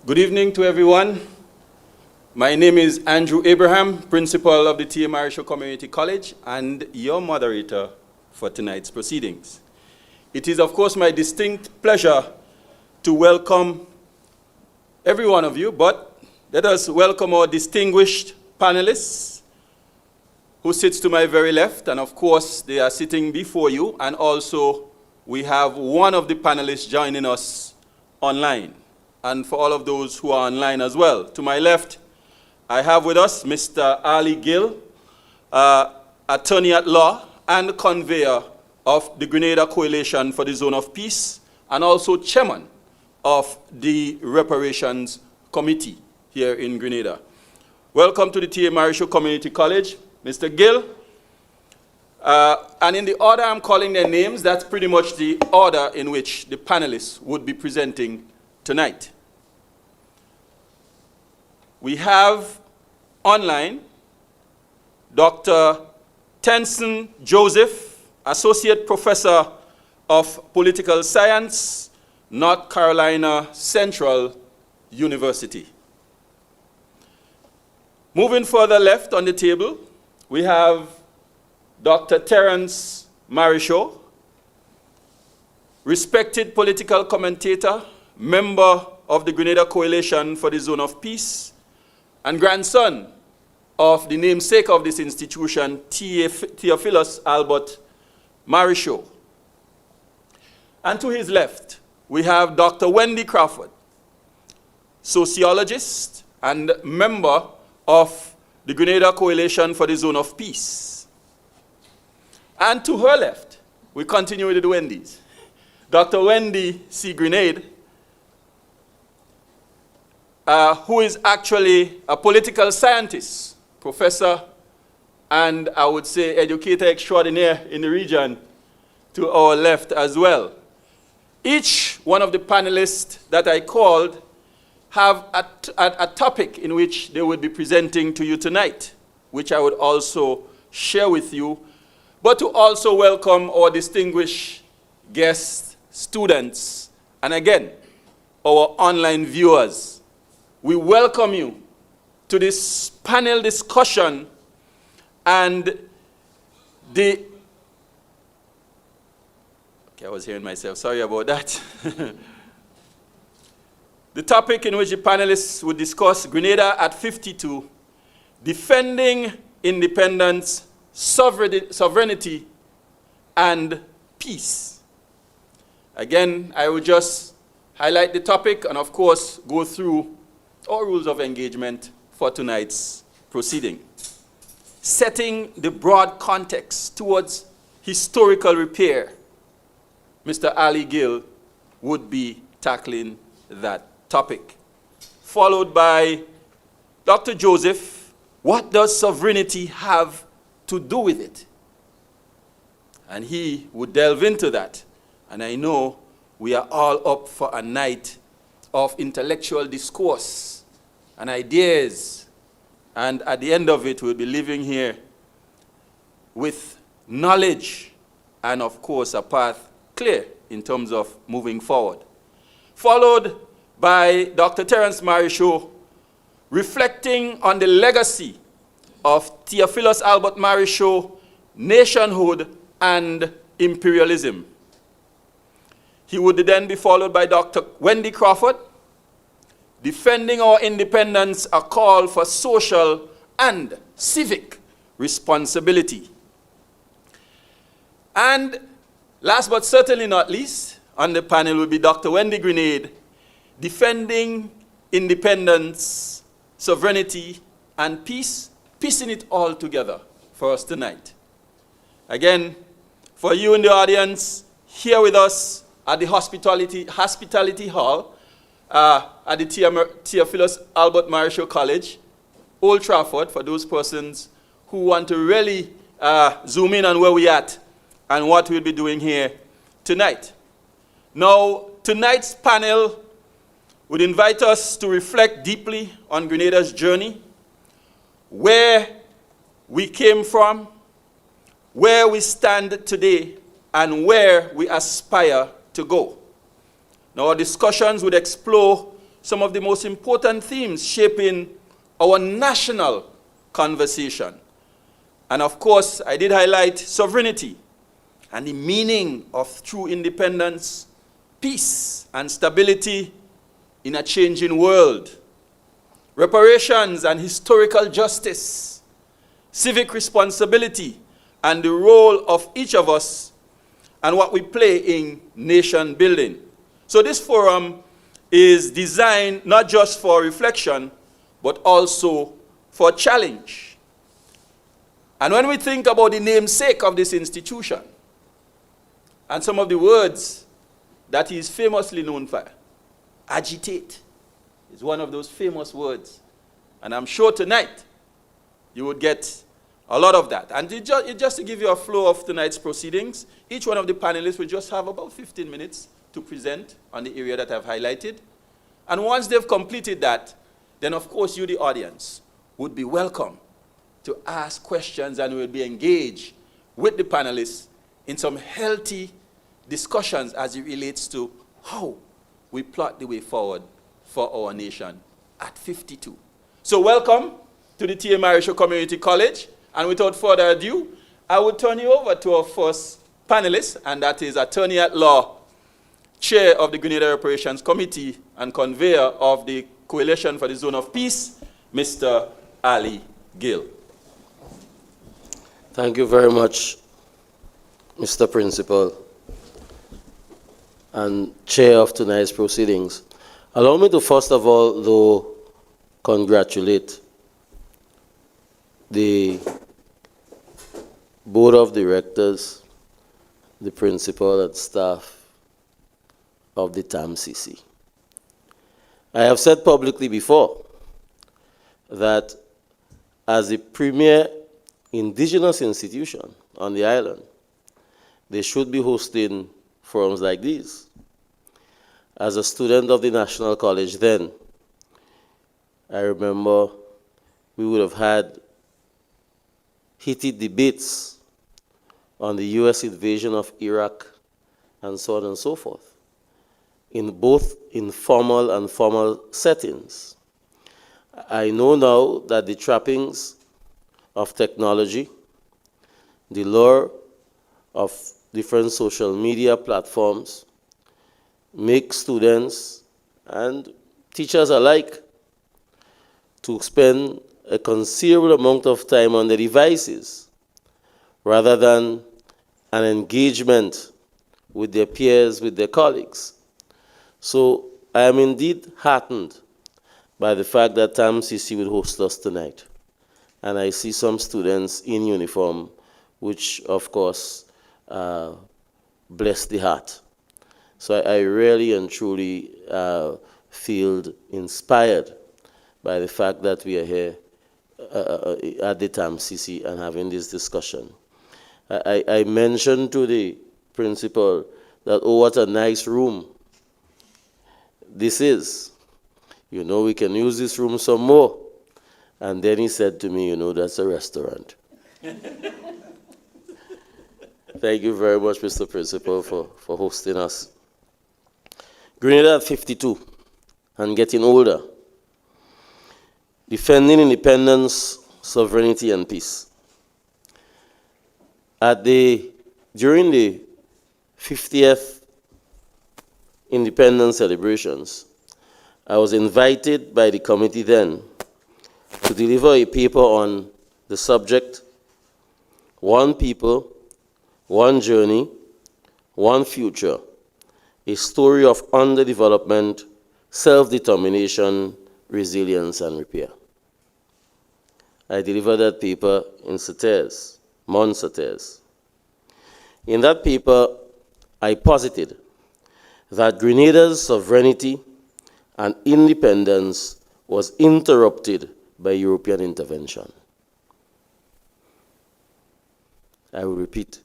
Good evening to everyone. My name is Andrew Abraham, Principal of the T.A. Marisho Community College and your moderator for tonight's proceedings. It is, of course, my distinct pleasure to welcome every one of you, but let us welcome our distinguished panelists who sits to my very left, and of course, they are sitting before you, and also we have one of the panelists joining us online. And for all of those who are online as well. To my left, I have with us Mr. Ali Gill, attorney at law and convener of the Grenada Coalition for the Zone of Peace, and also chairman of the Reparations Committee here in Grenada. Welcome to the T.A. Marisho Community College, Mr. Gill. And in the order I'm calling their names, that's pretty much the order in which the panelists would be presenting tonight. We have online Dr. Tenson Joseph, Associate Professor of Political Science, North Carolina Central University. Moving further left on the table, we have Dr. Terence Marisho, respected political commentator, member of the Grenada Coalition for the Zone of Peace, and grandson of the namesake of this institution, Theophilus Albert Marisho. And to his left, we have Dr. Wendy Crawford, sociologist and member of the Grenada Coalition for the Zone of Peace. And to her left, we continue with the Wendy's. Dr. Wendy C. Grenade, who is actually a political scientist, professor, and I would say educator extraordinaire in the region, to our left as well. Each one of the panelists that I called have a topic in which they would be presenting to you tonight, which I would also share with you, but to also welcome our distinguished guests, students, and again, our online viewers. We welcome you to this panel discussion and okay, I was hearing myself, sorry about that. The topic in which the panelists would discuss Grenada at 52, defending independence, sovereignty, and peace. Again, I will just highlight the topic and of course go through our rules of engagement for tonight's proceeding. Setting the broad context towards historical repair, Mr. Ali Gill would be tackling that topic. Followed by Dr. Joseph, what does sovereignty have to do with it? And he would delve into that. And I know we are all up for a night of intellectual discourse and ideas, and at the end of it, we'll be living here with knowledge and, of course, a path clear in terms of moving forward. Followed by Dr. Terence Marisho, reflecting on the legacy of Theophilus Albert Marisho, nationhood and imperialism. He would then be followed by Dr. Wendy Crawford, defending our independence, a call for social and civic responsibility. And last but certainly not least, on the panel will be Dr. Wendy Grenade, defending independence, sovereignty, and peace, piecing it all together for us tonight. Again, for you in the audience, here with us at the Hospitality Hall, at the Theophilus Albert Marisho College, Old Trafford, for those persons who want to really zoom in on where we're at and what we'll be doing here tonight. Now, tonight's panel would invite us to reflect deeply on Grenada's journey, where we came from, where we stand today, and where we aspire to go. Now, our discussions would explore some of the most important themes shaping our national conversation. And of course, I did highlight sovereignty and the meaning of true independence, peace, and stability in a changing world. Reparations and historical justice, civic responsibility, and the role of each of us and what we play in nation building. So this forum is designed not just for reflection, but also for challenge. And when we think about the namesake of this institution, and some of the words that he is famously known for, agitate is one of those famous words. And I'm sure tonight you would get a lot of that. And just to give you a flow of tonight's proceedings, each one of the panelists will just have about 15 minutes to present on the area that I've highlighted. And once they've completed that, then of course you, the audience, would be welcome to ask questions and will be engaged with the panelists in some healthy discussions as it relates to how we plot the way forward for our nation at 52. So welcome to the T.A. Marisho Community College. And without further ado, I will turn you over to our first panelist, and that is Attorney at Law, Chair of the Grenada Reparations Committee and Conveyor of the Coalition for the Zone of Peace, Mr. Ali Gill. Thank you very much, Mr. Principal and Chair of tonight's proceedings. Allow me to first of all, though, congratulate the Board of Directors, the Principal and staff of the TAMCC. I have said publicly before that as the premier indigenous institution on the island, they should be hosting forums like these. As a student of the National College then, I remember we would have had heated debates on the US invasion of Iraq and so on and so forth, in both informal and formal settings. I know now that the trappings of technology, the lure of different social media platforms make students and teachers alike to spend a considerable amount of time on the devices rather than an engagement with their peers, with their colleagues. So I am indeed heartened by the fact that TAMCC will host us tonight. And I see some students in uniform, which of course bless the heart. So I really and truly feel inspired by the fact that we are here at the TAMCC and having this discussion. I mentioned to the principal that, oh, what a nice room this is. You know, we can use this room some more. And then he said to me, you know, that's a restaurant. Thank you very much, Mr. Principal, for hosting us. Grenada at 52 and getting older. Defending independence, sovereignty, and peace. During the 50th independence celebrations, I was invited by the committee then to deliver a paper on the subject, One People, One Journey, One Future, a story of underdevelopment, self-determination, resilience, and repair. I delivered that paper in Sauteurs, Mont Sauteurs. In that paper, I posited that Grenada's sovereignty and independence was interrupted by European intervention. I will repeat.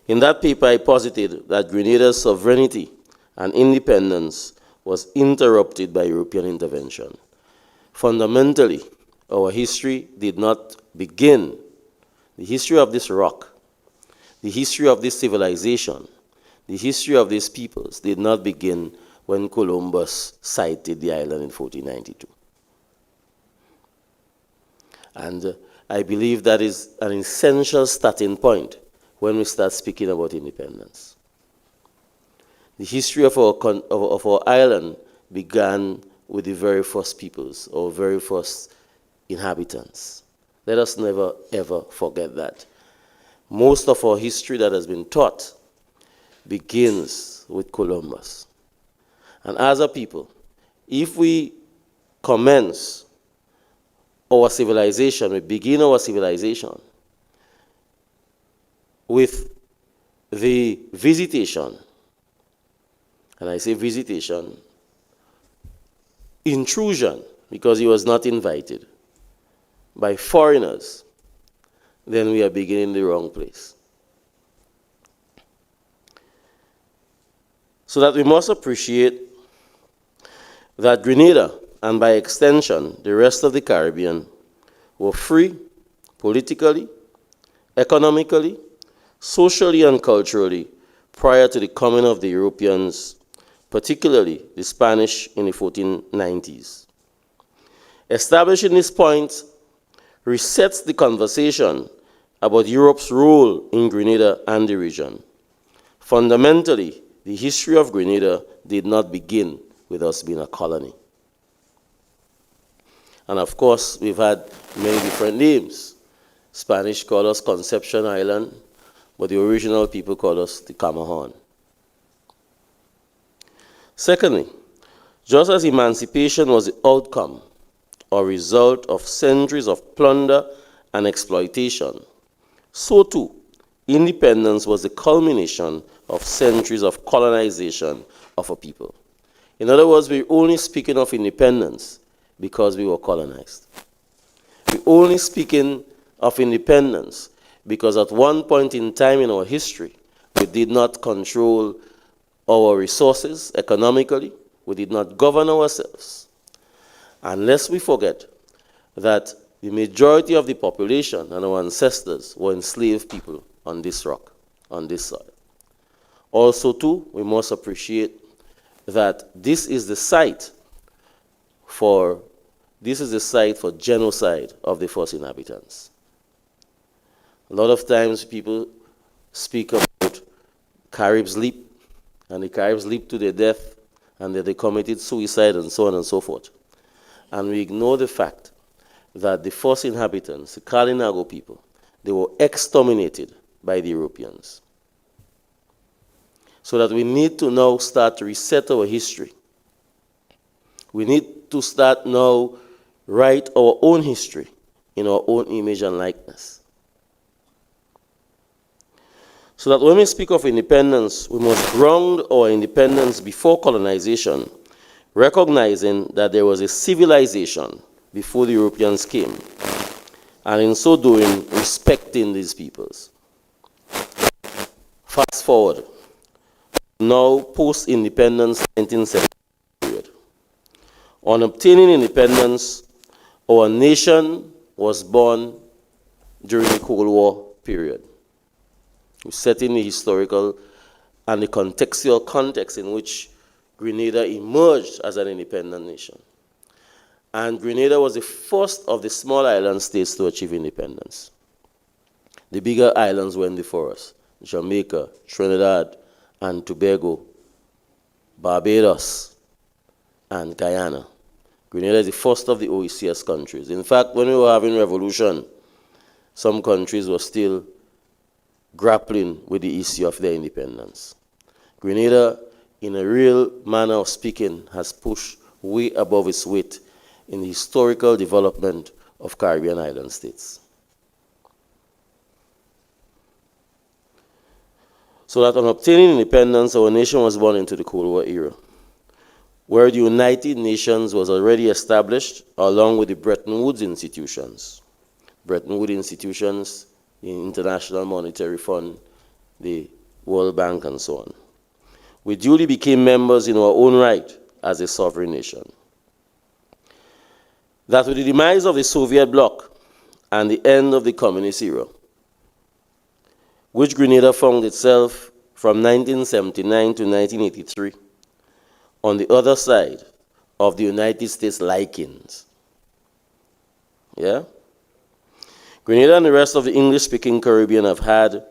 In that paper, I posited that Grenada's sovereignty and independence was interrupted by European intervention. Fundamentally, our history did not begin. The history of this rock, the history of this civilization, the history of these peoples did not begin when Columbus sighted the island in 1492. And I believe that is an essential starting point when we start speaking about independence. The history of our island began with the very first peoples, or very first inhabitants. Let us never, ever forget that. Most of our history that has been taught begins with Columbus. And as a people, if we commence our civilization, we begin our civilization with the visitation, and I say visitation, intrusion, because he was not invited, by foreigners, then we are beginning the wrong place. So that we must appreciate that Grenada, and by extension, the rest of the Caribbean, were free politically, economically, socially, and culturally prior to the coming of the Europeans, particularly the Spanish in the 1490s. Establishing this point resets the conversation about Europe's role in Grenada and the region. Fundamentally, the history of Grenada did not begin with us being a colony. And of course, we've had many different names. Spanish call us Conception Island, but the original people call us the Camahorn. Secondly, just as emancipation was the outcome or result of centuries of plunder and exploitation, so too, independence was the culmination of centuries of colonization of a people. In other words, we're only speaking of independence because we were colonized. We're only speaking of independence because at one point in time in our history, we did not control our resources economically, we did not govern ourselves. Unless we forget that the majority of the population and our ancestors were enslaved people on this rock, on this soil. Also, too, we must appreciate that this is the site for genocide of the first inhabitants. A lot of times people speak about Caribs leap, and the Caribs leap to their death, and that they committed suicide, and so on and so forth. And we ignore the fact that the first inhabitants, the Kalinago people, they were exterminated by the Europeans. So that we need to now start to reset our history. We need to start now write our own history in our own image and likeness. So that when we speak of independence, we must ground our independence before colonization, recognizing that there was a civilization before the Europeans came, and in so doing, respecting these peoples. Fast forward, now post-independence 1970 period. On obtaining independence, our nation was born during the Cold War period. We're setting the historical and the contextual context in which Grenada emerged as an independent nation. And Grenada was the first of the small island states to achieve independence. The bigger islands went before us: Jamaica, Trinidad and Tobago, Barbados, and Guyana. Grenada is the first of the OECS countries. In fact, when we were having revolution, some countries were still grappling with the issue of their independence. Grenada, in a real manner of speaking, has pushed way above its weight in the historical development of Caribbean island states. So that on obtaining independence, our nation was born into the Cold War era, where the United Nations was already established along with the Bretton Woods institutions. Bretton Woods institutions, the International Monetary Fund, the World Bank, and so on. We duly became members in our own right as a sovereign nation. That with the demise of the Soviet bloc and the end of the communist era, which Grenada found itself from 1979 to 1983, on the other side of the United States likings. Yeah? Grenada and the rest of the English-speaking Caribbean have had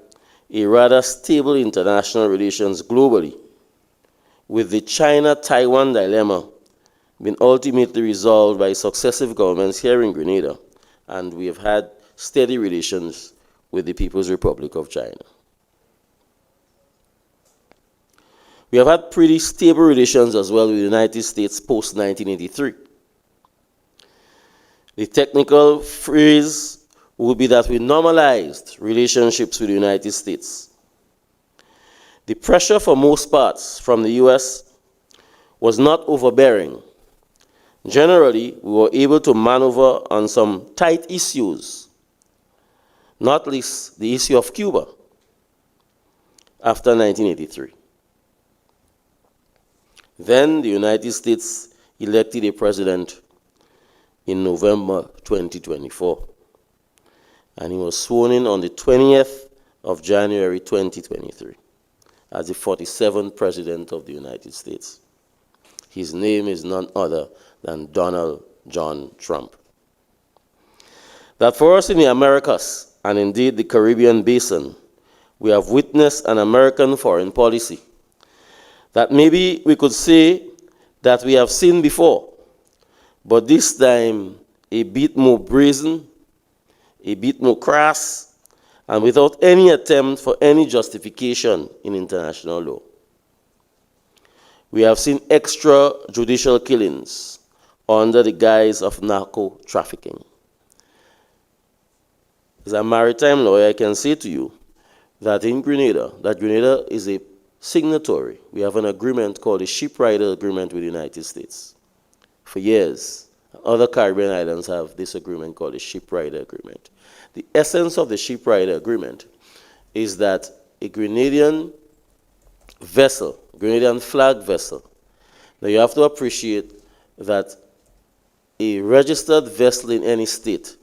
a rather stable international relations globally, with the China-Taiwan dilemma being ultimately resolved by successive governments here in Grenada, and we have had steady relations with the People's Republic of China. We have had pretty stable relations as well with the United States post-1983. The technical phrase would be that we normalized relationships with the United States. The pressure for most parts from the US was not overbearing. Generally, we were able to maneuver on some tight issues, not least the issue of Cuba after 1983. Then the United States elected a president in November 2024, and he was sworn in on the 20th of January 2023 as the 47th President of the United States. His name is none other than Donald John Trump. That for us in the Americas, and indeed the Caribbean basin, we have witnessed an American foreign policy that maybe we could say that we have seen before, but this time a bit more brazen, a bit more crass, and without any attempt for any justification in international law. We have seen extrajudicial killings under the guise of narco trafficking. As a maritime lawyer, I can say to you that in Grenada, Grenada is a signatory. We have an agreement called the Shipwrighter Agreement with the United States. For years, other Caribbean islands have this agreement called the Shipwrighter Agreement. The essence of the Shipwrighter Agreement is that a Grenadian vessel, Grenadian flag vessel, now you have to appreciate that a registered vessel in any state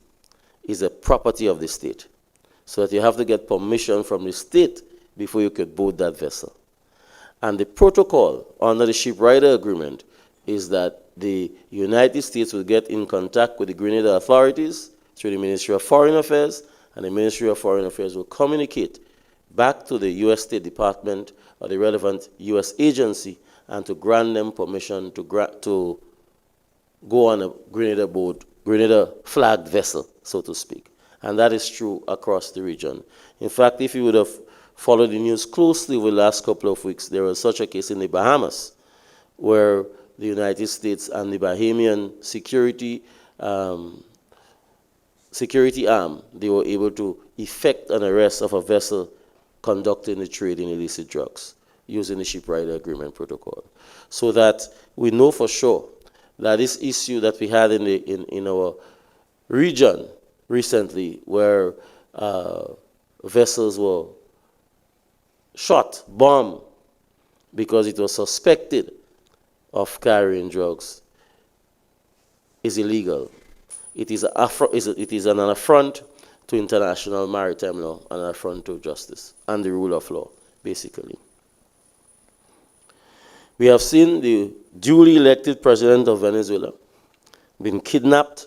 is a property of the state, so that you have to get permission from the state before you could board that vessel. And the protocol under the Shipwrighter Agreement is that the United States will get in contact with the Grenada authorities through the Ministry of Foreign Affairs, and the Ministry of Foreign Affairs will communicate back to the U.S. State Department or the relevant U.S. agency and to grant them permission to go on a Grenada boat, Grenada flagged vessel, so to speak. And that is true across the region. In fact, if you would have followed the news closely over the last couple of weeks, there was such a case in the Bahamas where the United States and the Bahamian security arm, they were able to effect an arrest of a vessel conducting the trade in illicit drugs using the Shipwrighter Agreement protocol. So that we know for sure that this issue that we had in our region recently, where vessels were shot, bombed, because it was suspected of carrying drugs, is illegal. It is an affront to international maritime law and an affront to justice and the rule of law, basically. We have seen the duly elected president of Venezuela been kidnapped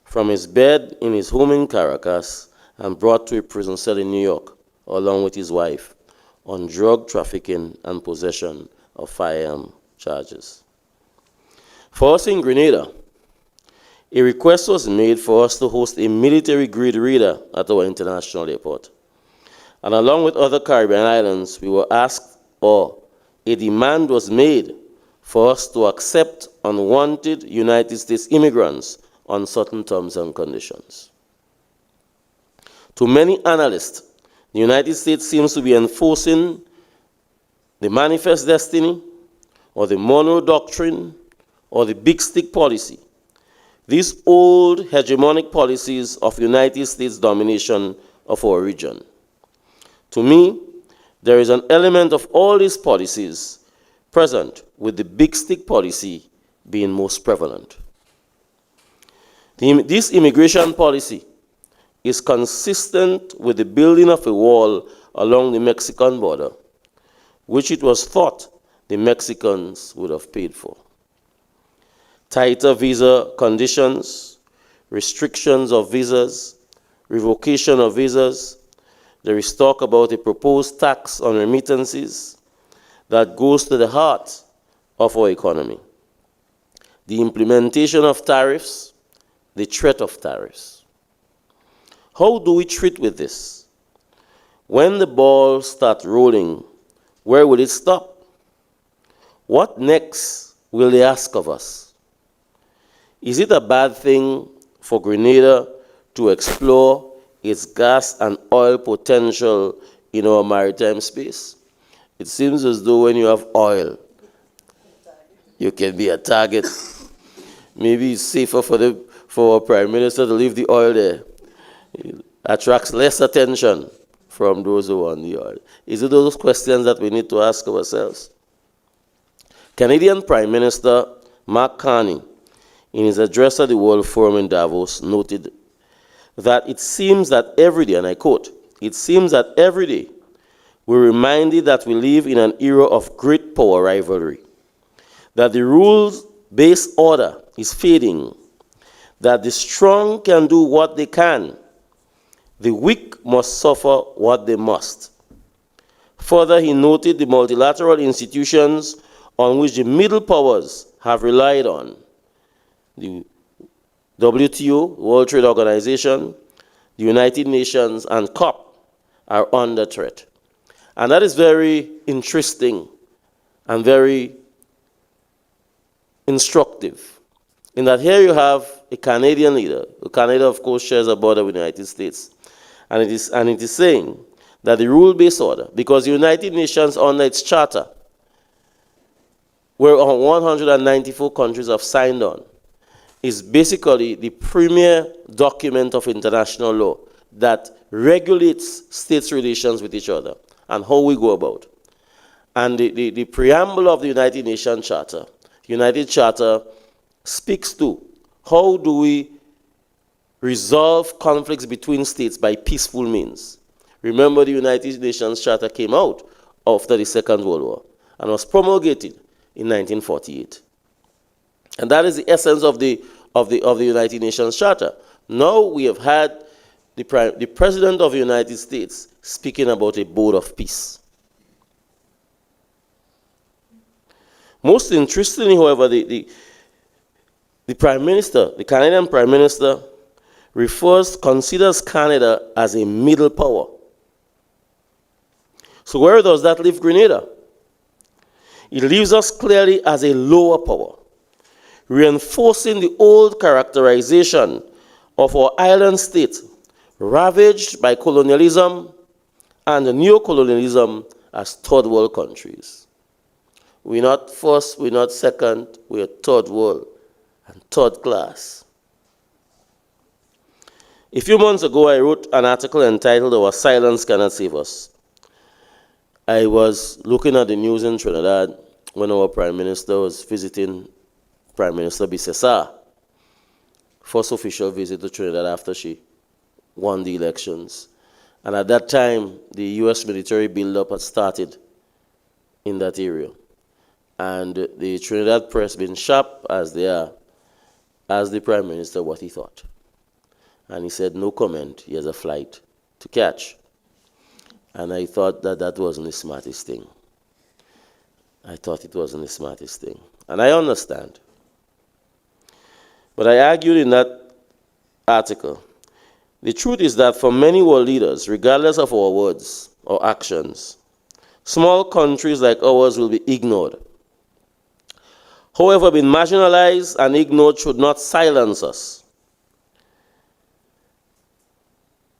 from his bed in his home in Caracas and brought to a prison cell in New York, along with his wife, on drug trafficking and possession of firearm charges. For us in Grenada, a request was made for us to host a military-grade radar at our international airport. And along with other Caribbean islands, we were asked, or a demand was made for us to accept unwanted United States immigrants on certain terms and conditions. To many analysts, the United States seems to be enforcing the manifest destiny, or the Monroe Doctrine, or the big stick policy. These old hegemonic policies of United States domination of our region. To me, there is an element of all these policies present, with the big stick policy being most prevalent. This immigration policy is consistent with the building of a wall along the Mexican border, which it was thought the Mexicans would have paid for. Tighter visa conditions, restrictions of visas, revocation of visas. There is talk about a proposed tax on remittances that goes to the heart of our economy. The implementation of tariffs, the threat of tariffs. How do we treat with this? When the ball starts rolling, where will it stop? What next will they ask of us? Is it a bad thing for Grenada to explore its gas and oil potential in our maritime space? It seems as though when you have oil, you can be a target. Maybe it's safer for our Prime Minister to leave the oil there. It attracts less attention from those who want the oil. Is it those questions that we need to ask ourselves? Canadian Prime Minister Mark Carney, in his address at the World Forum in Davos, noted that it seems that every day, and I quote, "It seems that every day we're reminded that we live in an era of great power rivalry, that the rules-based order is fading, that the strong can do what they can, the weak must suffer what they must." Further, he noted the multilateral institutions on which the middle powers have relied on, the WTO, World Trade Organization, the United Nations, and COP, are under threat. And that is very interesting and very instructive, in that here you have a Canadian leader. Canada, of course, shares a border with the United States. And it is saying that the rule-based order, because the United Nations under its charter, where 194 countries have signed on, is basically the premier document of international law that regulates states' relations with each other and how we go about. And the preamble of the United Nations Charter, United Charter, speaks to how do we resolve conflicts between states by peaceful means. Remember, the United Nations Charter came out after the Second World War and was promulgated in 1948. And that is the essence of the United Nations Charter. Now we have had the President of the United States speaking about a board of peace. Most interestingly, however, the Prime Minister, the Canadian Prime Minister, considers Canada as a middle power. So where does that leave Grenada? It leaves us clearly as a lower power, reinforcing the old characterization of our island state, ravaged by colonialism and neocolonialism as third world countries. We're not first, we're not second, we're third world and third class. A few months ago, I wrote an article entitled "Our Silence Cannot Save Us." I was looking at the news in Trinidad when our Prime Minister was visiting Prime Minister Bissessar, first official visit to Trinidad after she won the elections. And at that time, the US military buildup had started in that area. And the Trinidad press, being sharp as they are, asked the Prime Minister what he thought. And he said, no comment, he has a flight to catch. And I thought that that wasn't the smartest thing. I thought it wasn't the smartest thing. And I understand. But I argued in that article, the truth is that for many world leaders, regardless of our words or actions, small countries like ours will be ignored. However, being marginalized and ignored should not silence us.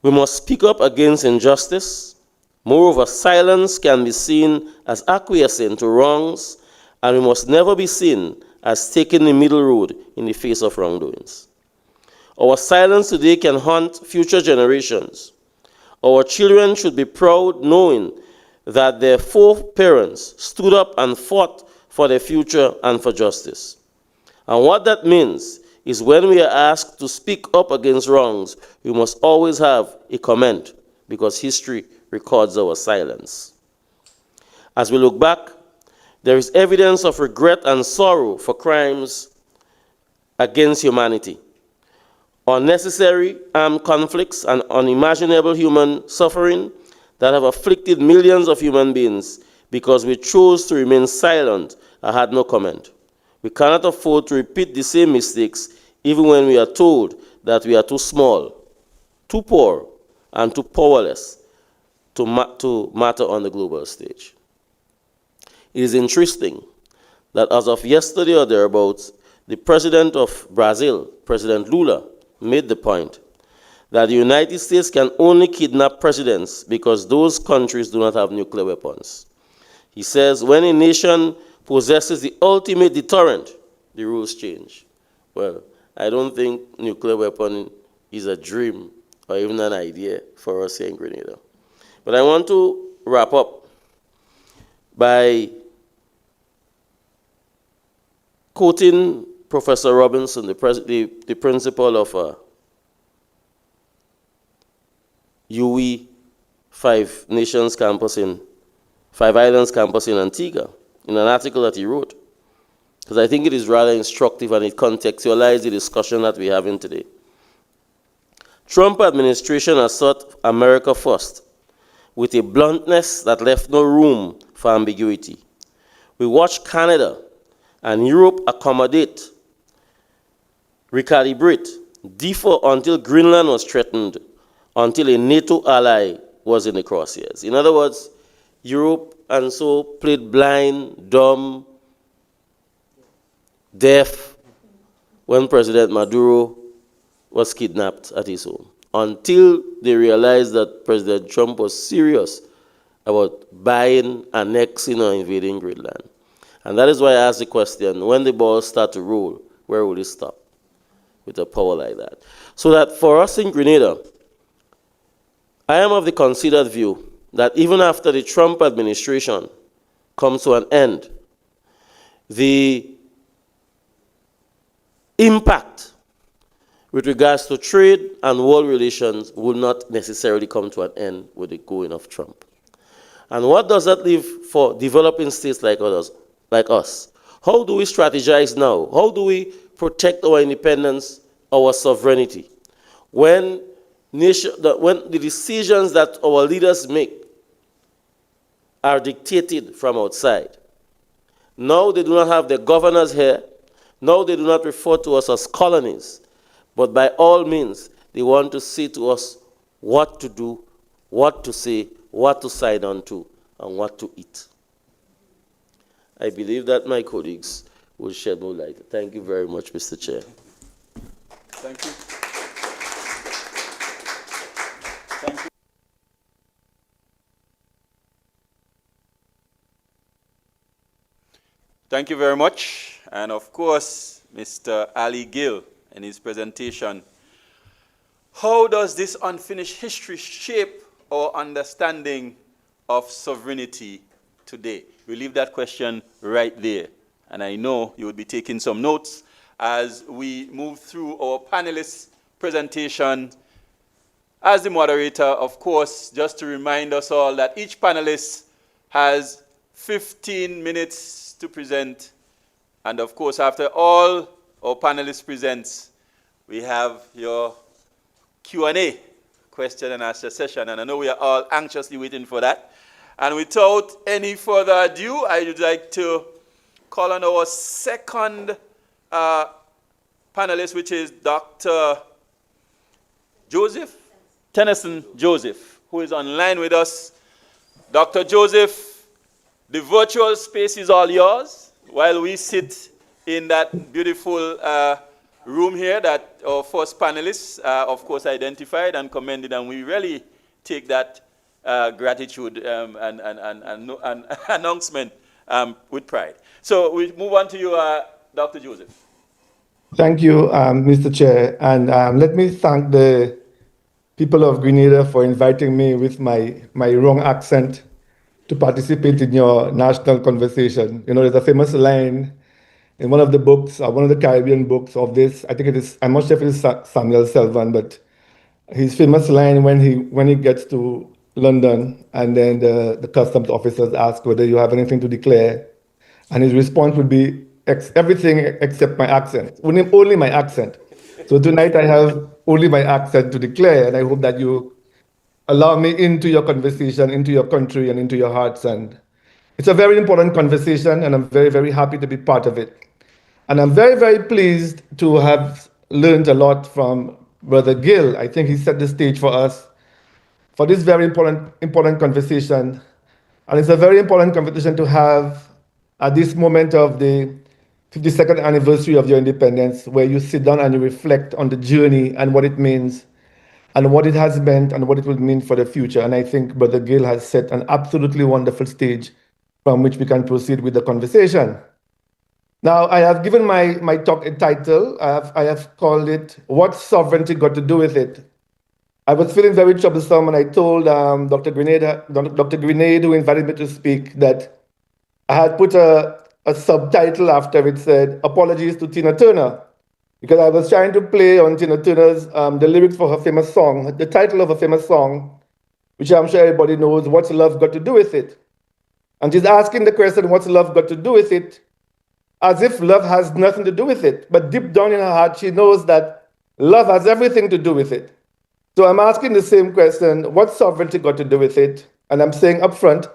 We must speak up against injustice. Moreover, silence can be seen as acquiescing to wrongs, and we must never be seen as taking the middle road in the face of wrongdoings. Our silence today can haunt future generations. Our children should be proud knowing that their foreparents stood up and fought for their future and for justice. And what that means is when we are asked to speak up against wrongs, we must always have a comment, because history records our silence. As we look back, There is evidence of regret and sorrow for crimes against humanity, unnecessary armed conflicts and unimaginable human suffering that have afflicted millions of human beings because we chose to remain silent and had no comment. We cannot afford to repeat the same mistakes even when we are told that we are too small, too poor, and too powerless to matter on the global stage. It is interesting that as of yesterday or thereabouts, the president of Brazil, President Lula, made the point that the United States can only kidnap presidents because those countries do not have nuclear weapons. He says, when a nation possesses the ultimate deterrent, the rules change. Well, I don't think nuclear weapon is a dream or even an idea for us here in Grenada. But I want to wrap up by quoting Professor Robinson, the principal of UE Five Islands campus in Antigua, in an article that he wrote, because I think it is rather instructive and it contextualizes the discussion that we're having today. Trump administration has sought America first with a bluntness that left no room for ambiguity. We watched Canada and Europe accommodate, recalibrate, defer until Greenland was threatened, until a NATO ally was in the crosshairs. In other words, Europe and so played blind, dumb, deaf when President Maduro was kidnapped at his home, until they realized that President Trump was serious about buying, annexing, or invading Greenland. And that is why I asked the question, when the balls start to roll, where will it stop with a power like that? So that for us in Grenada, I am of the considered view that even after the Trump administration comes to an end, the impact with regards to trade and world relations will not necessarily come to an end with the going of Trump. And what does that leave for developing states like us? How do we strategize now? How do we protect our independence, our sovereignty? When the decisions that our leaders make are dictated from outside. Now they do not have their governors here. Now they do not refer to us as colonies. But by all means, they want to say to us what to do, what to say, what to sign on to, and what to eat. I believe that my colleagues will shed more light. Thank you very much, Mr. Chair. Thank you. Thank you very much. And of course, Mr. Ali Gill in his presentation. How does this unfinished history shape our understanding of sovereignty today? We leave that question right there. And I know you will be taking some notes as we move through our panelists' presentation. As the moderator, of course, just to remind us all that each panelist has 15 minutes to present. And of course, after all our panelists present, we have your Q&A, question and answer session. And I know we are all anxiously waiting for that. And without any further ado, I would like to call on our second panelist, which is Dr. Tennyson Joseph, who is online with us. Dr. Joseph, the virtual space is all yours while we sit in that beautiful room here that our first panelists, of course, identified and commended, and we really take that gratitude and announcement with pride. So we move on to you, Dr. Joseph. Thank you, Mr. Chair, and let me thank the people of Grenada for inviting me with my wrong accent to participate in your national conversation. You know, there's a famous line in one of the books, one of the Caribbean books of this, I think it is, I'm not sure if it is Samuel Selvin, but his famous line when he gets to London and then the customs officers ask whether you have anything to declare. And his response would be everything except my accent, only my accent. So tonight I have only my accent to declare, and I hope that you allow me into your conversation, into your country, and into your hearts. And it's a very important conversation, and I'm very, very happy to be part of it. And I'm very, very pleased to have learned a lot from Brother Gill. I think he set the stage for us for this very important conversation. And it's a very important conversation to have at this moment of the 52nd anniversary of your independence, where you sit down and you reflect on the journey and what it means and what it has meant and what it will mean for the future. And I think Brother Gill has set an absolutely wonderful stage from which we can proceed with the conversation. Now, I have given my talk a title. I have called it, What's Sovereignty Got to Do with It? I was feeling very troublesome, and I told Dr. Grenade, who invited me to speak, that I had put a subtitle after it said, Apologies to Tina Turner, because I was trying to play on Tina Turner's, the lyrics for her famous song, the title of a famous song, which I'm sure everybody knows, What's Love Got to Do with It? And she's asking the question, what's love got to do with it? As if love has nothing to do with it. But deep down in her heart, she knows that love has everything to do with it. So I'm asking the same question, what's sovereignty got to do with it? And I'm saying up front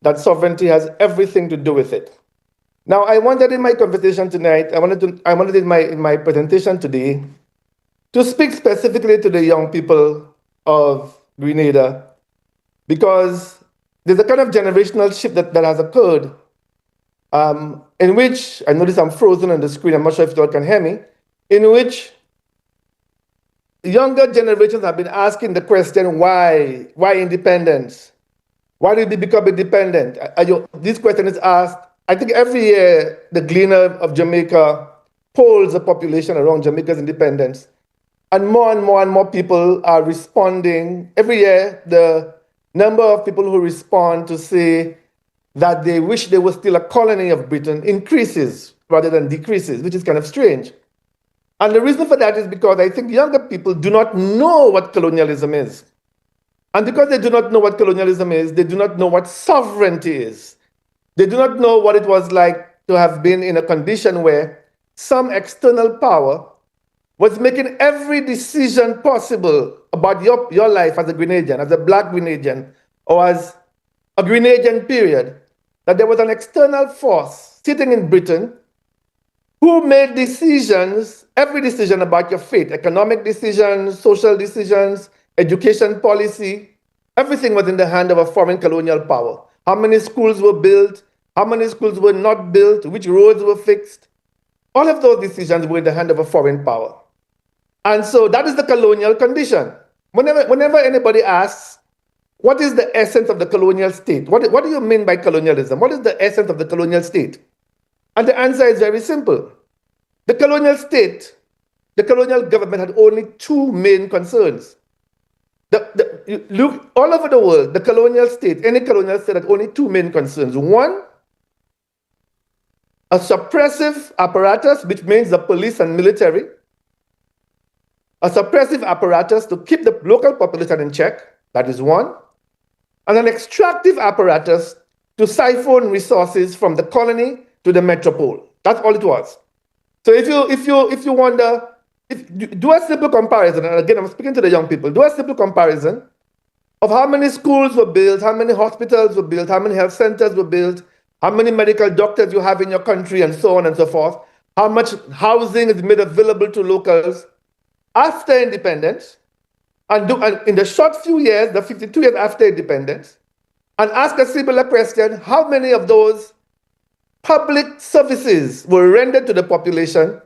that sovereignty has everything to do with it. Now, I wanted in my conversation tonight, I wanted in my presentation today to speak specifically to the young people of Grenada, because there's a kind of generational shift that has occurred, in which, I notice I'm frozen on the screen, I'm not sure if you all can hear me, in which younger generations have been asking the question, why independence? Why did we become independent? This question is asked, I think every year, the Gleaner of Jamaica polls the population around Jamaica's independence. And more people are responding. Every year, the number of people who respond to say that they wish they were still a colony of Britain increases rather than decreases, which is kind of strange. And the reason for that is because I think younger people do not know what colonialism is. And because they do not know what colonialism is, they do not know what sovereignty is. They do not know what it was like to have been in a condition where some external power was making every decision possible about your life as a Grenadian, as a Black Grenadian, or as a Grenadian period, that there was an external force sitting in Britain who made decisions, every decision about your fate, economic decisions, social decisions, education policy, everything was in the hand of a foreign colonial power. How many schools were built? How many schools were not built? Which roads were fixed? All of those decisions were in the hand of a foreign power. And so that is the colonial condition. Whenever anybody asks, what is the essence of the colonial state? What do you mean by colonialism? What is the essence of the colonial state? And the answer is very simple. The colonial state, the colonial government had only two main concerns. Look all over the world, the colonial state, any colonial state had only two main concerns. One, a suppressive apparatus, which means the police and military, a suppressive apparatus to keep the local population in check, that is one, and an extractive apparatus to siphon resources from the colony to the metropole. That's all it was. So if you wonder, do a simple comparison, and again, I'm speaking to the young people, do a simple comparison of how many schools were built, how many hospitals were built, how many health centers were built, how many medical doctors you have in your country, and so on and so forth, how much housing is made available to locals after independence, and in the short few years, the 52 years after independence, and ask a similar question, how many of those public services were rendered to the population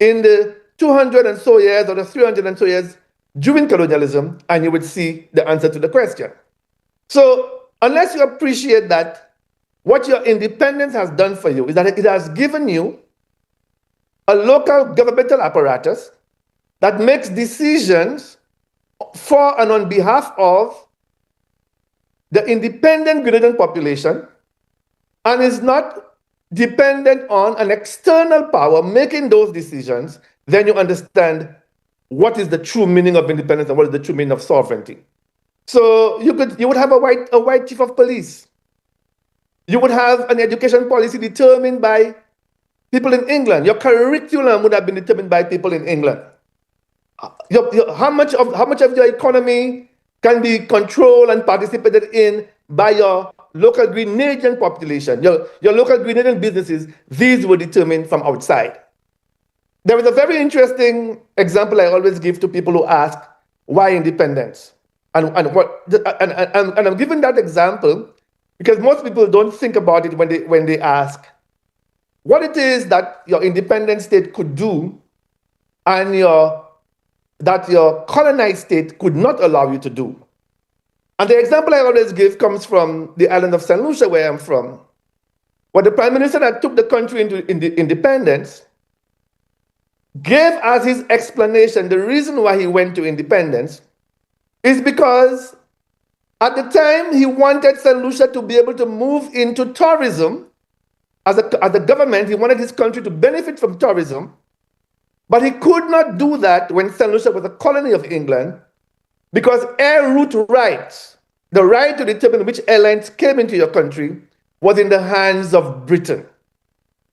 in the 200 and so years or the 300 and so years during colonialism, and you would see the answer to the question. So unless you appreciate that, what your independence has done for you is that it has given you a local governmental apparatus that makes decisions for and on behalf of the independent Grenadian population and is not dependent on an external power making those decisions. Then you understand what is the true meaning of independence and what is the true meaning of sovereignty. So you would have a white chief of police. You would have an education policy determined by people in England. Your curriculum would have been determined by people in England. How much of your economy can be controlled and participated in by your local Grenadian population, your local Grenadian businesses? These were determined from outside. There is a very interesting example I always give to people who ask, why independence? And I'm giving that example because most people don't think about it when they ask what it is that your independent state could do and that your colonized state could not allow you to do. And the example I always give comes from the island of St. Lucia, where I'm from, where the prime minister that took the country into independence gave as his explanation the reason why he went to independence is because at the time he wanted St. Lucia to be able to move into tourism. As a government, he wanted his country to benefit from tourism, but he could not do that when St. Lucia was a colony of England because air route rights, the right to determine which airlines came into your country, was in the hands of Britain.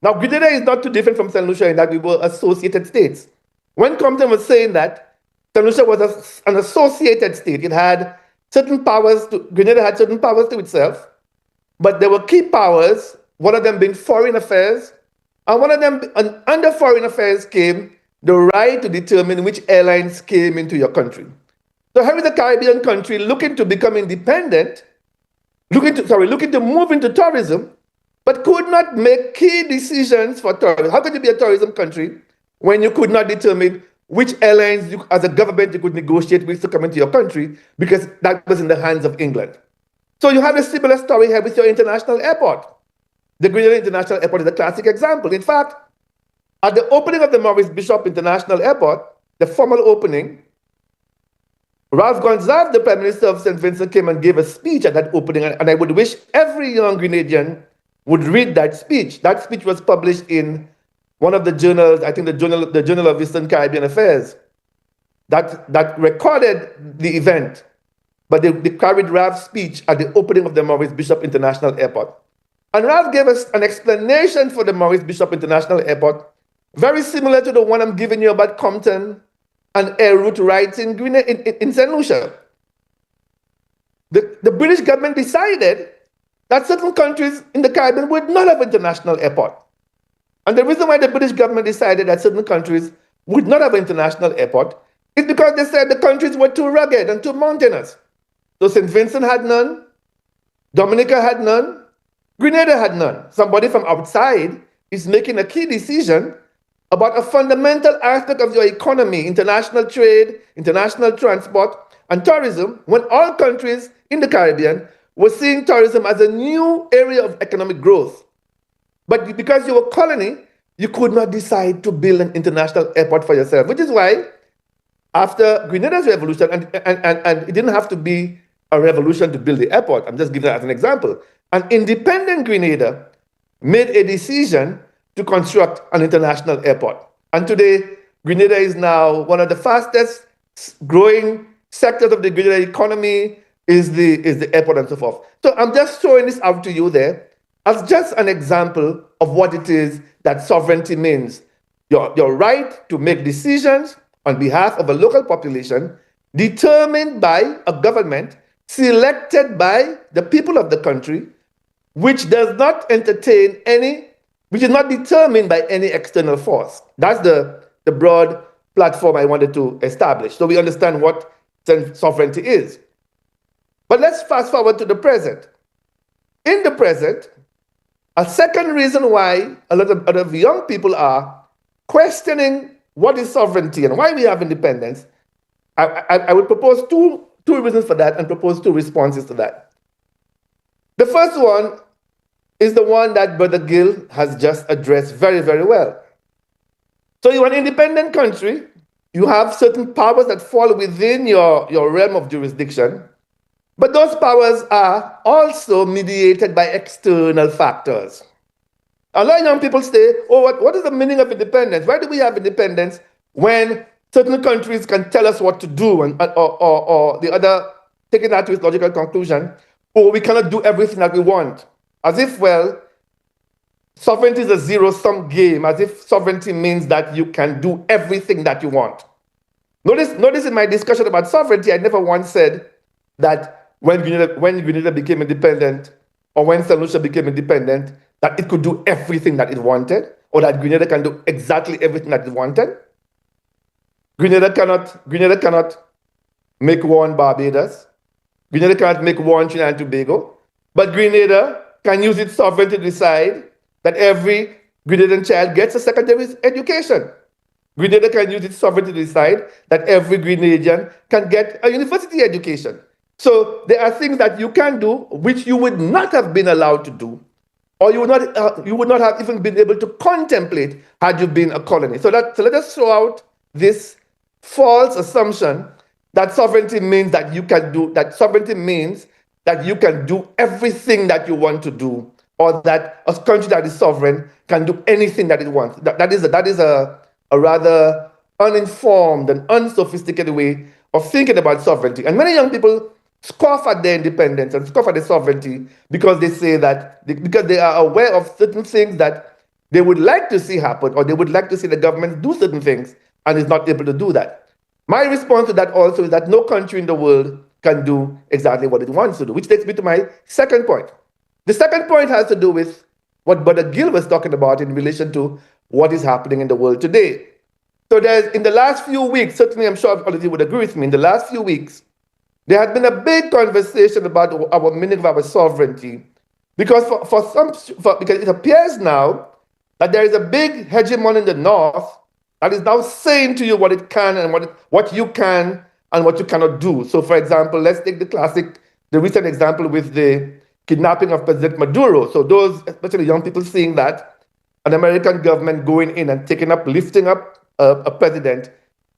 Now, Grenada is not too different from St. Lucia in that we were associated states. When Compton was saying that, St. Lucia was an associated state. It had certain powers, Grenada had certain powers to itself, but there were key powers, one of them being foreign affairs, and one of them, under foreign affairs came the right to determine which airlines came into your country. So here is a Caribbean country looking to become independent, looking to move into tourism, but could not make key decisions for tourism. How could you be a tourism country when you could not determine which airlines, as a government, you could negotiate with to come into your country because that was in the hands of England? So you have a similar story here with your international airport. The Grenada International Airport is a classic example. In fact, at the opening of the Maurice Bishop International Airport, the formal opening, Ralph Gonsalves, the Prime Minister of St. Vincent, came and gave a speech at that opening, and I would wish every young Grenadian would read that speech. That speech was published in one of the journals, I think the Journal of Eastern Caribbean Affairs, that recorded the event, but they carried Ralph's speech at the opening of the Maurice Bishop International Airport. And Ralph gave us an explanation for the Maurice Bishop International Airport, very similar to the one I'm giving you about Compton and air route rights in St. Lucia. The British government decided that certain countries in the Caribbean would not have international airport. And the reason why the British government decided that certain countries would not have an international airport is because they said the countries were too rugged and too mountainous. So St. Vincent had none, Dominica had none, Grenada had none. Somebody from outside is making a key decision about a fundamental aspect of your economy, international trade, international transport, and tourism, when all countries in the Caribbean were seeing tourism as a new area of economic growth. But because you were a colony, you could not decide to build an international airport for yourself, which is why after Grenada's revolution, and it didn't have to be a revolution to build the airport, I'm just giving that as an example, an independent Grenada made a decision to construct an international airport. And today, Grenada is now one of the fastest growing sectors of the Grenada economy is the airport and so forth. So I'm just throwing this out to you there as just an example of what it is that sovereignty means. Your right to make decisions on behalf of a local population determined by a government selected by the people of the country, which does not entertain which is not determined by any external force. That's the broad platform I wanted to establish, so we understand what sovereignty is. But let's fast forward to the present. In the present, a second reason why a lot of young people are questioning what is sovereignty and why we have independence, I would propose two reasons for that and propose two responses to that. The first one is the one that Brother Gill has just addressed very, very well. So you're an independent country, you have certain powers that fall within your realm of jurisdiction, but those powers are also mediated by external factors. A lot of young people say, oh, what is the meaning of independence? Why do we have independence when certain countries can tell us what to do, or the other, taking that to its logical conclusion, or we cannot do everything that we want? as if, well, sovereignty is a zero-sum game, as if sovereignty means that you can do everything that you want. Notice in my discussion about sovereignty, I never once said that when Grenada became independent, or when St. Lucia became independent, that it could do everything that it wanted, or that Grenada can do exactly everything that it wanted. Grenada cannot make war on Barbados. Grenada cannot make war on Trinidad and Tobago. But Grenada can use its sovereignty to decide that every Grenadian child gets a secondary education. Grenada can use its sovereignty to decide that every Grenadian can get a university education. So there are things that you can do which you would not have been allowed to do, or you would not have even been able to contemplate had you been a colony. So let us throw out this false assumption that sovereignty means that you can do, that sovereignty means that you can do everything that you want to do, or that a country that is sovereign can do anything that it wants. That is a rather uninformed and unsophisticated way of thinking about sovereignty. And many young people scoff at their independence and scoff at their sovereignty because they say that, because they are aware of certain things that they would like to see happen, or they would like to see the government do certain things and is not able to do that. My response to that also is that no country in the world can do exactly what it wants to do, which takes me to my second point. The second point has to do with what Brother Gill was talking about in relation to what is happening in the world today. So in the last few weeks, certainly I'm sure all of you would agree with me, in the last few weeks, there has been a big conversation about our meaning of our sovereignty, because because it appears now that there is a big hegemon in the north that is now saying to you what it can and what you can and what you cannot do. So, for example, let's take the recent example with the kidnapping of President Maduro. So those, especially young people, seeing that an American government going in and lifting up a president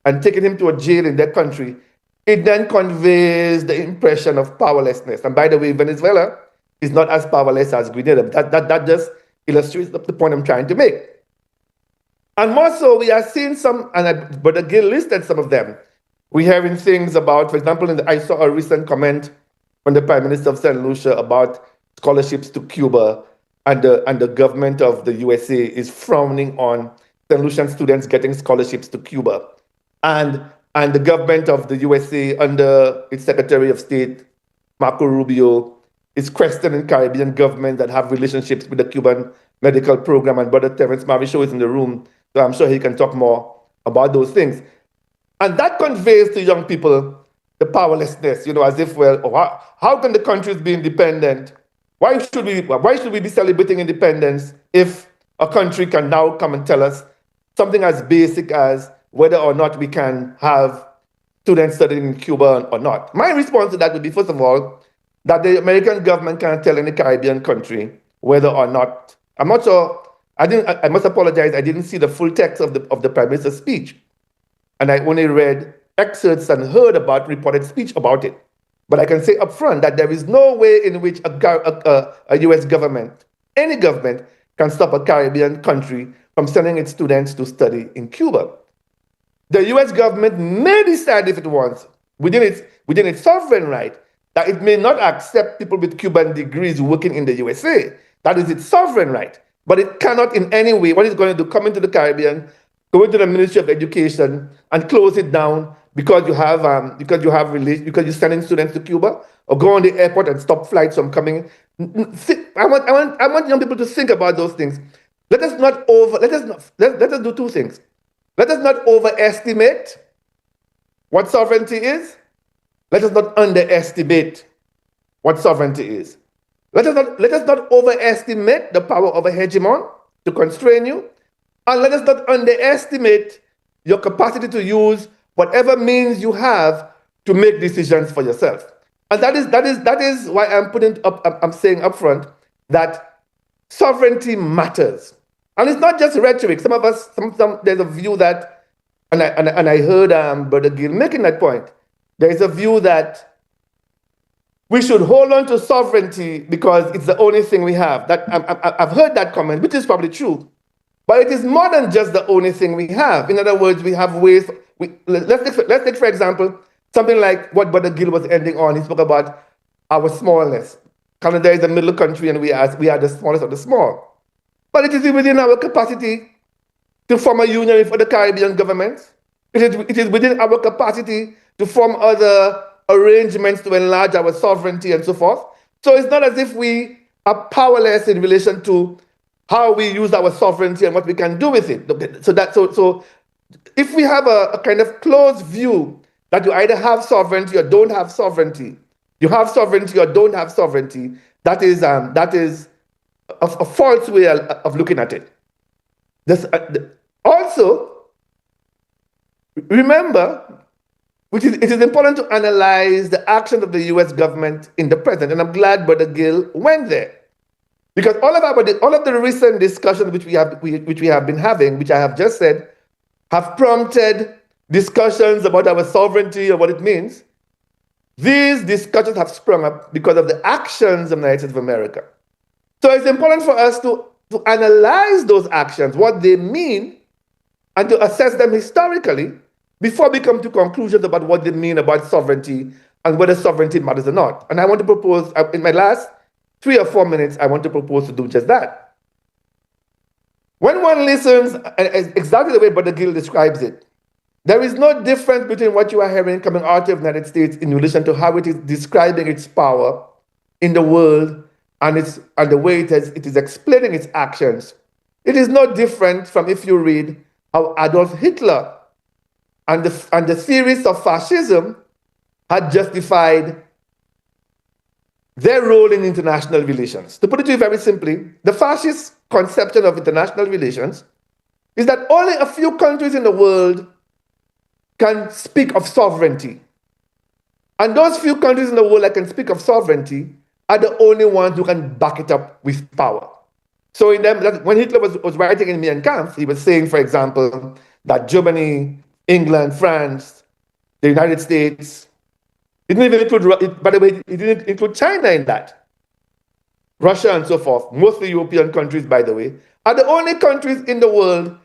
and taking him to a jail in their country, it then conveys the impression of powerlessness. And by the way, Venezuela is not as powerless as Grenada. That just illustrates the point I'm trying to make. And more so, we are seeing some, Brother Gill listed some of them. We're hearing things about, for example, I saw a recent comment from the Prime Minister of St. Lucia about scholarships to Cuba, and the government of the USA is frowning on St. Lucian students getting scholarships to Cuba. And the government of the USA, under its Secretary of State, Marco Rubio, is questioning Caribbean governments that have relationships with the Cuban medical program. And Brother Terence Marisho is in the room, so I'm sure he can talk more about those things. And that conveys to young people the powerlessness, as if, well, how can the countries be independent? Why should we be celebrating independence if a country can now come and tell us something as basic as whether or not we can have students studying in Cuba or not? My response to that would be, first of all, that the American government can't tell any Caribbean country whether or not. I'm not sure. I must apologize. I didn't see the full text of the Prime Minister's speech, and I only read excerpts and heard about reported speech about it. But I can say up front that there is no way in which a U.S. government, any government, can stop a Caribbean country from sending its students to study in Cuba. The U.S. government may decide, if it wants, within its sovereign right, that it may not accept people with Cuban degrees working in the USA. That is its sovereign right. But it cannot in any way, what it's going to do, come into the Caribbean, go into the Ministry of Education and close it down because you're sending students to Cuba, or go on the airport and stop flights from coming. I want young people to think about those things. Let us do two things. Let us not overestimate what sovereignty is. Let us not underestimate what sovereignty is. Let us not overestimate the power of a hegemon to constrain you, and let us not underestimate your capacity to use whatever means you have to make decisions for yourself. And that is why I'm saying up front that sovereignty matters. And it's not just rhetoric. Some of us, there's a view that, and I heard Brother Gill making that point. There is a view that we should hold on to sovereignty because it's the only thing we have. I've heard that comment, which is probably true. But it is more than just the only thing we have. In other words, we have ways. Let's take, for example, something like what Brother Gill was ending on. He spoke about our smallness. Canada is a middle country and we are the smallest of the small. But it is within our capacity to form a union with other Caribbean governments. It is within our capacity to form other arrangements to enlarge our sovereignty and so forth. So it's not as if we are powerless in relation to how we use our sovereignty and what we can do with it. So if we have a kind of closed view that you either have sovereignty or don't have sovereignty, you have sovereignty or don't have sovereignty, that is a false way of looking at it. Also, remember, it is important to analyze the actions of the US government in the present, and I'm glad Brother Gill went there. Because all of the recent discussions which we have been having, which I have just said, have prompted discussions about our sovereignty and what it means. These discussions have sprung up because of the actions of the United States of America. So it's important for us to analyze those actions, what they mean, and to assess them historically before we come to conclusions about what they mean about sovereignty and whether sovereignty matters or not. And I want to propose, in my last 3 or 4 minutes, I want to propose to do just that. When one listens, exactly the way Brother Gill describes it, there is no difference between what you are hearing coming out of the United States in relation to how it is describing its power in the world and the way it is explaining its actions. It is no different from if you read how Adolf Hitler and the theories of fascism had justified their role in international relations. To put it to you very simply, the fascist conception of international relations is that only a few countries in the world can speak of sovereignty. And those few countries in the world that can speak of sovereignty are the only ones who can back it up with power. So when Hitler was writing in Mein Kampf, he was saying, for example, that Germany, England, France, the United States, it didn't even include, by the way, it didn't include China in that. Russia and so forth, most of the European countries, by the way, are the only countries in the world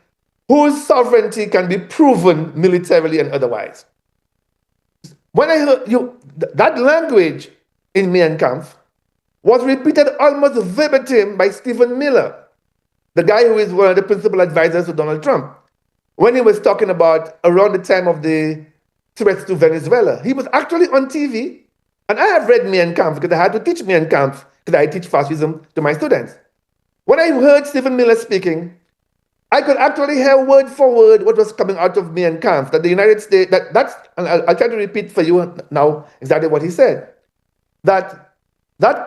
whose sovereignty can be proven militarily and otherwise. When I heard that language in Mein Kampf was repeated almost verbatim by Stephen Miller, the guy who is one of the principal advisors to Donald Trump, when he was talking about around the time of the threats to Venezuela. He was actually on TV, and I have read Mein Kampf because I had to teach Mein Kampf because I teach fascism to my students. When I heard Stephen Miller speaking, I could actually hear word for word what was coming out of Mein Kampf, that the United States, and I'll try to repeat for you now exactly what he said, that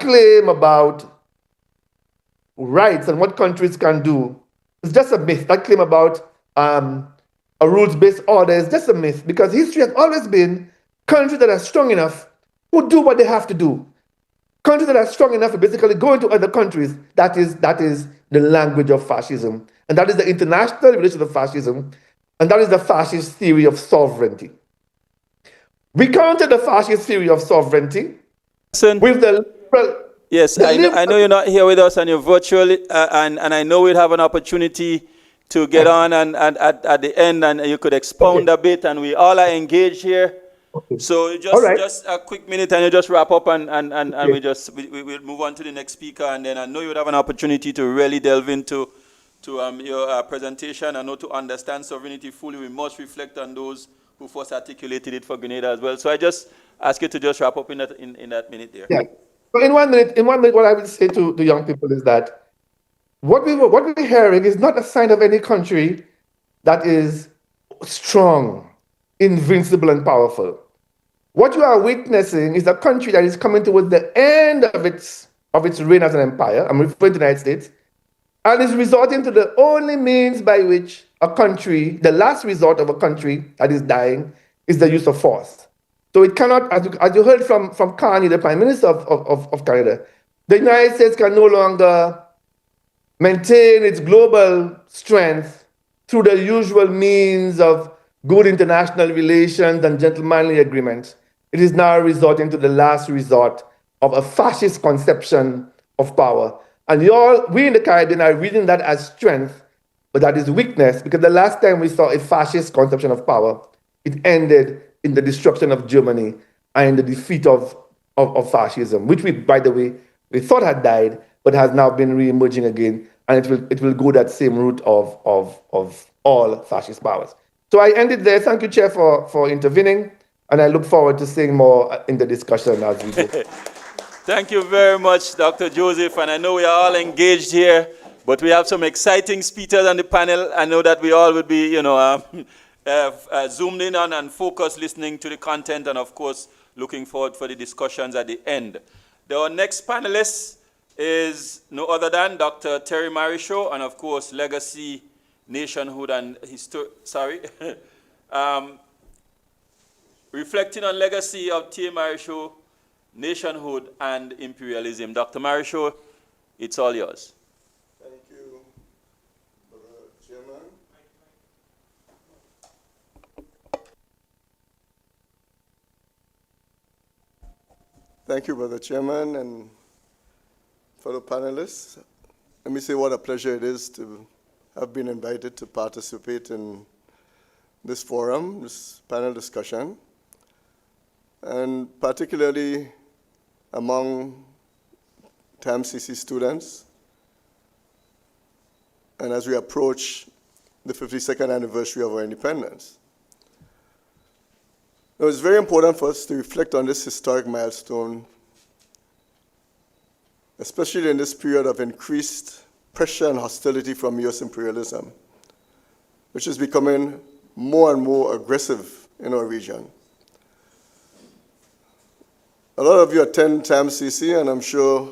claim about rights and what countries can do is just a myth. That claim about a rules-based order is just a myth, because history has always been countries that are strong enough who do what they have to do. Countries that are strong enough to basically go into other countries, that is the language of fascism. And that is the international relation of fascism, and that is the fascist theory of sovereignty. We counter the fascist theory of sovereignty with the liberal. Yes, I know you're not here with us and you're virtually, and I know we'll have an opportunity to get on and at the end, and you could expound a bit, and we all are engaged here. Okay. So just a quick minute, and you just wrap up, and we'll move on to the next speaker, and then I know you would have an opportunity to really delve into your presentation and know to understand sovereignty fully. We must reflect on those who first articulated it for Grenada as well. So I just ask you to just wrap up in that minute there. Yeah. So in one minute, what I will say to the young people is that what we're hearing is not a sign of any country that is strong, invincible, and powerful. What you are witnessing is a country that is coming towards the end of its reign as an empire. I'm referring to the United States. And is resorting to the only means by which a country, the last resort of a country that is dying, is the use of force. So it cannot, as you heard from Carney, the Prime Minister of Canada, the United States can no longer maintain its global strength through the usual means of good international relations and gentlemanly agreements. It is now resorting to the last resort of a fascist conception of power. And we in the Caribbean are reading that as strength, but that is weakness, because the last time we saw a fascist conception of power, it ended in the destruction of Germany and the defeat of fascism, which we, by the way, we thought had died, but has now been re-emerging again, and it will go that same route of all fascist powers. So I end it there. Thank you, Chair, for intervening, and I look forward to seeing more in the discussion as we go. Thank you very much, Dr. Joseph, and I know we are all engaged here, but we have some exciting speakers on the panel. I know that we all would be, zoomed in on and focused listening to the content, and of course, looking forward for the discussions at the end. Our next panelist is no other than Dr. Terry Marichaud, and of course, Legacy, Nationhood, and reflecting on legacy of Terry Marichaud, nationhood, and imperialism. Dr. Marichaud, it's all yours. Thank you, Brother Chairman. Thank you, Brother Chairman, and fellow panelists. Let me say what a pleasure it is to have been invited to participate in this forum, this panel discussion, and particularly among TAMCC students. And as we approach the 52nd anniversary of our independence. It was very important for us to reflect on this historic milestone, especially in this period of increased pressure and hostility from US imperialism, which is becoming more and more aggressive in our region. A lot of you attend TAMCC, and I'm sure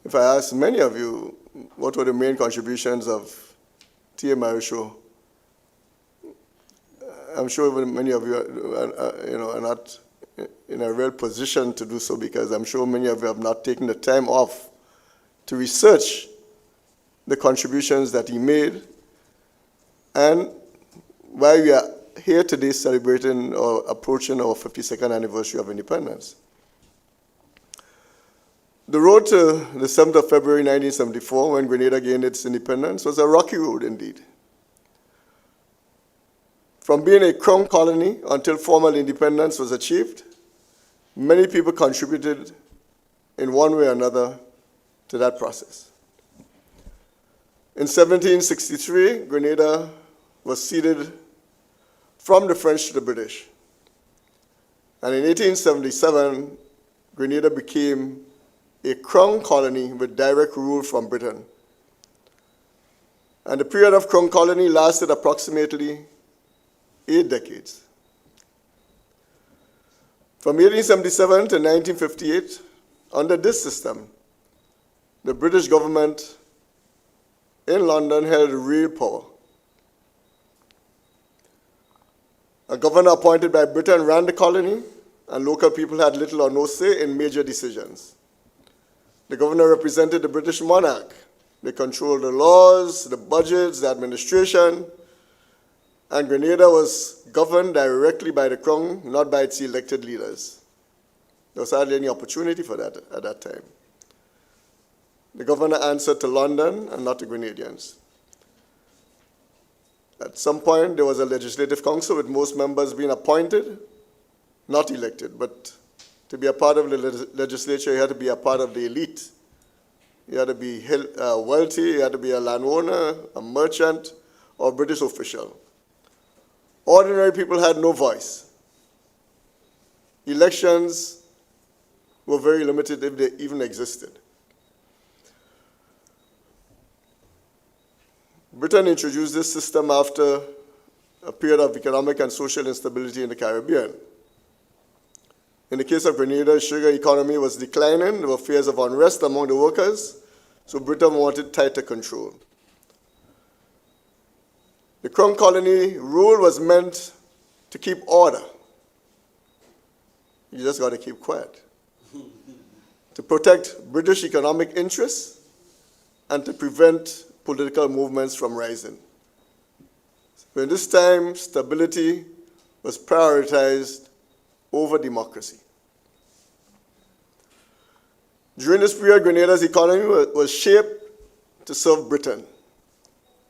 if I ask many of you what were the main contributions of T.A. Marichaud, I'm sure many of you are not in a real position to do so, because I'm sure many of you have not taken the time off to research the contributions that he made. And why we are here today celebrating or approaching our 52nd anniversary of independence. The road to the 7th of February 1974, when Grenada gained its independence, was a rocky road indeed. From being a crown colony until formal independence was achieved, many people contributed in one way or another to that process. In 1763, Grenada was ceded from the French to the British. And in 1877, Grenada became a crown colony with direct rule from Britain. And the period of crown colony lasted approximately 8 decades. From 1877 to 1958, under this system, the British government in London held real power. A governor appointed by Britain ran the colony, and local people had little or no say in major decisions. The governor represented the British monarch. They controlled the laws, the budgets, the administration, and Grenada was governed directly by the crown, not by its elected leaders. There was hardly any opportunity for that at that time. The governor answered to London and not to Grenadians. At some point, there was a legislative council with most members being appointed, not elected, but to be a part of the legislature, you had to be a part of the elite. You had to be wealthy, you had to be a landowner, a merchant, or a British official. Ordinary people had no voice. Elections were very limited if they even existed. Britain introduced this system after a period of economic and social instability in the Caribbean. In the case of Grenada, the sugar economy was declining. There were fears of unrest among the workers, so Britain wanted tighter control. The Crown Colony rule was meant to keep order. You just got to keep quiet. To protect British economic interests and to prevent political movements from rising. So in this time, stability was prioritized over democracy. During this period, Grenada's economy was shaped to serve Britain.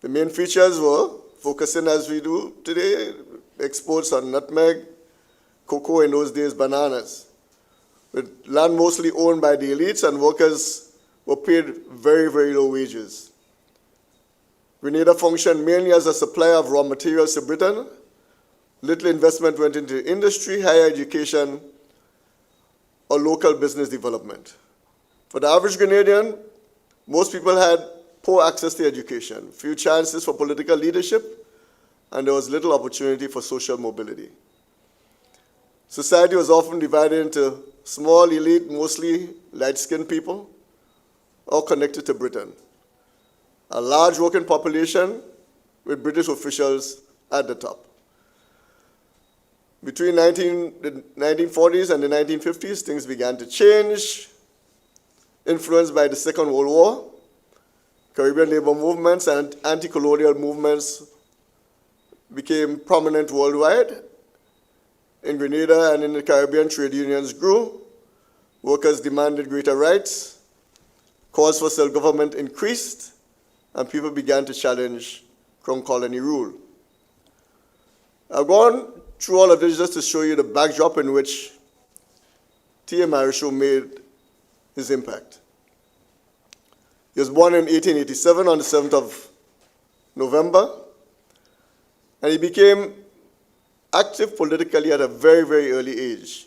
The main features were focusing, as we do today, exports on nutmeg, cocoa, in those days bananas, with land mostly owned by the elites, and workers were paid very, very low wages. Grenada functioned mainly as a supplier of raw materials to Britain. Little investment went into industry, higher education, or local business development. For the average Grenadian, most people had poor access to education, few chances for political leadership, and there was little opportunity for social mobility. Society was often divided into small elite, mostly light-skinned people, all connected to Britain. A large working population with British officials at the top. Between the 1940s and the 1950s, things began to change, influenced by the Second World War. Caribbean labor movements and anti-colonial movements became prominent worldwide. In Grenada and in the Caribbean, trade unions grew. Workers demanded greater rights. Calls for self-government increased, and people began to challenge Crown Colony rule. I've gone through all of this just to show you the backdrop in which T.A. Marichaud made his impact. He was born in 1887 on the 7th of November, and he became active politically at a very, very early age.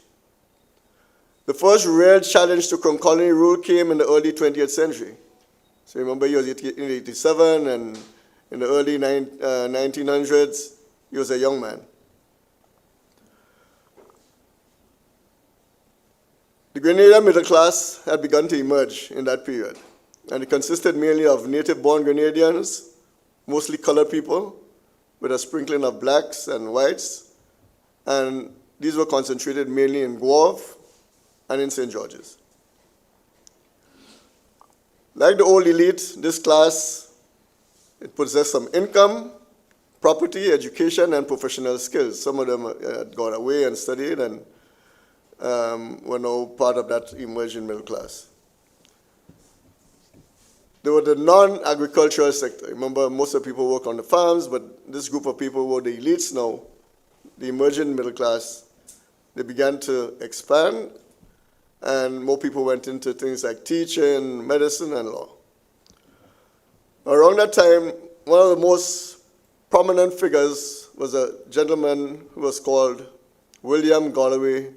The first real challenge to Crown Colony rule came in the early 20th century. So remember, he was in 1887, and in the early 1900s, he was a young man. The Grenadian middle class had begun to emerge in that period, and it consisted mainly of native-born Grenadians, mostly colored people, with a sprinkling of blacks and whites, and these were concentrated mainly in Guave and in St. George's. Like the old elite, this class, it possessed some income, property, education, and professional skills. Some of them had gone away and studied and were now part of that emerging middle class. They were the non-agricultural sector. Remember, most of the people work on the farms, but this group of people were the elites now, the emerging middle class. They began to expand, and more people went into things like teaching, medicine, and law. Around that time, one of the most prominent figures was a gentleman who was called William Galloway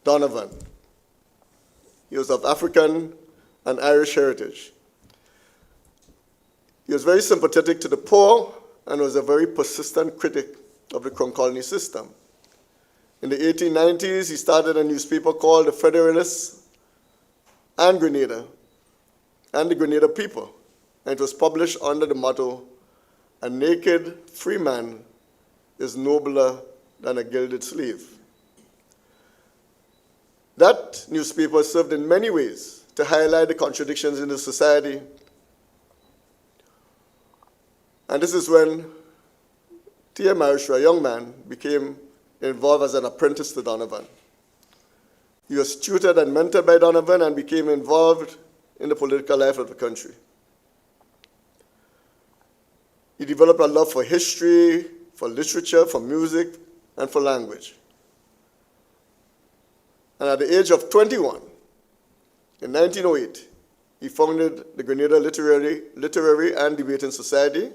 Donovan. He was of African and Irish heritage. He was very sympathetic to the poor and was a very persistent critic of the Crown Colony system. In the 1890s, he started a newspaper called The Federalist and Grenada, and the Grenada People, and it was published under the motto, "A naked free man is nobler than a gilded slave." That newspaper served in many ways to highlight the contradictions in the society. And this is when T.A. Marichaud, a young man, became involved as an apprentice to Donovan. He was tutored and mentored by Donovan and became involved in the political life of the country. He developed a love for history, for literature, for music, and for language. And at the age of 21, in 1908, he founded the Grenada Literary and Debating Society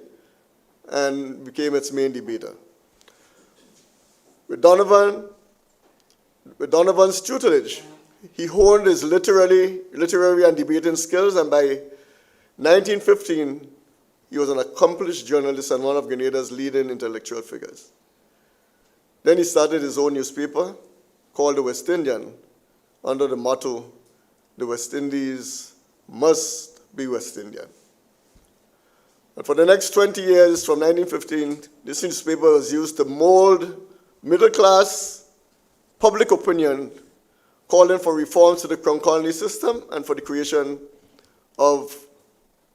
and became its main debater. With Donovan's tutelage, he honed his literary and debating skills, and by 1915, he was an accomplished journalist and one of Grenada's leading intellectual figures. Then he started his own newspaper called The West Indian, under the motto, "The West Indies must be West Indian." And for the next 20 years, from 1915, this newspaper was used to mold middle-class public opinion, calling for reforms to the Crown Colony system and for the creation of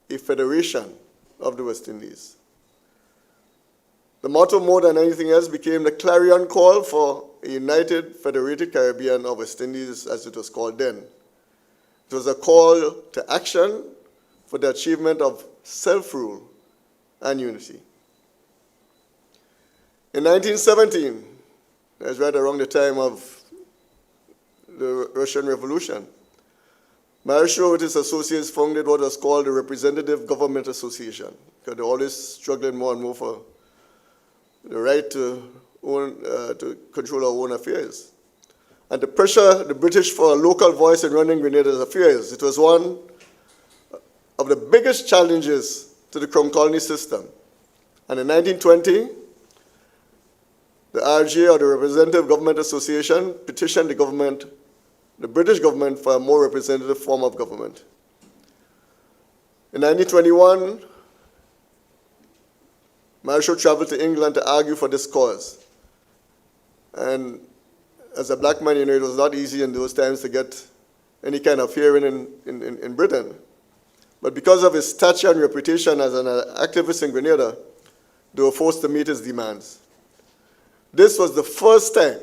a federation of the West Indies. The motto, more than anything else, became the clarion call for a united, federated Caribbean of West Indies, as it was called then. It was a call to action for the achievement of self-rule and unity. In 1917, that was right around the time of the Russian Revolution. Marisho with his associates founded what was called the Representative Government Association, because they're always struggling more and more for the right to control our own affairs. And to pressure the British for a local voice in running Grenada's affairs. It was one of the biggest challenges to the Crown Colony system. And in 1920, the RGA, or the Representative Government Association, petitioned the British government, for a more representative form of government. In 1921, Marisho traveled to England to argue for this cause. And as a black man, it was not easy in those times to get any kind of hearing in Britain. But because of his stature and reputation as an activist in Grenada, they were forced to meet his demands. This was the first time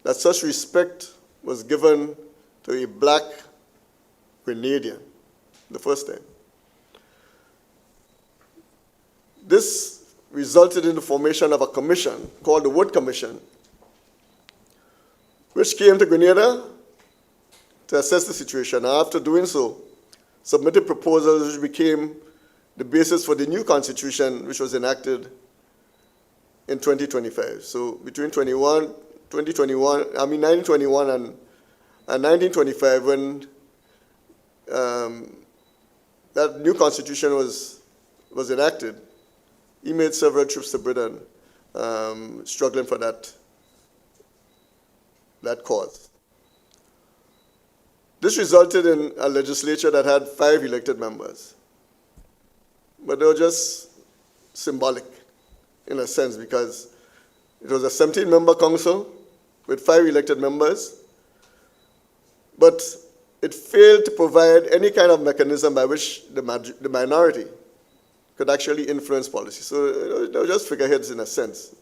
that such respect was given to a black Grenadian. The first time. This resulted in the formation of a commission called the Wood Commission, which came to Grenada to assess the situation. And after doing so, submitted proposals which became the basis for the new constitution, which was enacted in 2025. So between 1921 and 1925, when that new constitution was enacted, he made several trips to Britain, struggling for that cause. This resulted in a legislature that had 5 elected members. But they were just symbolic, in a sense, because it was a 17-member council with 5 elected members, but it failed to provide any kind of mechanism by which the minority could actually influence policy. So they were just figureheads in a sense.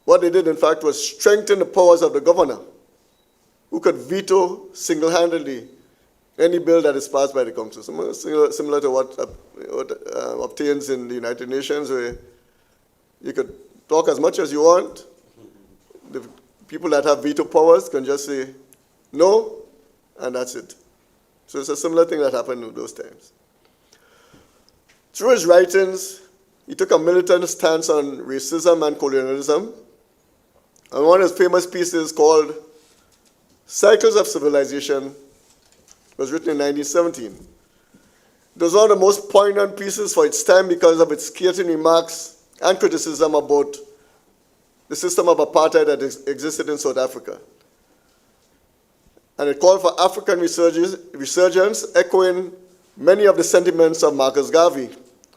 What they did, in fact, was strengthen the powers of the governor, who could veto single-handedly any bill that is passed by the council. Similar to what obtains in the United Nations, where you could talk as much as you want. The people that have veto powers can just say no, and that's it. So it's a similar thing that happened in those times. Through his writings, he took a militant stance on racism and colonialism. And one of his famous pieces called Cycles of Civilization was written in 1917. It was one of the most poignant pieces for its time because of its scathing remarks and criticism about the system of apartheid that existed in South Africa. And it called for African resurgence, echoing many of the sentiments of Marcus Garvey,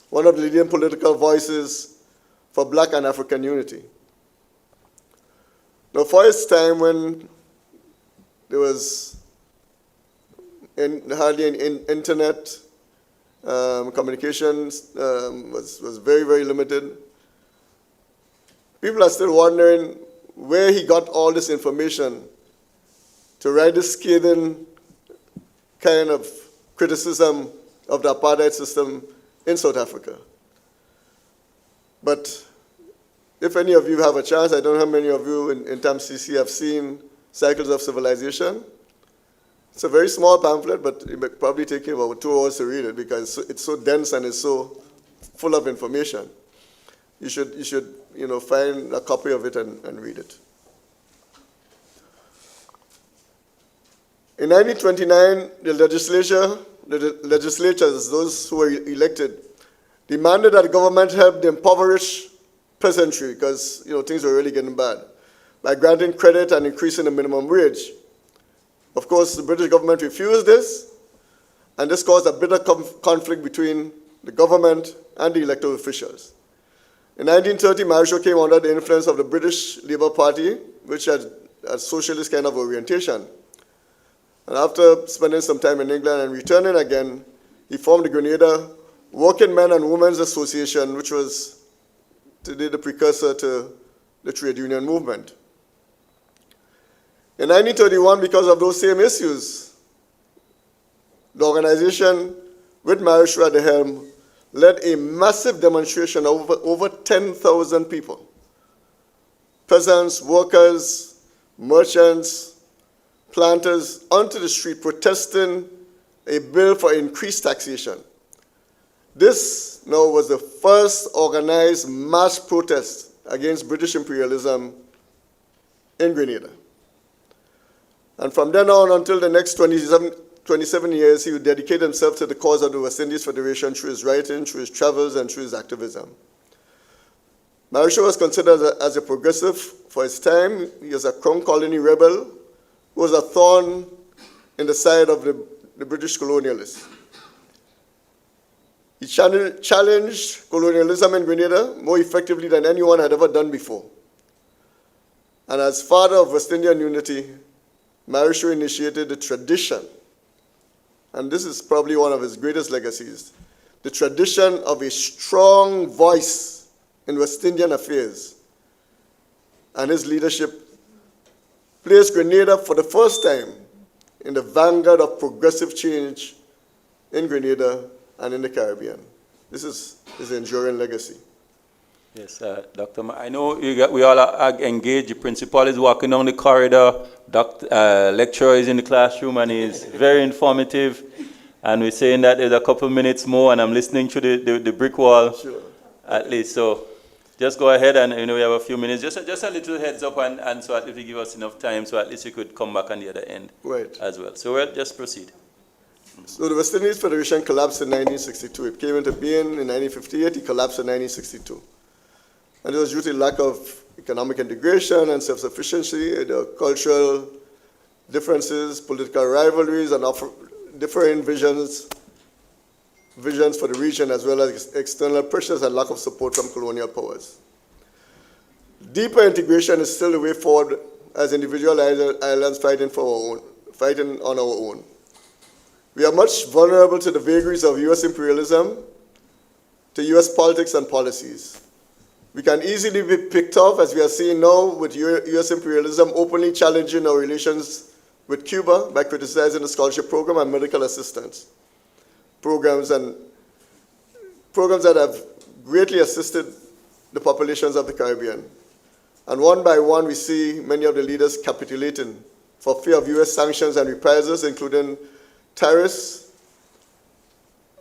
one of the leading political voices for black and African unity. Now, for its time, when there was hardly any internet, communications was very, very limited. People are still wondering where he got all this information to write this scathing kind of criticism of the apartheid system in South Africa. But if any of you have a chance, I don't know how many of you in TAMCC have seen Cycles of Civilization. It's a very small pamphlet, but it may probably take you about 2 hours to read it because it's so dense and it's so full of information. You should find a copy of it and read it. In 1929, the legislatures, those who were elected, demanded that the government help the impoverished peasantry because things were really getting bad by granting credit and increasing the minimum wage. Of course, the British government refused this, and this caused a bitter conflict between the government and the elected officials. In 1930, Marisho came under the influence of the British Labour Party, which had a socialist kind of orientation. And after spending some time in England and returning again, he formed the Grenada Working Men and Women's Association, which was today the precursor to the trade union movement. In 1931, because of those same issues, the organization, with Marisho at the helm, led a massive demonstration of over 10,000 people. Peasants, workers, merchants, planters onto the street protesting a bill for increased taxation. This now was the first organized mass protest against British imperialism in Grenada. And from then on until the next 27 years, he would dedicate himself to the cause of the West Indies Federation through his writing, through his travels, and through his activism. Marichaud was considered as a progressive for his time. He was a Crown Colony rebel who was a thorn in the side of the British colonialists. He challenged colonialism in Grenada more effectively than anyone had ever done before. And as father of West Indian unity, Marichaud initiated the tradition, and this is probably one of his greatest legacies, the tradition of a strong voice in West Indian affairs. And his leadership placed Grenada for the first time in the vanguard of progressive change in Grenada and in the Caribbean. This is his enduring legacy. Yes, Dr. I know we all are engaged. The principal is walking down the corridor. Lecturer is in the classroom and he's very informative. And we're saying that there's a couple minutes more and I'm listening to the brick wall. Sure. At least. So just go ahead and we have a few minutes. Just a little heads up and so at least you give us enough time so at least you could come back on the other end as well. So we'll just proceed. So the West Indies Federation collapsed in 1962. It came into being in 1958. It collapsed in 1962. And it was due to lack of economic integration and self-sufficiency, the cultural differences, political rivalries, and differing visions for the region, as well as external pressures and lack of support from colonial powers. Deeper integration is still the way forward as individual islands fighting on our own. We are much vulnerable to the vagaries of U.S. imperialism, to U.S. politics and policies. We can easily be picked off, as we are seeing now with U.S. imperialism openly challenging our relations with Cuba by criticizing the scholarship program and medical assistance programs that have greatly assisted the populations of the Caribbean. And one by one, we see many of the leaders capitulating for fear of U.S. sanctions and reprisals, including tariffs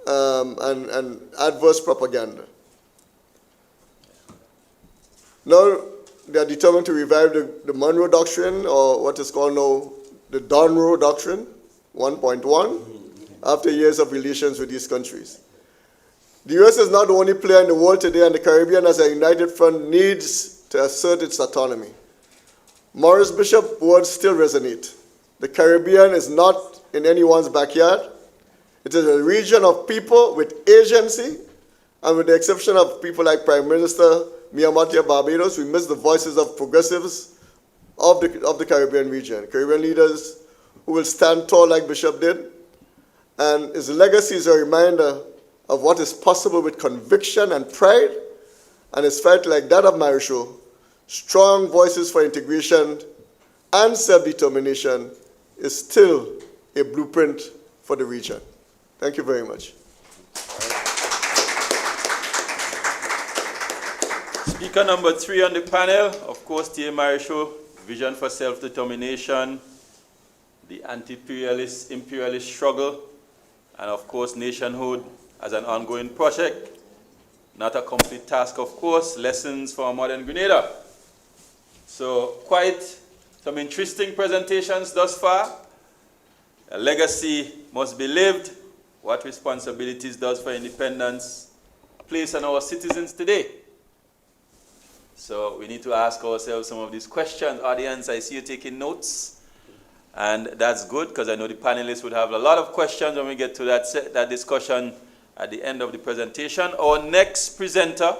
and adverse propaganda. Now, they are determined to revive the Monroe Doctrine, or what is called now the Donroe Doctrine 1.1, after years of relations with these countries. The U.S. is not the only player in the world today, and the Caribbean as a united front needs to assert its autonomy. Maurice Bishop's words still resonate. The Caribbean is not in anyone's backyard. It is a region of people with agency, and with the exception of people like Prime Minister Miamotia Barbados, we miss the voices of progressives of the Caribbean region, Caribbean leaders who will stand tall like Bishop did. And his legacy is a reminder of what is possible with conviction and pride, and his fight like that of Marichaud, strong voices for integration and self-determination, is still a blueprint for the region. Thank you very much. Speaker number 3 on the panel, of course, T.A. Marichaud, Vision for Self-Determination, the anti-imperialist struggle, and of course, nationhood as an ongoing project. Not a complete task, of course, lessons for modern Grenada. So quite some interesting presentations thus far. A legacy must be lived. What responsibilities does for independence place on our citizens today? So we need to ask ourselves some of these questions. Audience, I see you taking notes. And that's good, because I know the panelists would have a lot of questions when we get to that discussion at the end of the presentation. Our next presenter,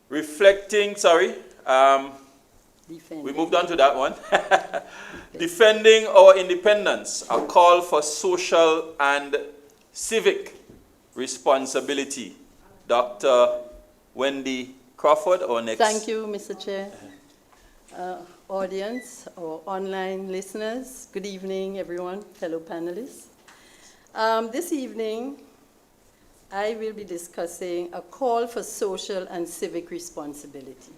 we moved on to that one. Defending our independence, a call for social and civic responsibility. Dr. Wendy Crawford, our next. Thank you, Mr. Chair. Audience or online listeners, good evening, everyone, fellow panelists. This evening, I will be discussing a call for social and civic responsibility.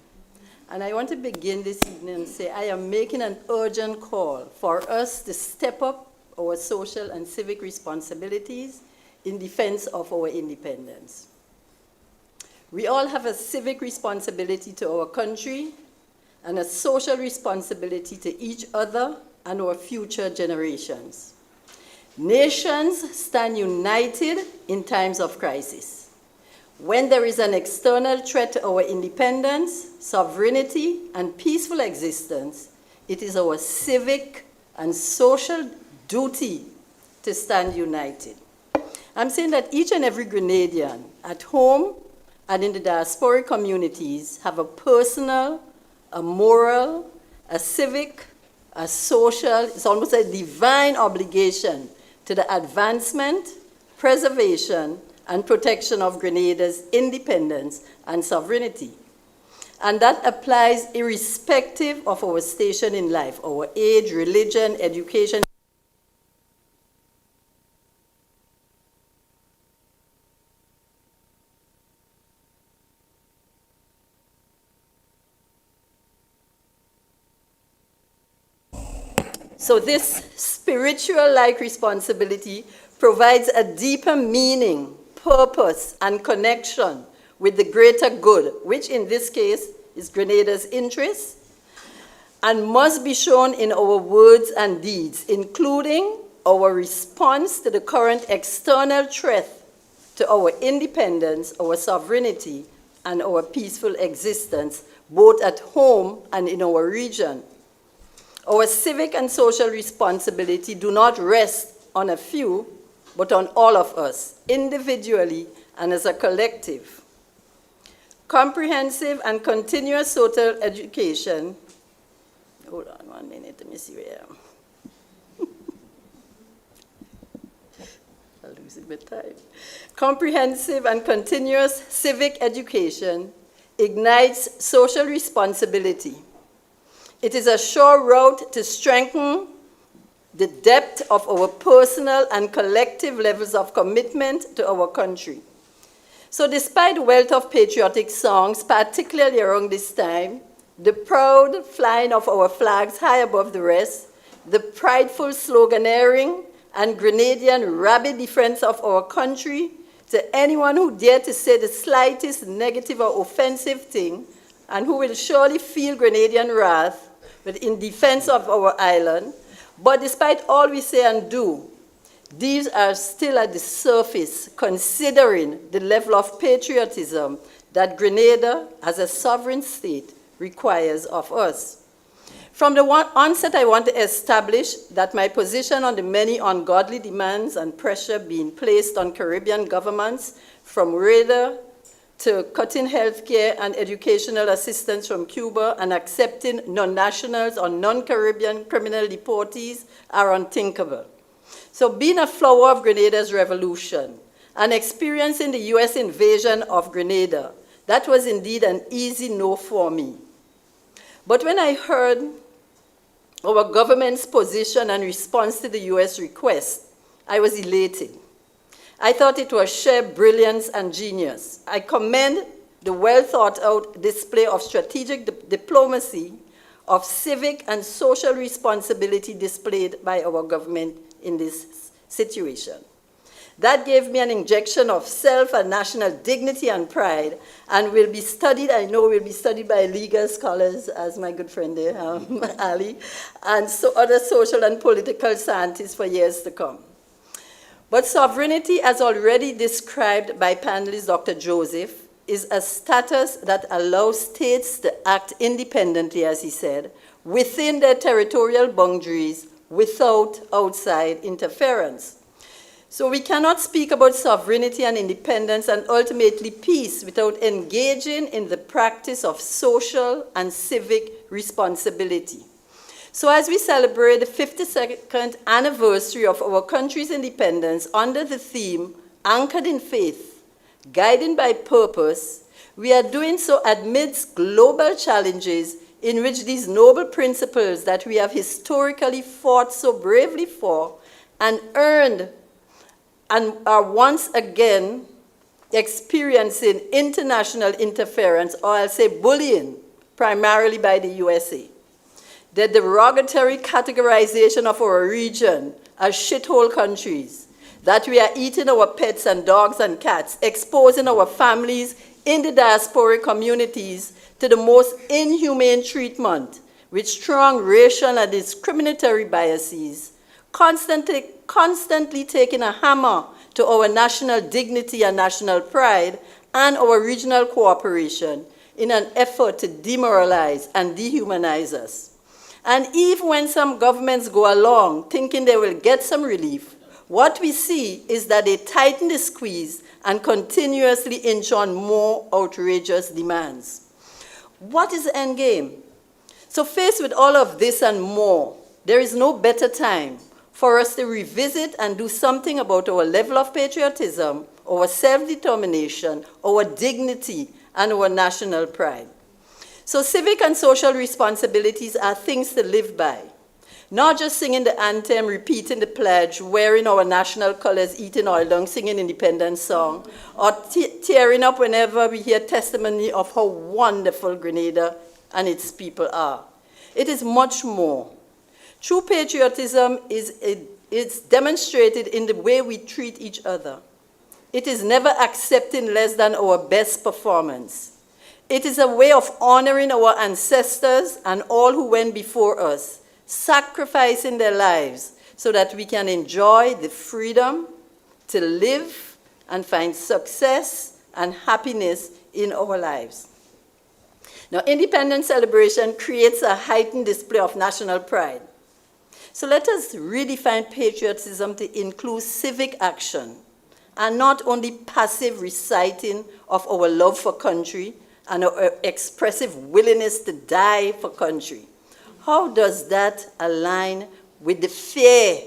And I want to begin this evening and say I am making an urgent call for us to step up our social and civic responsibilities in defense of our independence. We all have a civic responsibility to our country and a social responsibility to each other and our future generations. Nations stand united in times of crisis. When there is an external threat to our independence, sovereignty, and peaceful existence, it is our civic and social duty to stand united. I'm saying that each and every Grenadian at home and in the diasporic communities have a personal, a moral, a civic, a social, it's almost a divine obligation to the advancement, preservation, and protection of Grenada's independence and sovereignty. And that applies irrespective of our station in life, our age, religion, education. So this spiritual-like responsibility provides a deeper meaning, purpose, and connection with the greater good, which in this case is Grenada's interests, and must be shown in our words and deeds, including our response to the current external threat to our independence, our sovereignty, and our peaceful existence, both at home and in our region. Our civic and social responsibility do not rest on a few, but on all of us, individually and as a collective. Comprehensive and continuous social education, hold on 1 minute, let me see where I am. I'm losing my time. Comprehensive and continuous civic education ignites social responsibility. It is a sure route to strengthen the depth of our personal and collective levels of commitment to our country. So despite the wealth of patriotic songs, particularly around this time, the proud flying of our flags high above the rest, the prideful sloganeering, and Grenadian rabid defense of our country, to anyone who dare to say the slightest negative or offensive thing, and who will surely feel Grenadian wrath, but in defense of our island. But despite all we say and do, these are still at the surface, considering the level of patriotism that Grenada, as a sovereign state, requires of us. From the onset, I want to establish that my position on the many ungodly demands and pressure being placed on Caribbean governments, from radar to cutting healthcare and educational assistance from Cuba and accepting non-nationals or non-Caribbean criminal deportees, are unthinkable. So being a flower of Grenada's revolution and experiencing the US invasion of Grenada, that was indeed an easy no for me. But when I heard our government's position and response to the US request, I was elated. I thought it was sheer brilliance and genius. I commend the well-thought-out display of strategic diplomacy, of civic and social responsibility displayed by our government in this situation. That gave me an injection of self and national dignity and pride, and will be studied, I know will be studied by legal scholars, as my good friend there, Ali, and so other social and political scientists for years to come. But sovereignty, as already described by panelist Dr. Joseph, is a status that allows states to act independently, as he said, within their territorial boundaries without outside interference. So we cannot speak about sovereignty and independence and ultimately peace without engaging in the practice of social and civic responsibility. So as we celebrate the 52nd anniversary of our country's independence under the theme, Anchored in Faith, Guided by Purpose, we are doing so amidst global challenges in which these noble principles that we have historically fought so bravely for and earned and are once again experiencing international interference, or I'll say bullying, primarily by the USA. The derogatory categorization of our region as shithole countries, that we are eating our pets and dogs and cats, exposing our families in the diasporic communities to the most inhumane treatment with strong racial and discriminatory biases, constantly taking a hammer to our national dignity and national pride and our regional cooperation in an effort to demoralize and dehumanize us. And even when some governments go along thinking they will get some relief, what we see is that they tighten the squeeze and continuously inch on more outrageous demands. What is the end game? So faced with all of this and more, there is no better time for us to revisit and do something about our level of patriotism, our self-determination, our dignity, and our national pride. So civic and social responsibilities are things to live by. Not just singing the anthem, repeating the pledge, wearing our national colors, eating oil dung, singing independence song, or tearing up whenever we hear testimony of how wonderful Grenada and its people are. It is much more. True patriotism is demonstrated in the way we treat each other. It is never accepting less than our best performance. It is a way of honoring our ancestors and all who went before us, sacrificing their lives so that we can enjoy the freedom to live and find success and happiness in our lives. Now, independence celebration creates a heightened display of national pride. So let us redefine patriotism to include civic action and not only passive reciting of our love for country and our expressive willingness to die for country. How does that align with the fear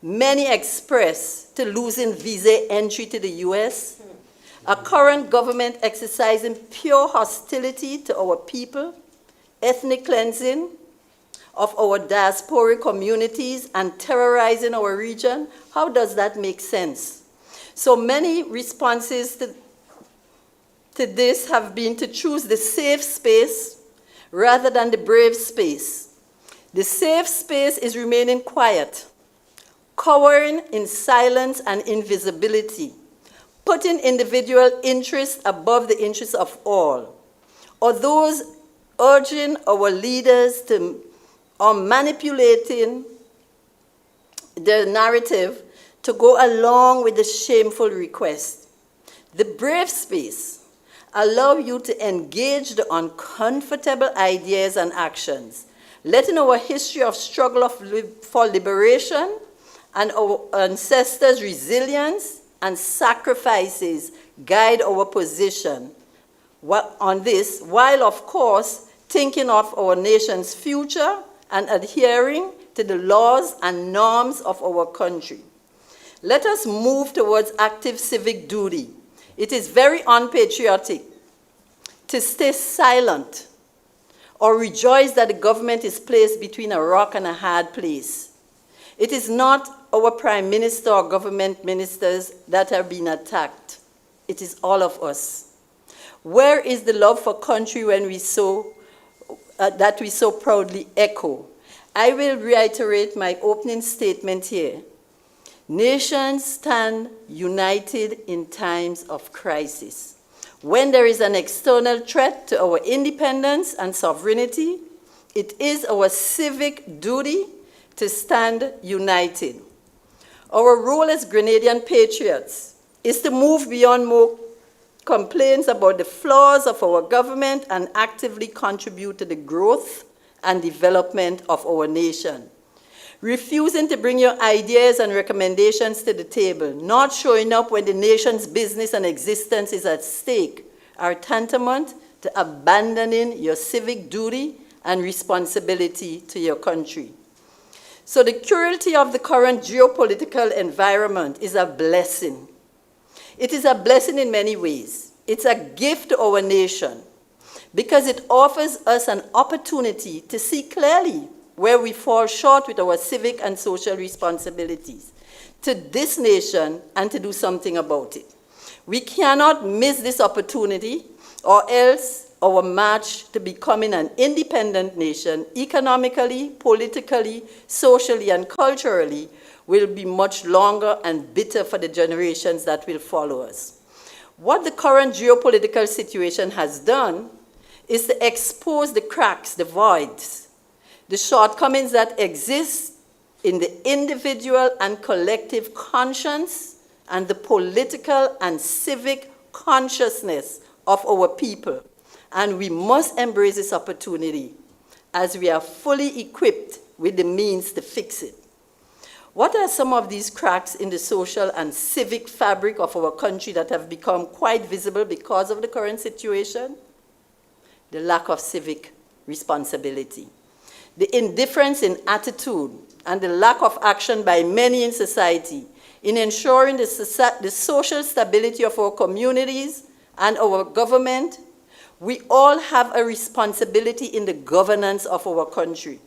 many express to losing visa entry to the US? A current government exercising pure hostility to our people, ethnic cleansing of our diasporic communities, and terrorizing our region? How does that make sense? So many responses to this have been to choose the safe space rather than the brave space. The safe space is remaining quiet, cowering in silence and invisibility, putting individual interests above the interests of all, or those urging our leaders to, or manipulating the narrative to go along with the shameful request. The brave space allows you to engage the uncomfortable ideas and actions, letting our history of struggle for liberation and our ancestors' resilience and sacrifices guide our position on this, while of course thinking of our nation's future and adhering to the laws and norms of our country. Let us move towards active civic duty. It is very unpatriotic to stay silent or rejoice that the government is placed between a rock and a hard place. It is not our prime minister or government ministers that are being attacked. It is all of us. Where is the love for country when that we so proudly echo? I will reiterate my opening statement here. Nations stand united in times of crisis. When there is an external threat to our independence and sovereignty, it is our civic duty to stand united. Our role as Grenadian patriots is to move beyond more complaints about the flaws of our government and actively contribute to the growth and development of our nation. Refusing to bring your ideas and recommendations to the table, not showing up when the nation's business and existence is at stake, are tantamount to abandoning your civic duty and responsibility to your country. So the cruelty of the current geopolitical environment is a blessing. It is a blessing in many ways. It's a gift to our nation because it offers us an opportunity to see clearly where we fall short with our civic and social responsibilities to this nation and to do something about it. We cannot miss this opportunity, or else our march to becoming an independent nation, economically, politically, socially, and culturally, will be much longer and bitter for the generations that will follow us. What the current geopolitical situation has done is to expose the cracks, the voids, the shortcomings that exist in the individual and collective conscience and the political and civic consciousness of our people. And we must embrace this opportunity as we are fully equipped with the means to fix it. What are some of these cracks in the social and civic fabric of our country that have become quite visible because of the current situation? The lack of civic responsibility, the indifference in attitude, and the lack of action by many in society in ensuring the social stability of our communities and our government. We all have a responsibility in the governance of our country.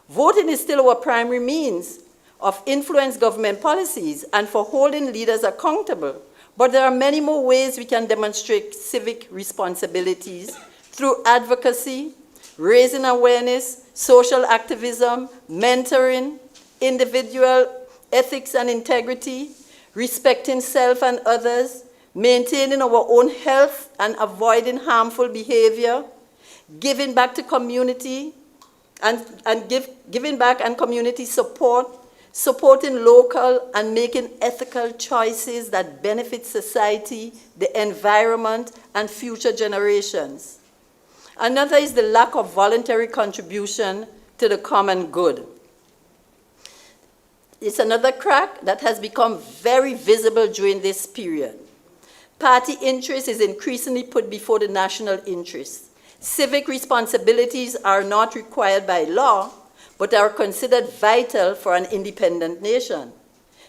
Voting is still our primary means of influence government policies and for holding leaders accountable, but there are many more ways we can demonstrate civic responsibilities through advocacy, raising awareness, social activism, mentoring, individual ethics and integrity, respecting self and others, maintaining our own health and avoiding harmful behavior, giving back to community giving back and community support, supporting local and making ethical choices that benefit society, the environment, and future generations. Another is the lack of voluntary contribution to the common good. It's another crack that has become very visible during this period. Party interest is increasingly put before the national interest. Civic responsibilities are not required by law, but are considered vital for an independent nation.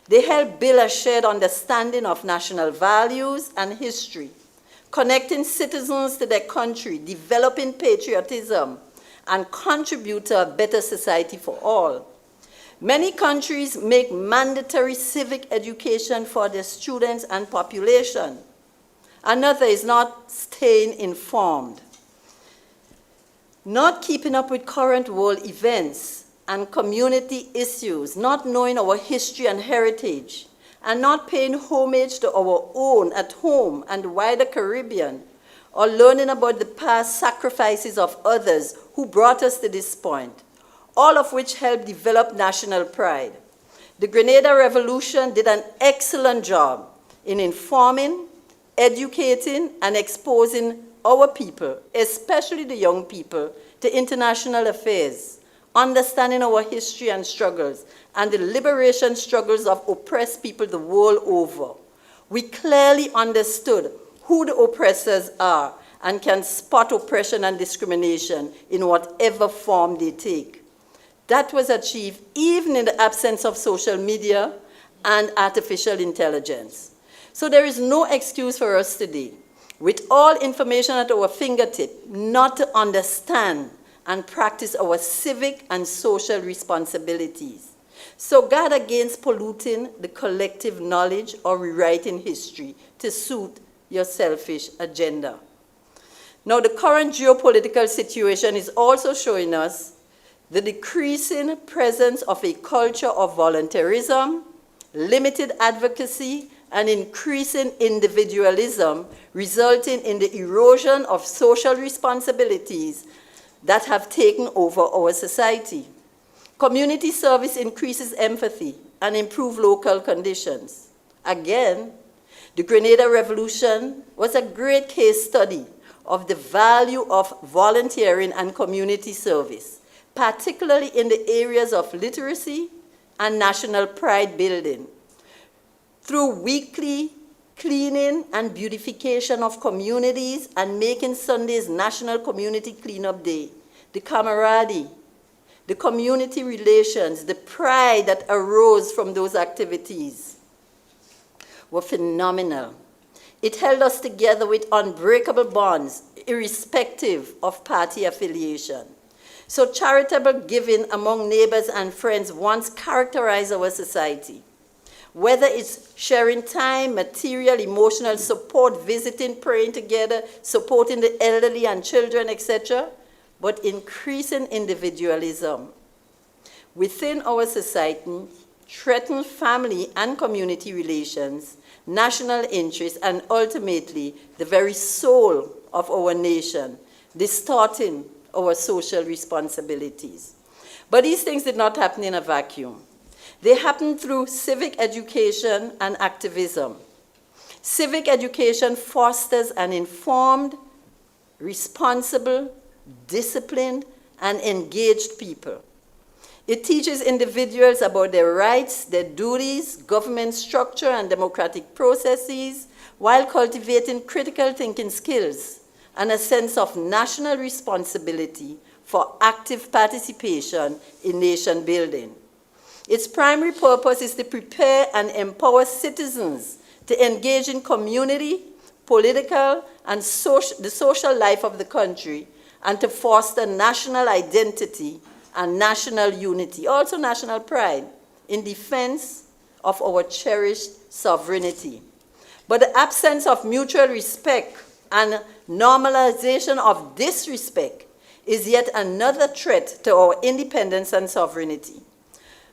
They help build a shared understanding of national values and history, connecting citizens to their country, developing patriotism, and contribute to a better society for all. Many countries make mandatory civic education for their students and population. Another is not staying informed, not keeping up with current world events and community issues, not knowing our history and heritage, and not paying homage to our own at home and the wider Caribbean, or learning about the past sacrifices of others who brought us to this point, all of which help develop national pride. The Grenada Revolution did an excellent job in informing, educating, and exposing our people, especially the young people, to international affairs, understanding our history and struggles, and the liberation struggles of oppressed people the world over. We clearly understood who the oppressors are and can spot oppression and discrimination in whatever form they take. That was achieved even in the absence of social media and artificial intelligence. So there is no excuse for us today, with all information at our fingertip, not to understand and practice our civic and social responsibilities. So guard against polluting the collective knowledge or rewriting history to suit your selfish agenda. Now, the current geopolitical situation is also showing us the decreasing presence of a culture of voluntarism, limited advocacy, and increasing individualism, resulting in the erosion of social responsibilities that have taken over our society. Community service increases empathy and improves local conditions. Again, the Grenada Revolution was a great case study of the value of volunteering and community service, particularly in the areas of literacy and national pride building. Through weekly cleaning and beautification of communities and making Sundays National Community Cleanup Day, the camaraderie, the community relations, the pride that arose from those activities were phenomenal. It held us together with unbreakable bonds, irrespective of party affiliation. So charitable giving among neighbors and friends once characterized our society. whether it's sharing time, material, emotional support, visiting, praying together, supporting the elderly and children, etc., but increasing individualism within our society threaten family and community relations, national interests, and ultimately the very soul of our nation, distorting our social responsibilities. But these things did not happen in a vacuum. They happened through civic education and activism. Civic education fosters an informed, responsible, disciplined, and engaged people. It teaches individuals about their rights, their duties, government structure, and democratic processes, while cultivating critical thinking skills and a sense of national responsibility for active participation in nation building. Its primary purpose is to prepare and empower citizens to engage in community, political, and the social life of the country, and to foster national identity and national unity, also national pride, in defense of our cherished sovereignty. But the absence of mutual respect and normalization of disrespect is yet another threat to our independence and sovereignty.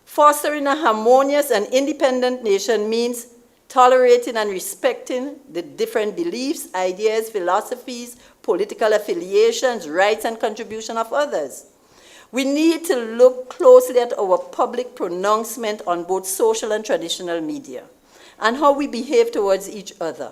Fostering a harmonious and independent nation means tolerating and respecting the different beliefs, ideas, philosophies, political affiliations, rights, and contribution of others. We need to look closely at our public pronouncement on both social and traditional media and how we behave towards each other.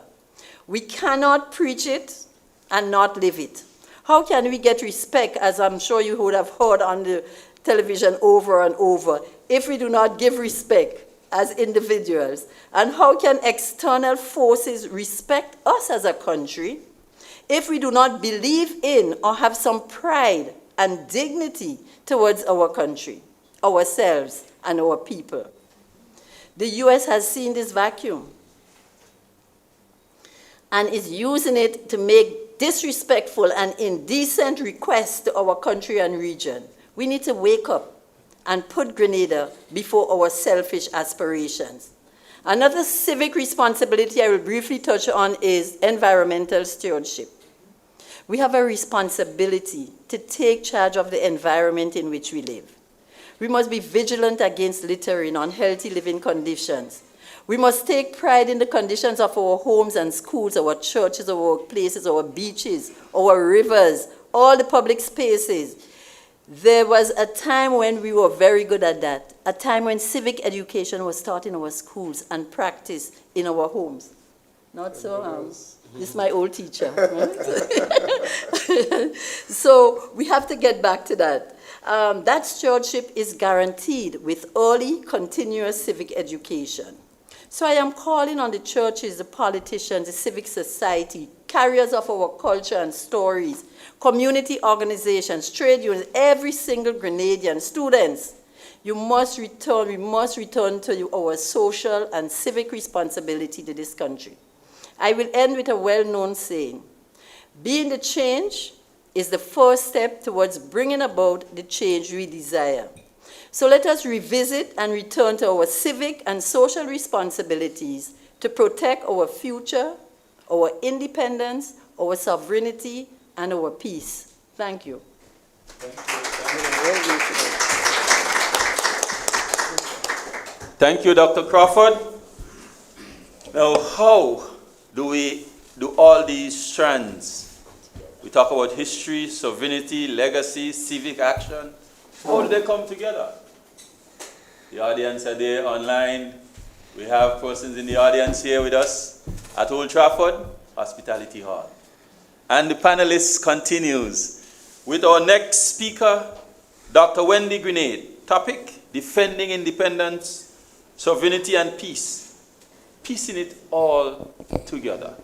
We cannot preach it and not live it. How can we get respect, as I'm sure you would have heard on the television over and over, if we do not give respect as individuals? And how can external forces respect us as a country if we do not believe in or have some pride and dignity towards our country, ourselves, and our people? The US has seen this vacuum and is using it to make disrespectful and indecent requests to our country and region. We need to wake up and put Grenada before our selfish aspirations. Another civic responsibility I will briefly touch on is environmental stewardship. We have a responsibility to take charge of the environment in which we live. We must be vigilant against littering, unhealthy living conditions. We must take pride in the conditions of our homes and schools, our churches, our workplaces, our beaches, our rivers, all the public spaces. There was a time when we were very good at that, a time when civic education was taught in our schools and practiced in our homes. Not so, this is my old teacher. Right? So we have to get back to that. That stewardship is guaranteed with early, continuous civic education. So I am calling on the churches, the politicians, the civic society, carriers of our culture and stories, community organizations, trade unions, every single Grenadian, students. We must return to our social and civic responsibility to this country. I will end with a well-known saying: being the change is the first step towards bringing about the change we desire. So let us revisit and return to our civic and social responsibilities to protect our future, our independence, our sovereignty, and our peace. Thank you. Thank you, Dr. Crawford. Now, how do we do all these strands? We talk about history, sovereignty, legacy, civic action. How do they come together? The audience are there online. We have persons in the audience here with us at Old Trafford Hospitality Hall. And the panelists continues with our next speaker, Dr. Wendy Grenade. Topic: defending independence, sovereignty, and peace. Piecing it all together.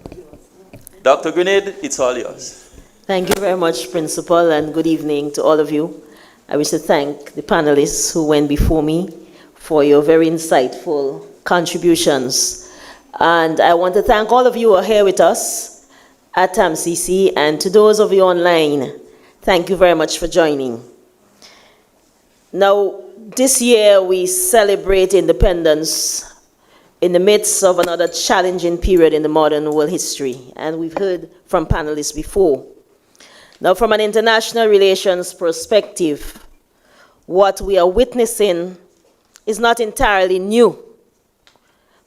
Dr. Grenade, it's all yours. Thank you very much, Principal, and good evening to all of you. I wish to thank the panelists who went before me for your very insightful contributions. And I want to thank all of you who are here with us at TAMCC, and to those of you online, thank you very much for joining. Now, this year we celebrate independence in the midst of another challenging period in the modern world history. And we've heard from panelists before. Now, from an international relations perspective, what we are witnessing is not entirely new.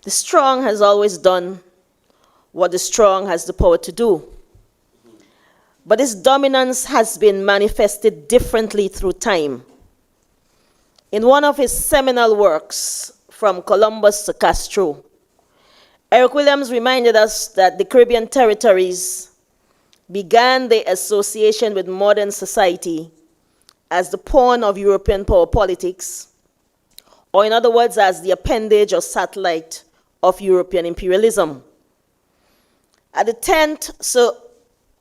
The strong has always done what the strong has the power to do. But this dominance has been manifested differently through time. In one of his seminal works, From Columbus to Castro, Eric Williams reminded us that the Caribbean territories began their association with modern society as the pawn of European power politics, or in other words, as the appendage or satellite of European imperialism. At the 10th Sir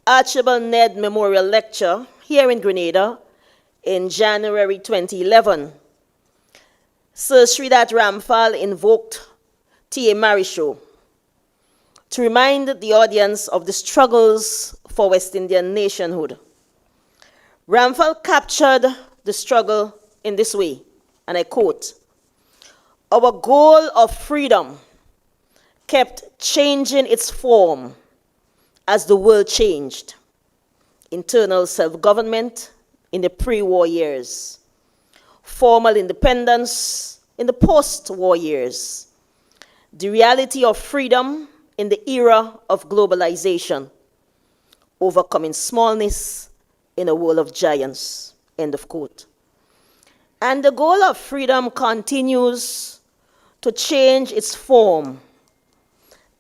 Archibald Ned Memorial Lecture here in Grenada in January 2011, Sir Sridhar Ramphal invoked T.A. Marichaud to remind the audience of the struggles for West Indian nationhood. Ramphal captured the struggle in this way, and I quote, "Our goal of freedom kept changing its form as the world changed. Internal self-government in the pre-war years, formal independence in the post-war years, the reality of freedom in the era of globalization, overcoming smallness in a world of giants," end of quote. And the goal of freedom continues to change its form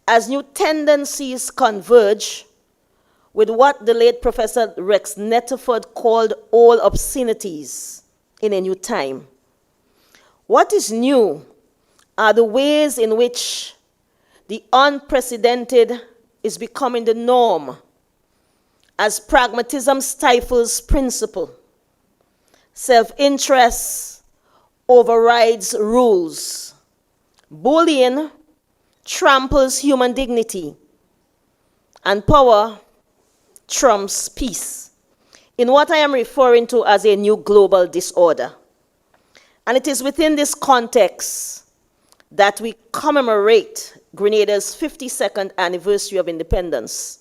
as new tendencies converge with what the late Professor Rex Netterford called all obscenities in a new time. What is new are the ways in which the unprecedented is becoming the norm as pragmatism stifles principle, self-interest overrides rules, bullying tramples human dignity, and power trumps peace, in what I am referring to as a new global disorder. And it is within this context that we commemorate Grenada's 52nd anniversary of independence,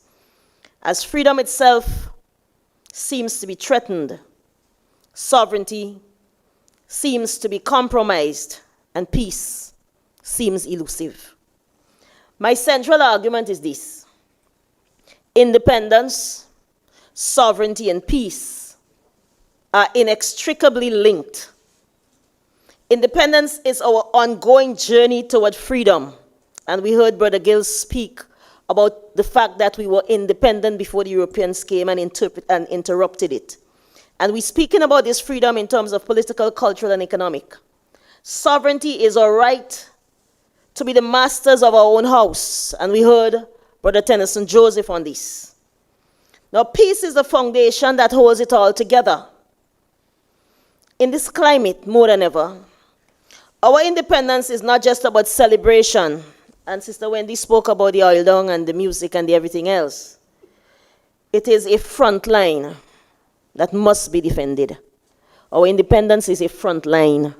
as freedom itself seems to be threatened, sovereignty seems to be compromised, and peace seems elusive. My central argument is this: independence, sovereignty, and peace are inextricably linked. Independence is our ongoing journey toward freedom. And we heard Brother Gill speak about the fact that we were independent before the Europeans came and interrupted it. And we're speaking about this freedom in terms of political, cultural, and economic. Sovereignty is our right to be the masters of our own house. And we heard Brother Tennyson Joseph on this. Now, peace is the foundation that holds it all together. In this climate, more than ever, our independence is not just about celebration. And Sister Wendy spoke about the oil dung and the music and the everything else. It is a front line that must be defended. Our independence is a front line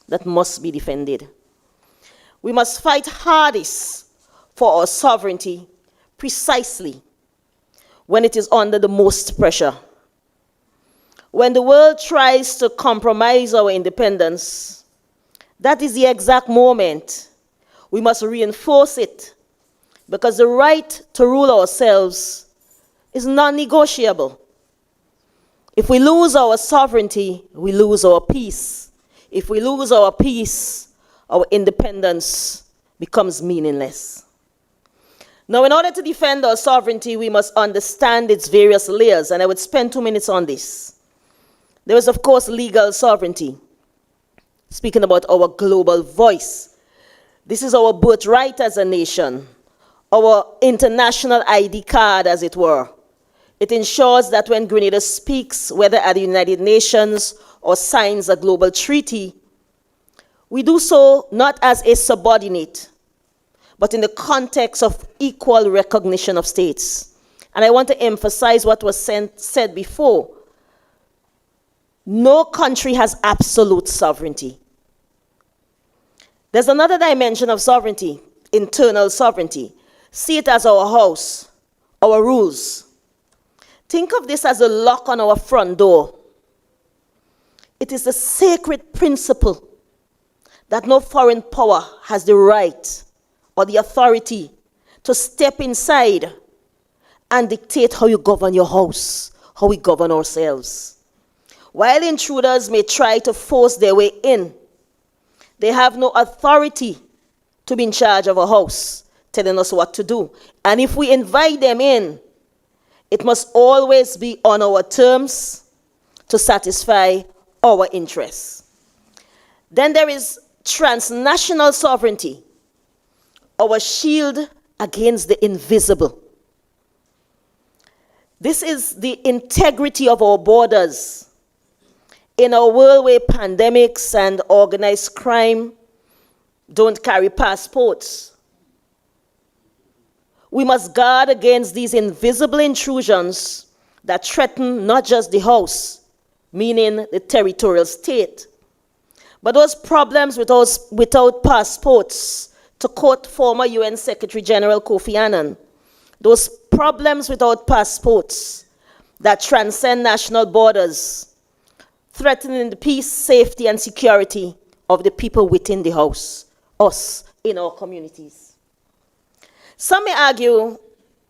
that must be defended. We must fight hardest for our sovereignty precisely when it is under the most pressure. When the world tries to compromise our independence, that is the exact moment we must reinforce it, because the right to rule ourselves is non-negotiable. If we lose our sovereignty, we lose our peace. If we lose our peace, our independence becomes meaningless. Now, in order to defend our sovereignty, we must understand its various layers, and I would spend 2 minutes on this. There is, of course, legal sovereignty. Speaking about our global voice. This is our birthright as a nation, our international ID card, as it were. It ensures that when Grenada speaks, whether at the United Nations or signs a global treaty, we do so not as a subordinate, but in the context of equal recognition of states. And I want to emphasize what was said before. No country has absolute sovereignty. There's another dimension of sovereignty, internal sovereignty. See it as our house, our rules. Think of this as a lock on our front door. It is a sacred principle that no foreign power has the right or the authority to step inside and dictate how you govern your house, how we govern ourselves. While intruders may try to force their way in, they have no authority to be in charge of a house, telling us what to do. And if we invite them in, it must always be on our terms to satisfy our interests. Then there is transnational sovereignty, our shield against the invisible. This is the integrity of our borders. In a world where pandemics and organized crime don't carry passports, we must guard against these invisible intrusions that threaten not just the house, meaning the territorial state, but those problems without passports, to quote former UN Secretary General Kofi Annan, those problems without passports that transcend national borders, threatening the peace, safety, and security of the people within the house, us, in our communities. Some may argue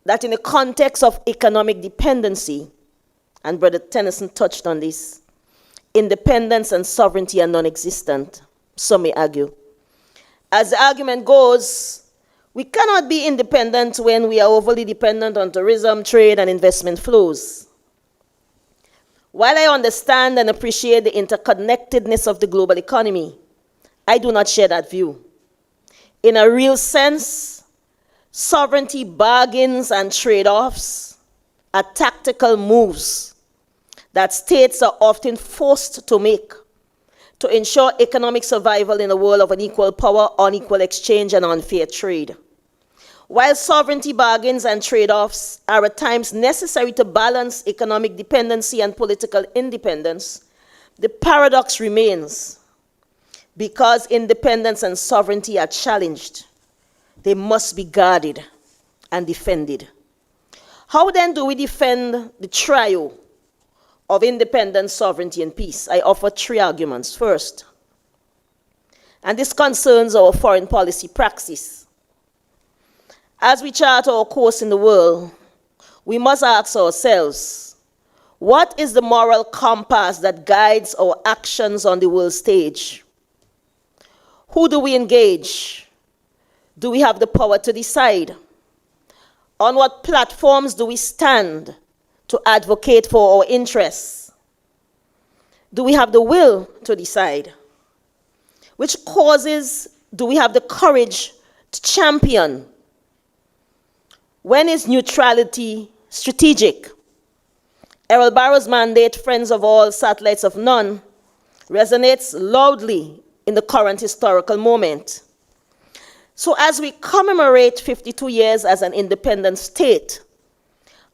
that in the context of economic dependency, and Brother Tennyson touched on this, independence and sovereignty are non-existent. Some may argue. As the argument goes, we cannot be independent when we are overly dependent on tourism, trade, and investment flows. While I understand and appreciate the interconnectedness of the global economy, I do not share that view. In a real sense, sovereignty bargains and trade-offs are tactical moves that states are often forced to make to ensure economic survival in a world of unequal power, unequal exchange, and unfair trade. While sovereignty bargains and trade-offs are at times necessary to balance economic dependency and political independence, the paradox remains. Because independence and sovereignty are challenged, they must be guarded and defended. How then do we defend the trio of independence, sovereignty, and peace? I offer three arguments. First, and this concerns our foreign policy praxis. As we chart our course in the world, we must ask ourselves, what is the moral compass that guides our actions on the world stage? Who do we engage? Do we have the power to decide? On what platforms do we stand to advocate for our interests? Do we have the will to decide? Which causes do we have the courage to champion? When is neutrality strategic? Errol Barrow's mandate, Friends of All, Satellites of None, resonates loudly in the current historical moment. So as we commemorate 52 years as an independent state,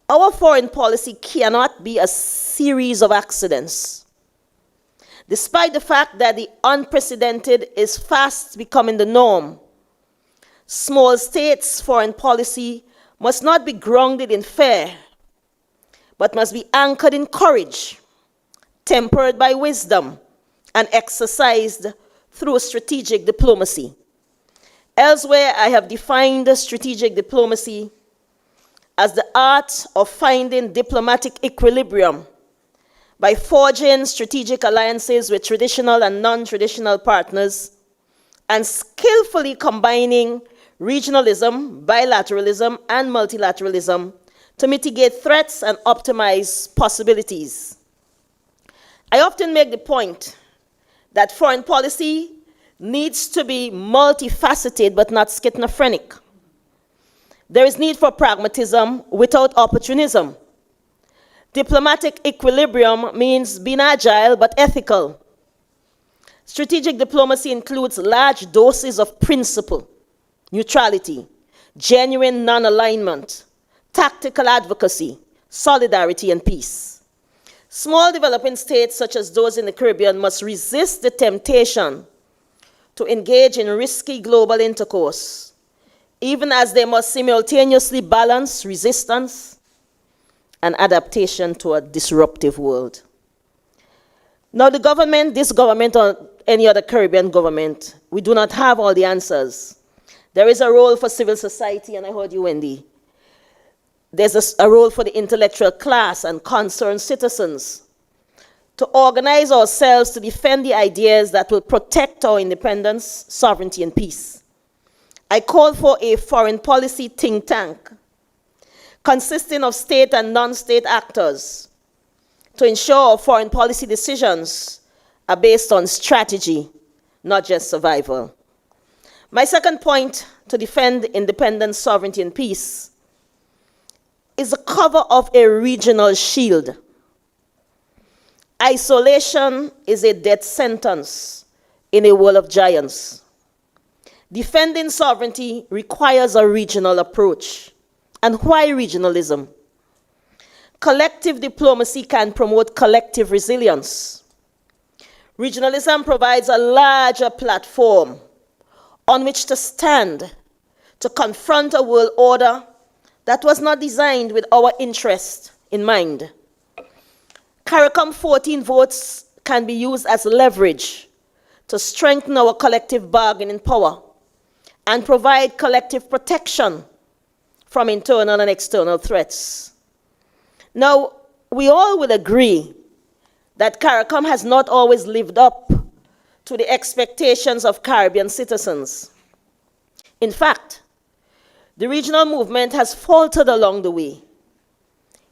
our foreign policy cannot be a series of accidents. Despite the fact that the unprecedented is fast becoming the norm, small states' foreign policy must not be grounded in fear, but must be anchored in courage, tempered by wisdom, and exercised through strategic diplomacy. Elsewhere, I have defined strategic diplomacy as the art of finding diplomatic equilibrium by forging strategic alliances with traditional and non-traditional partners and skillfully combining regionalism, bilateralism, and multilateralism to mitigate threats and optimize possibilities. I often make the point that foreign policy needs to be multifaceted but not schizophrenic. There is need for pragmatism without opportunism. Diplomatic equilibrium means being agile but ethical. Strategic diplomacy includes large doses of principle, neutrality, genuine non-alignment, tactical advocacy, solidarity, and peace. Small developing states such as those in the Caribbean must resist the temptation to engage in risky global intercourse even as they must simultaneously balance resistance and adaptation to a disruptive world. Now the government, this government or any other Caribbean government, we do not have all the answers. There is a role for civil society, and I heard you, Wendy. There's a role for the intellectual class and concerned citizens to organize ourselves to defend the ideas that will protect our independence, sovereignty, and peace. I call for a foreign policy think tank consisting of state and non-state actors to ensure foreign policy decisions are based on strategy, not just survival. My second point to defend independence, sovereignty, and peace is the cover of a regional shield. Isolation is a death sentence in a world of giants. Defending sovereignty requires a regional approach. And why regionalism? Collective diplomacy can promote collective resilience. Regionalism provides a larger platform on which to stand to confront a world order that was not designed with our interest in mind. CARICOM 14 votes can be used as leverage to strengthen our collective bargaining power and provide collective protection from internal and external threats. Now, we all will agree that CARICOM has not always lived up to the expectations of Caribbean citizens. In fact, the regional movement has faltered along the way.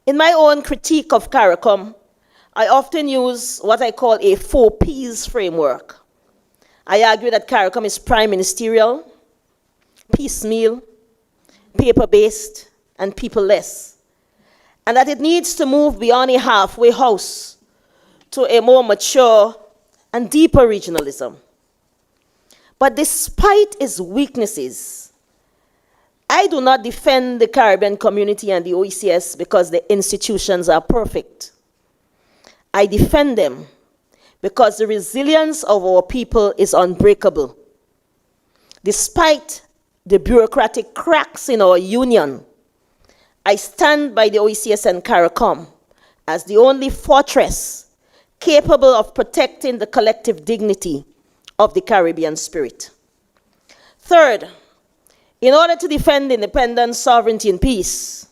In my own critique of CARICOM, I often use what I call a 4 Ps framework. I argue that CARICOM is prime ministerial, piecemeal, paper-based, and people-less, and that it needs to move beyond a halfway house to a more mature and deeper regionalism. But despite its weaknesses, I do not defend the Caribbean community and the OECS because the institutions are perfect. I defend them because the resilience of our people is unbreakable. Despite the bureaucratic cracks in our union, I stand by the OECS and CARICOM as the only fortress capable of protecting the collective dignity of the Caribbean spirit. Third, in order to defend independence, sovereignty, and peace,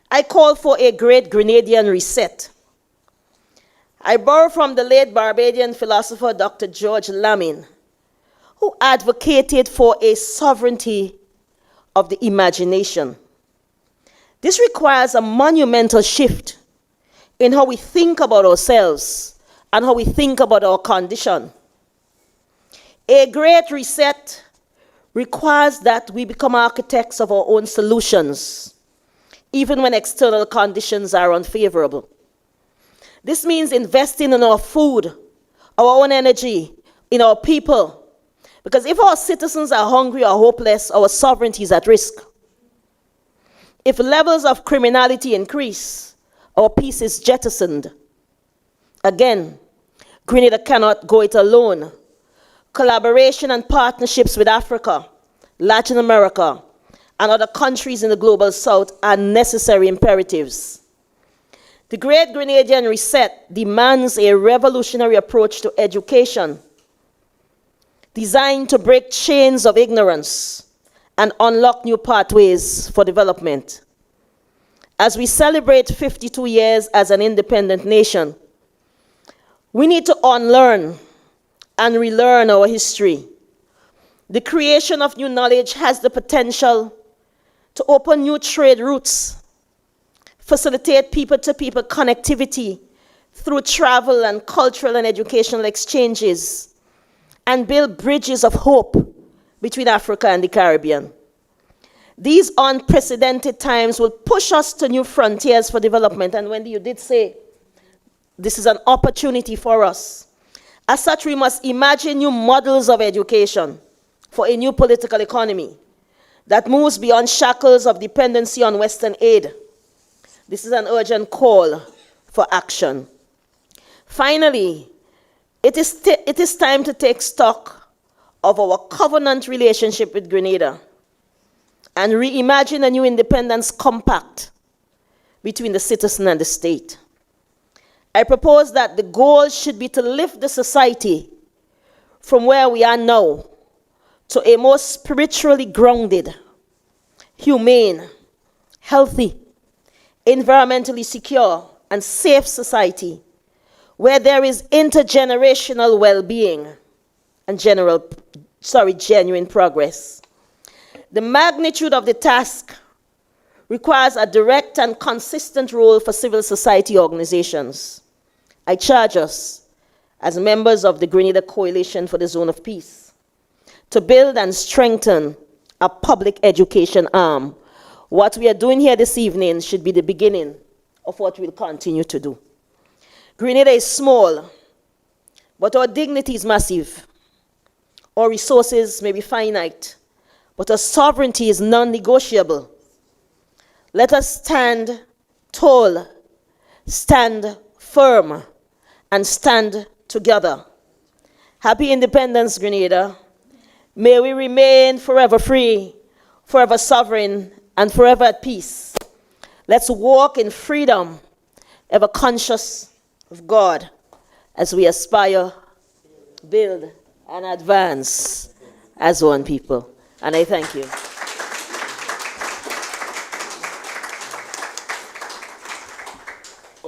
I call for a great Grenadian reset. I borrow from the late Barbadian philosopher Dr. George Lamin, who advocated for a sovereignty of the imagination. This requires a monumental shift in how we think about ourselves and how we think about our condition. A great reset requires that we become architects of our own solutions, even when external conditions are unfavorable. This means investing in our food, our own energy, in our people. Because if our citizens are hungry or hopeless, our sovereignty is at risk. If levels of criminality increase, our peace is jettisoned. Again, Grenada cannot go it alone. Collaboration and partnerships with Africa, Latin America, and other countries in the global south are necessary imperatives. The Great Grenadian Reset demands a revolutionary approach to education, designed to break chains of ignorance and unlock new pathways for development. As we celebrate 52 years as an independent nation, we need to unlearn and relearn our history. The creation of new knowledge has the potential to open new trade routes, facilitate people-to-people connectivity through travel and cultural and educational exchanges, and build bridges of hope between Africa and the Caribbean. These unprecedented times will push us to new frontiers for development. And Wendy, you did say this is an opportunity for us. As such, we must imagine new models of education for a new political economy that moves beyond shackles of dependency on Western aid. This is an urgent call for action. Finally, it is time to take stock of our covenant relationship with Grenada. and reimagine a new independence compact between the citizen and the state. I propose that the goal should be to lift the society from where we are now to a more spiritually grounded, humane, healthy, environmentally secure, and safe society where there is intergenerational well-being and genuine progress. The magnitude of the task requires a direct and consistent role for civil society organizations. I charge us, as members of the Grenada Coalition for the Zone of Peace, to build and strengthen a public education arm. What we are doing here this evening should be the beginning of what we'll continue to do. Grenada is small, but our dignity is massive. Our resources may be finite, but our sovereignty is non-negotiable. Let us stand tall, stand firm, and stand together. Happy Independence, Grenada. May we remain forever free, forever sovereign, and forever at peace. Let's walk in freedom, ever conscious of God, as we aspire, build, and advance as one people. And I thank you.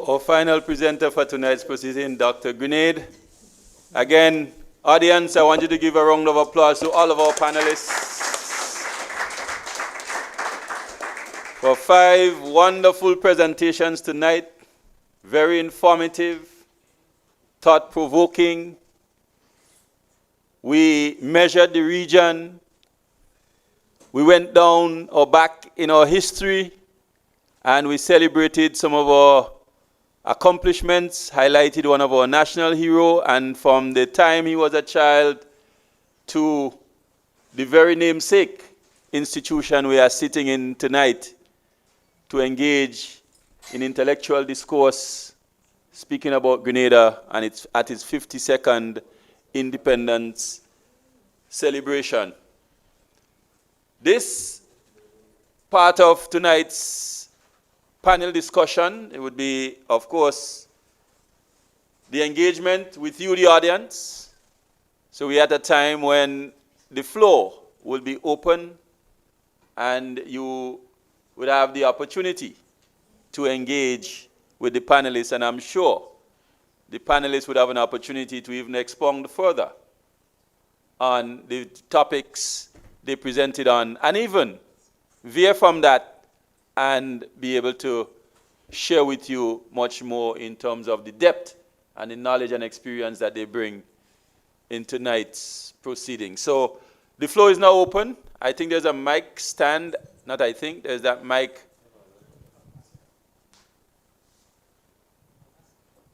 Our final presenter for tonight's proceeding, Dr. Grenade. Again, audience, I want you to give a round of applause to all of our panelists for 5 wonderful presentations tonight. Very informative, thought-provoking. We measured the region. We went down or back in our history, and we celebrated some of our accomplishments, highlighted one of our national heroes, and from the time he was a child to the very namesake institution we are sitting in tonight to engage in intellectual discourse, speaking about Grenada and its 52nd independence celebration. This part of tonight's panel discussion, it would be, of course, the engagement with you, the audience. So we're at a time when the floor will be open and you would have the opportunity to engage with the panelists, and I'm sure the panelists would have an opportunity to even expound further on the topics they presented on, and even veer from that and be able to share with you much more in terms of the depth and the knowledge and experience that they bring in tonight's proceedings. So the floor is now open. I think there's a mic stand. Not I think, there's that mic.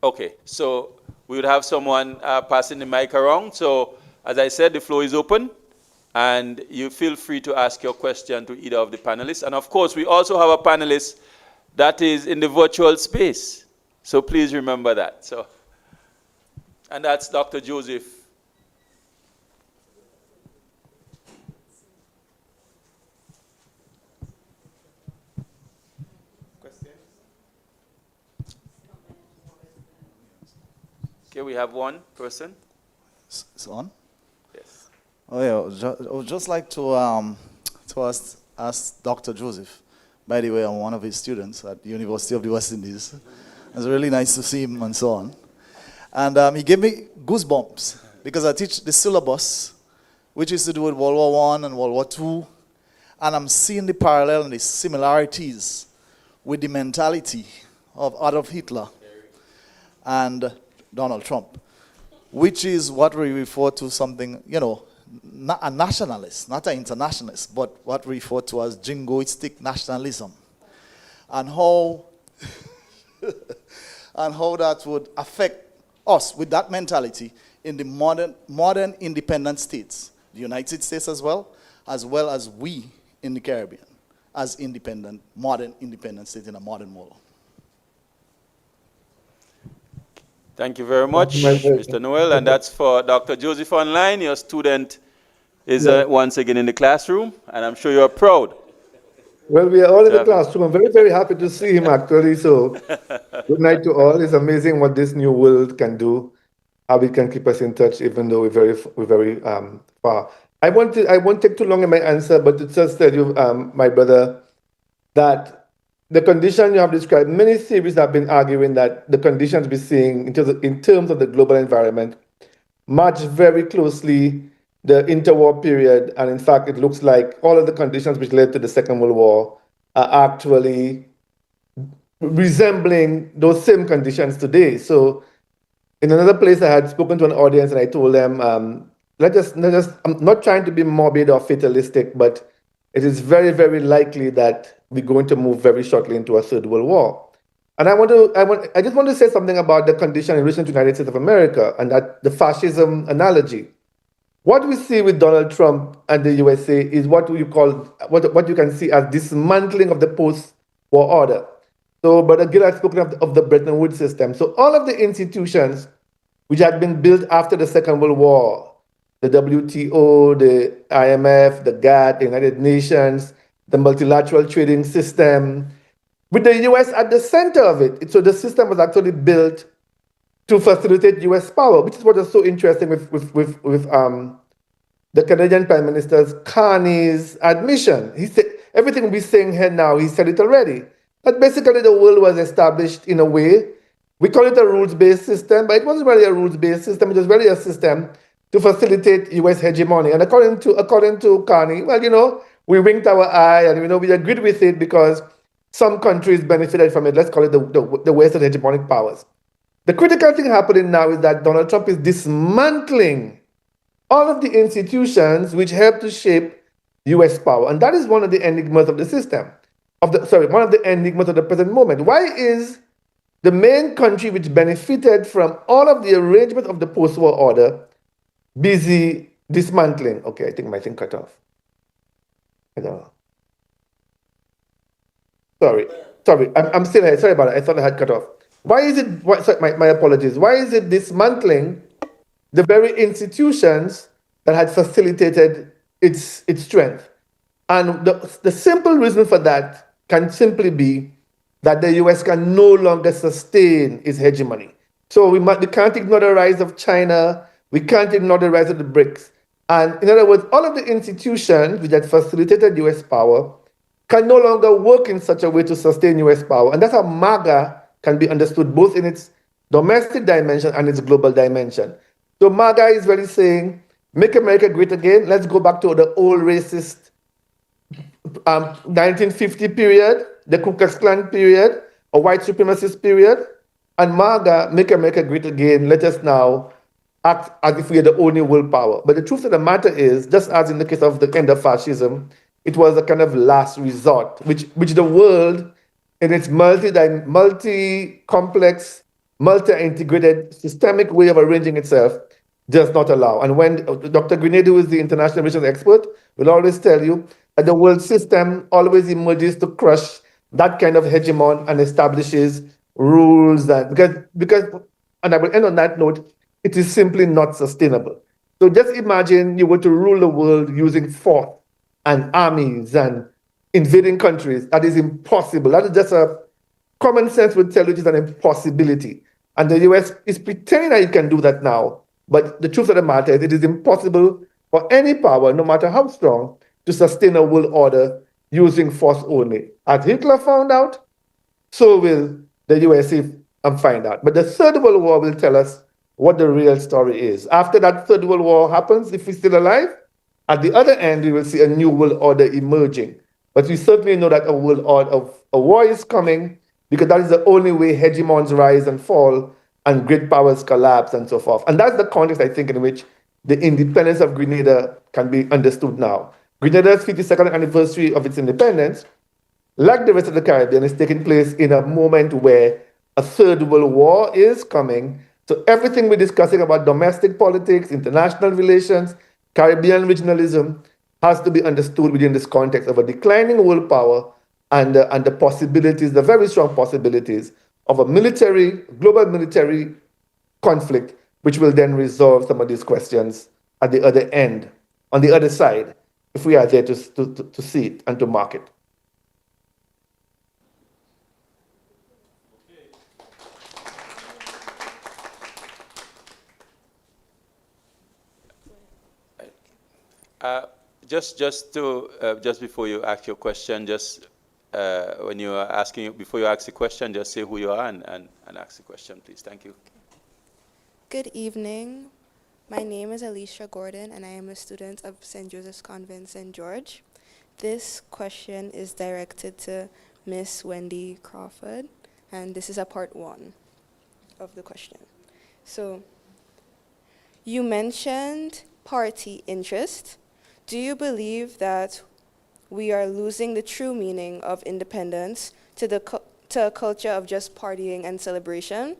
Okay, so we would have someone passing the mic around. So as I said, the floor is open, and you feel free to ask your question to either of the panelists. And of course, we also have a panelist that is in the virtual space. So please remember that. So, and that's Dr. Joseph. Okay, we have one person. It's on? Yes. Oh yeah, I would just like to ask Dr. Joseph. By the way, I'm one of his students at the University of the West Indies. It's really nice to see him and so on. And he gave me goosebumps because I teach the syllabus, which is to do with World War I and World War II, and I'm seeing the parallel and the similarities with the mentality of Adolf Hitler and Donald Trump, which is what we refer to something, you know, not a nationalist, not an internationalist, but what we refer to as jingoistic nationalism, and how and how that would affect us with that mentality in the modern independent states, the United States as well as we in the Caribbean, as modern independent states in a modern world. Thank you very much, Mr. Noel. And that's for Dr. Joseph Online. Your student is once again in the classroom, and I'm sure you're proud Well, we are all in the Javi. classroom. I'm very, very happy to see him actually. So, good night to all. It's amazing what this new world can do, how it can keep us in touch, even though we're very far. I won't take too long in my answer, but to just tell you, my brother, that the condition you have described, many theories have been arguing that the conditions we're seeing in terms of the global environment match very closely the interwar period. And in fact, it looks like all of the conditions which led to the Second World War are actually resembling those same conditions today. So in another place, I had spoken to an audience and I told them, I'm not trying to be morbid or fatalistic, but it is very, very likely that we're going to move very shortly into a third world war. And I just want to say something about the condition in relation to the United States of America and that the fascism analogy. What we see with Donald Trump and the USA is what you can see as dismantling of the post-war order. So, Brother Gill had spoken of the Bretton Woods system. So all of the institutions which had been built after the Second World War, the WTO, the IMF, the GATT, the United Nations, the multilateral trading system, with the US at the center of it. So the system was actually built to facilitate US power, which is what is so interesting with the Canadian Prime Minister's Carney's admission. He said, everything we're saying here now, he said it already. But basically the world was established in a way, we call it a rules-based system, but it wasn't really a rules-based system, it was really a system to facilitate US hegemony. And according to Carney, well, we winked our eye and we agreed with it because some countries benefited from it. Let's call it the Western hegemonic powers. The critical thing happening now is that Donald Trump is dismantling all of the institutions which help to shape US power. And that is one of the enigmas of the system, one of the enigmas of the present moment. Why is the main country which benefited from all of the arrangement of the post-war order busy dismantling? Okay, I think my thing cut off. I don't know. Sorry, I'm still here. Sorry about it. I thought I had cut off. Why is it, sorry, my apologies. Why is it dismantling the very institutions that had facilitated its strength? And the simple reason for that can simply be that the US can no longer sustain its hegemony. So we can't ignore the rise of China. We can't ignore the rise of the BRICS. And in other words, all of the institutions which had facilitated US power can no longer work in such a way to sustain US power. And that's how MAGA can be understood both in its domestic dimension and its global dimension. So MAGA is really saying, make America great again. Let's go back to the old racist 1950 period, the Ku Klux Klan period, a white supremacist period. And MAGA, make America great again. Let us now act as if we are the only world power. But the truth of the matter is, just as in the case of the end of fascism, it was a kind of last resort, which the world, in its multi-complex, multi-integrated, systemic way of arranging itself, does not allow. And when Dr. Grenada, who is the international relations expert, will always tell you that the world system always emerges to crush that kind of hegemon and establishes rules that, because, and I will end on that note, it is simply not sustainable. So just imagine you were to rule the world using force and armies and invading countries. That is impossible. That is just a common sense would tell you it is an impossibility. And the US is pretending that it can do that now. But the truth of the matter is it is impossible for any power, no matter how strong, to sustain a world order using force only. As Hitler found out, so will the USA find out. But the Third World War will tell us what the real story is. After that Third World War happens, if we're still alive, at the other end, we will see a new world order emerging. But we certainly know that a war is coming, because that is the only way hegemons rise and fall and great powers collapse and so forth. And that's the context, I think, in which the independence of Grenada can be understood now. Grenada's 52nd anniversary of its independence, like the rest of the Caribbean, is taking place in a moment where a third world war is coming. So everything we're discussing about domestic politics, international relations, Caribbean regionalism has to be understood within this context of a declining world power and the possibilities, the very strong possibilities of a global military conflict, which will then resolve some of these questions at the other end, on the other side, if we are there to see it and to mark it. Just before you ask your question, when you are asking, before you ask the question, just say who you are and ask the question, please. Thank you. Good evening. My name is Alicia Gordon, and I am a student of St. Joseph's Convent, St. George. This question is directed to Miss Wendy Crawford, and this is a part 1 of the question. So, you mentioned party interest. Do you believe that we are losing the true meaning of independence to a culture of just partying and celebration?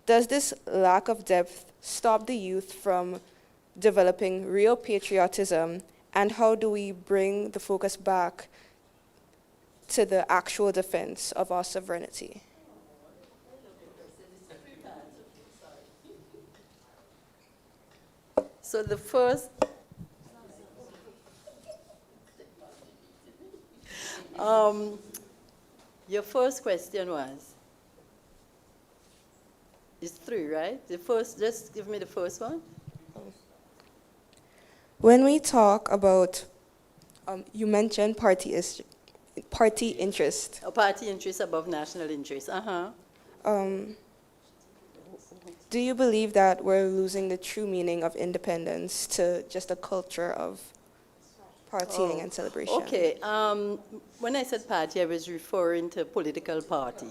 Does this lack of depth stop the youth from developing real patriotism? And how do we bring the focus back to the actual defense of our sovereignty? So the first, your first question was, it's 3, right? The first, just give me the first one. When we talk about, you mentioned party interest. A party interest above national interest. Do you believe that we're losing the true meaning of independence to just a culture of partying and celebration? Okay. When I said party, I was referring to political party.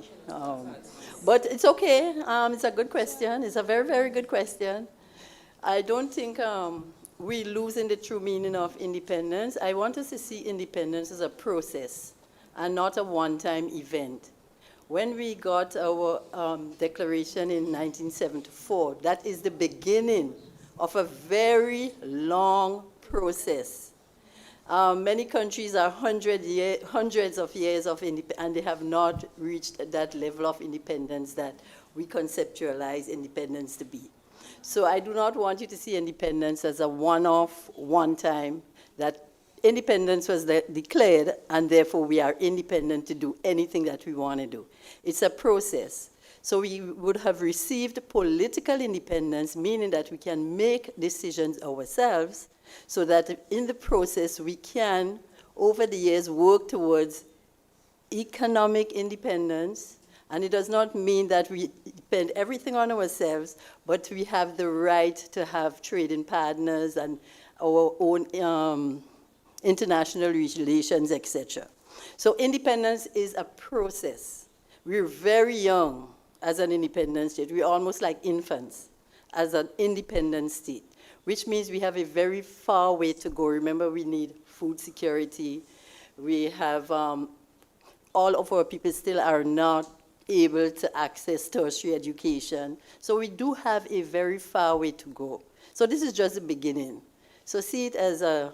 But it's okay. It's a good question. It's a very, very good question. I don't think we're losing the true meaning of independence. I want us to see independence as a process and not a one-time event. When we got our declaration in 1974, that is the beginning of a very long process. Many countries are hundreds of years of independence, and they have not reached that level of independence that we conceptualize independence to be. So I do not want you to see independence as a one-off, one-time, that independence was declared, and therefore we are independent to do anything that we want to do. It's a process. So we would have received political independence, meaning that we can make decisions ourselves, so that in the process we can, over the years, work towards economic independence. And it does not mean that we depend everything on ourselves, but we have the right to have trading partners and our own international relations, etc. So independence is a process. We're very young as an independent state. We're almost like infants as an independent state, which means we have a very far way to go. Remember, we need food security. We have, all of our people still are not able to access tertiary education. So we do have a very far way to go. So this is just the beginning. So see it as a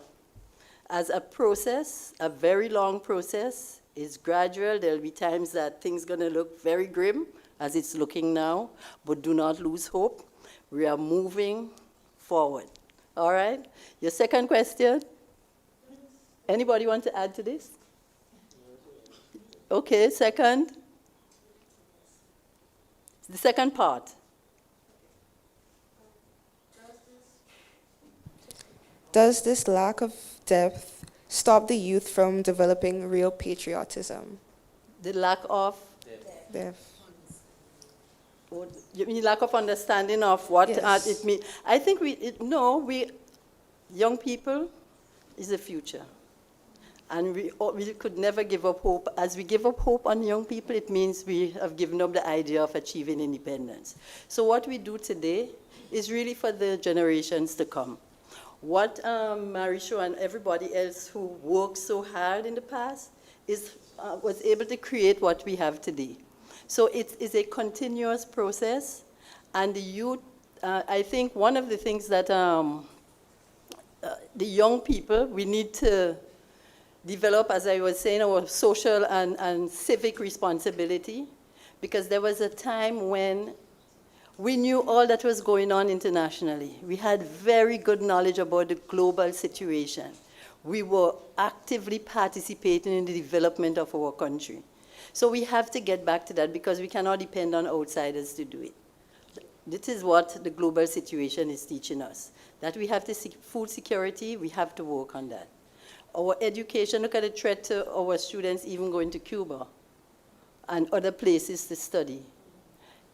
process, a very long process. It's gradual. There'll be times that things are going to look very grim, as it's looking now, but do not lose hope. We are moving forward. All right? Your second question? Anybody want to add to this? Okay, second. The second part. Does this lack of depth stop the youth from developing real patriotism? The lack of? Depth. You mean lack of understanding of what Yes. it means? I think young people is the future. And we could never give up hope. As we give up hope on young people, it means we have given up the idea of achieving independence. So what we do today is really for the generations to come. What Marisho and everybody else who worked so hard in the past was able to create what we have today. So it is a continuous process, and the youth, I think one of the things that the young people, we need to develop, as I was saying, our social and civic responsibility, because there was a time when we knew all that was going on internationally. We had very good knowledge about the global situation. We were actively participating in the development of our country. So we have to get back to that, because we cannot depend on outsiders to do it. This is what the global situation is teaching us. That we have this food security, we have to work on that. Our education, look at the threat to our students even going to Cuba and other places to study.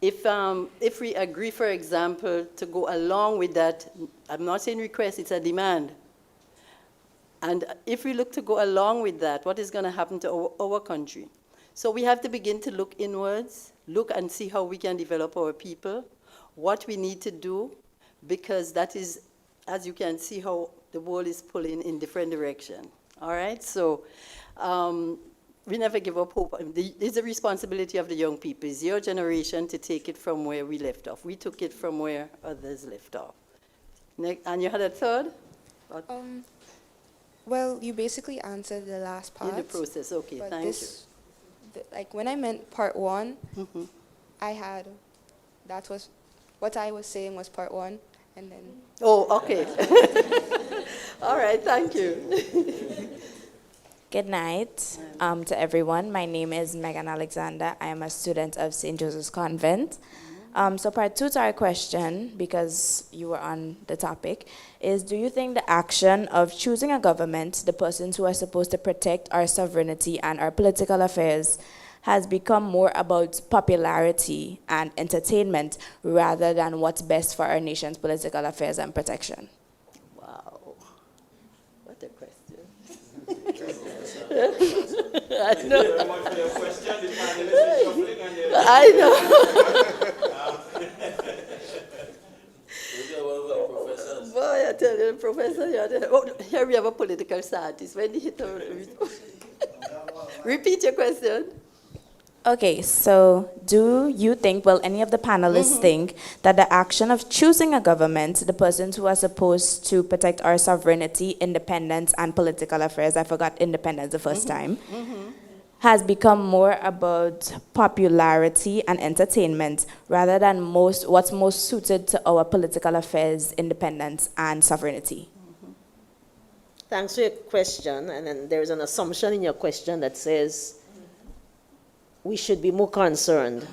If we agree, for example, to go along with that, I'm not saying request, it's a demand. And if we look to go along with that, what is going to happen to our country? So we have to begin to look inwards, look and see how we can develop our people, what we need to do, because that is, as you can see, how the world is pulling in different directions. All right? So we never give up hope. It's the responsibility of the young people. It's your generation to take it from where we left off. We took it from where others left off. And you had a third? Well, you basically answered the last part. In the process, okay, but thank like when I meant part one, you. I had, that was, what I was saying was part one, and then. Oh, okay. All right, thank you. Good night to everyone. My name is Megan Alexander. I am a student of St. Joseph's Convent. So part two to our question, because you were on the topic, is do you think the action of choosing a government, the persons who are supposed to protect our sovereignty and our political affairs, has become more about popularity and entertainment rather than what's best for our nation's political affairs and protection? Wow, what a question. I know. Thank you very much for your question. The panelists are shuffling and they're I know. Boy, I tell you, Professor, here we have a political scientist. When he repeat your question. Okay, so do you think, well, any of the panelists think that the action of choosing a government, the persons who are supposed to protect our sovereignty, independence, and political affairs, I forgot independence the first time, has become more about popularity and entertainment rather than what's most suited to our political affairs, independence, and sovereignty? Thanks for your question. And then there's an assumption in your question that says we should be more concerned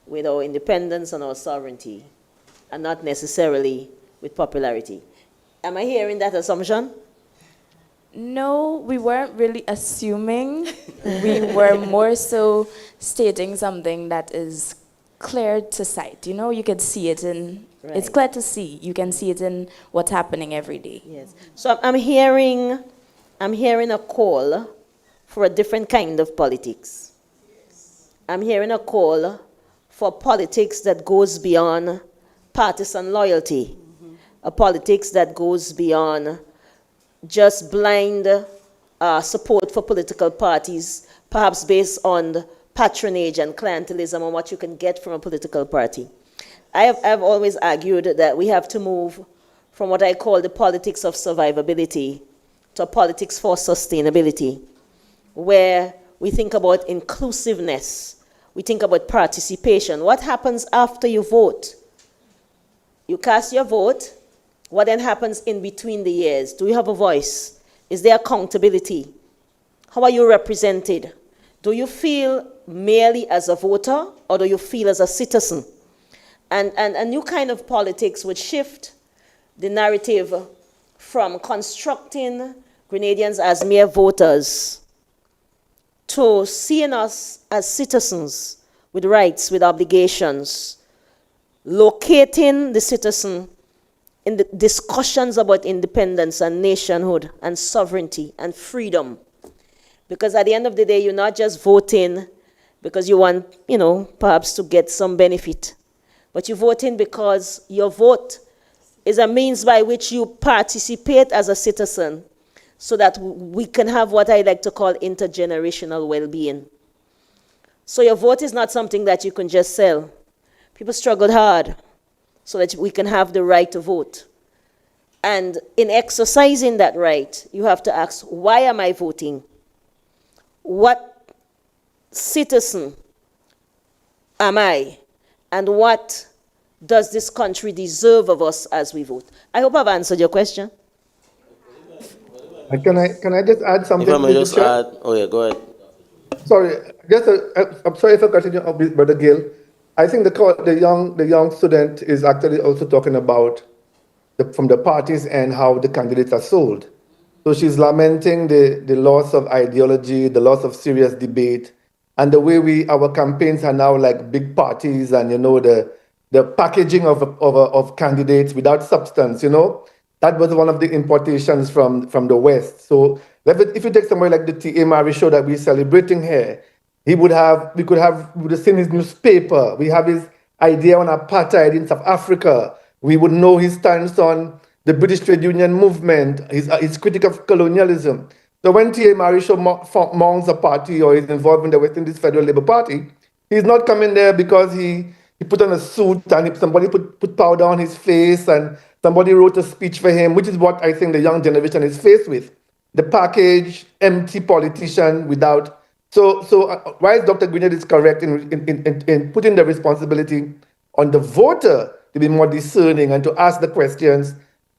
with our independence and our sovereignty and not necessarily with popularity. Am I hearing that assumption? No, we weren't really assuming. We were more so stating something that is clear to sight. You know, you can see it in, it's clear to see. You can see it in what's happening every day. Yes. So I'm hearing a call for a different kind of politics. I'm hearing a call for politics that goes beyond partisan loyalty, a politics that goes beyond just blind support for political parties, perhaps based on patronage and clientelism and what you can get from a political party. I've always argued that we have to move from what I call the politics of survivability to a politics for sustainability, where we think about inclusiveness, we think about participation. What happens after you vote? You cast your vote. What then happens in between the years? Do you have a voice? Is there accountability? How are you represented? Do you feel merely as a voter or do you feel as a citizen? And a new kind of politics would shift the narrative from constructing Grenadians as mere voters to seeing us as citizens with rights, with obligations, locating the citizen in the discussions about independence and nationhood and sovereignty and freedom. Because at the end of the day, you're not just voting because you want, perhaps to get some benefit, but you're voting because your vote is a means by which you participate as a citizen so that we can have what I like to call intergenerational well-being. So your vote is not something that you can just sell. People struggled hard so that we can have the right to vote. And in exercising that right, you have to ask, why am I voting? What citizen am I? And what does this country deserve of us as we vote? I hope I've answered your question. Can I just add something? If I may Mr. just Chair? add, oh yeah, go ahead. Sorry, I'm sorry if I continue, Brother Gill. I think the young student is actually also talking about from the parties and how the candidates are sold. So she's lamenting the loss of ideology, the loss of serious debate, and the way our campaigns are now like big parties, and the packaging of candidates without substance. That was one of the importations from the West. So if you take somebody like the T.A. Mari show that we're celebrating here, we would have seen his newspaper. We have his idea on apartheid in South Africa. We would know his stance on the British trade union movement, his critique of colonialism. So when T.A. Marisho mounts a party or is involved in the West Indies Federal Labour Party, he's not coming there because he put on a suit and somebody put powder on his face and somebody wrote a speech for him, which is what I think the young generation is faced with. The packaged, empty politician without. So while Dr. Grenadian is correct in putting the responsibility on the voter to be more discerning and to ask the questions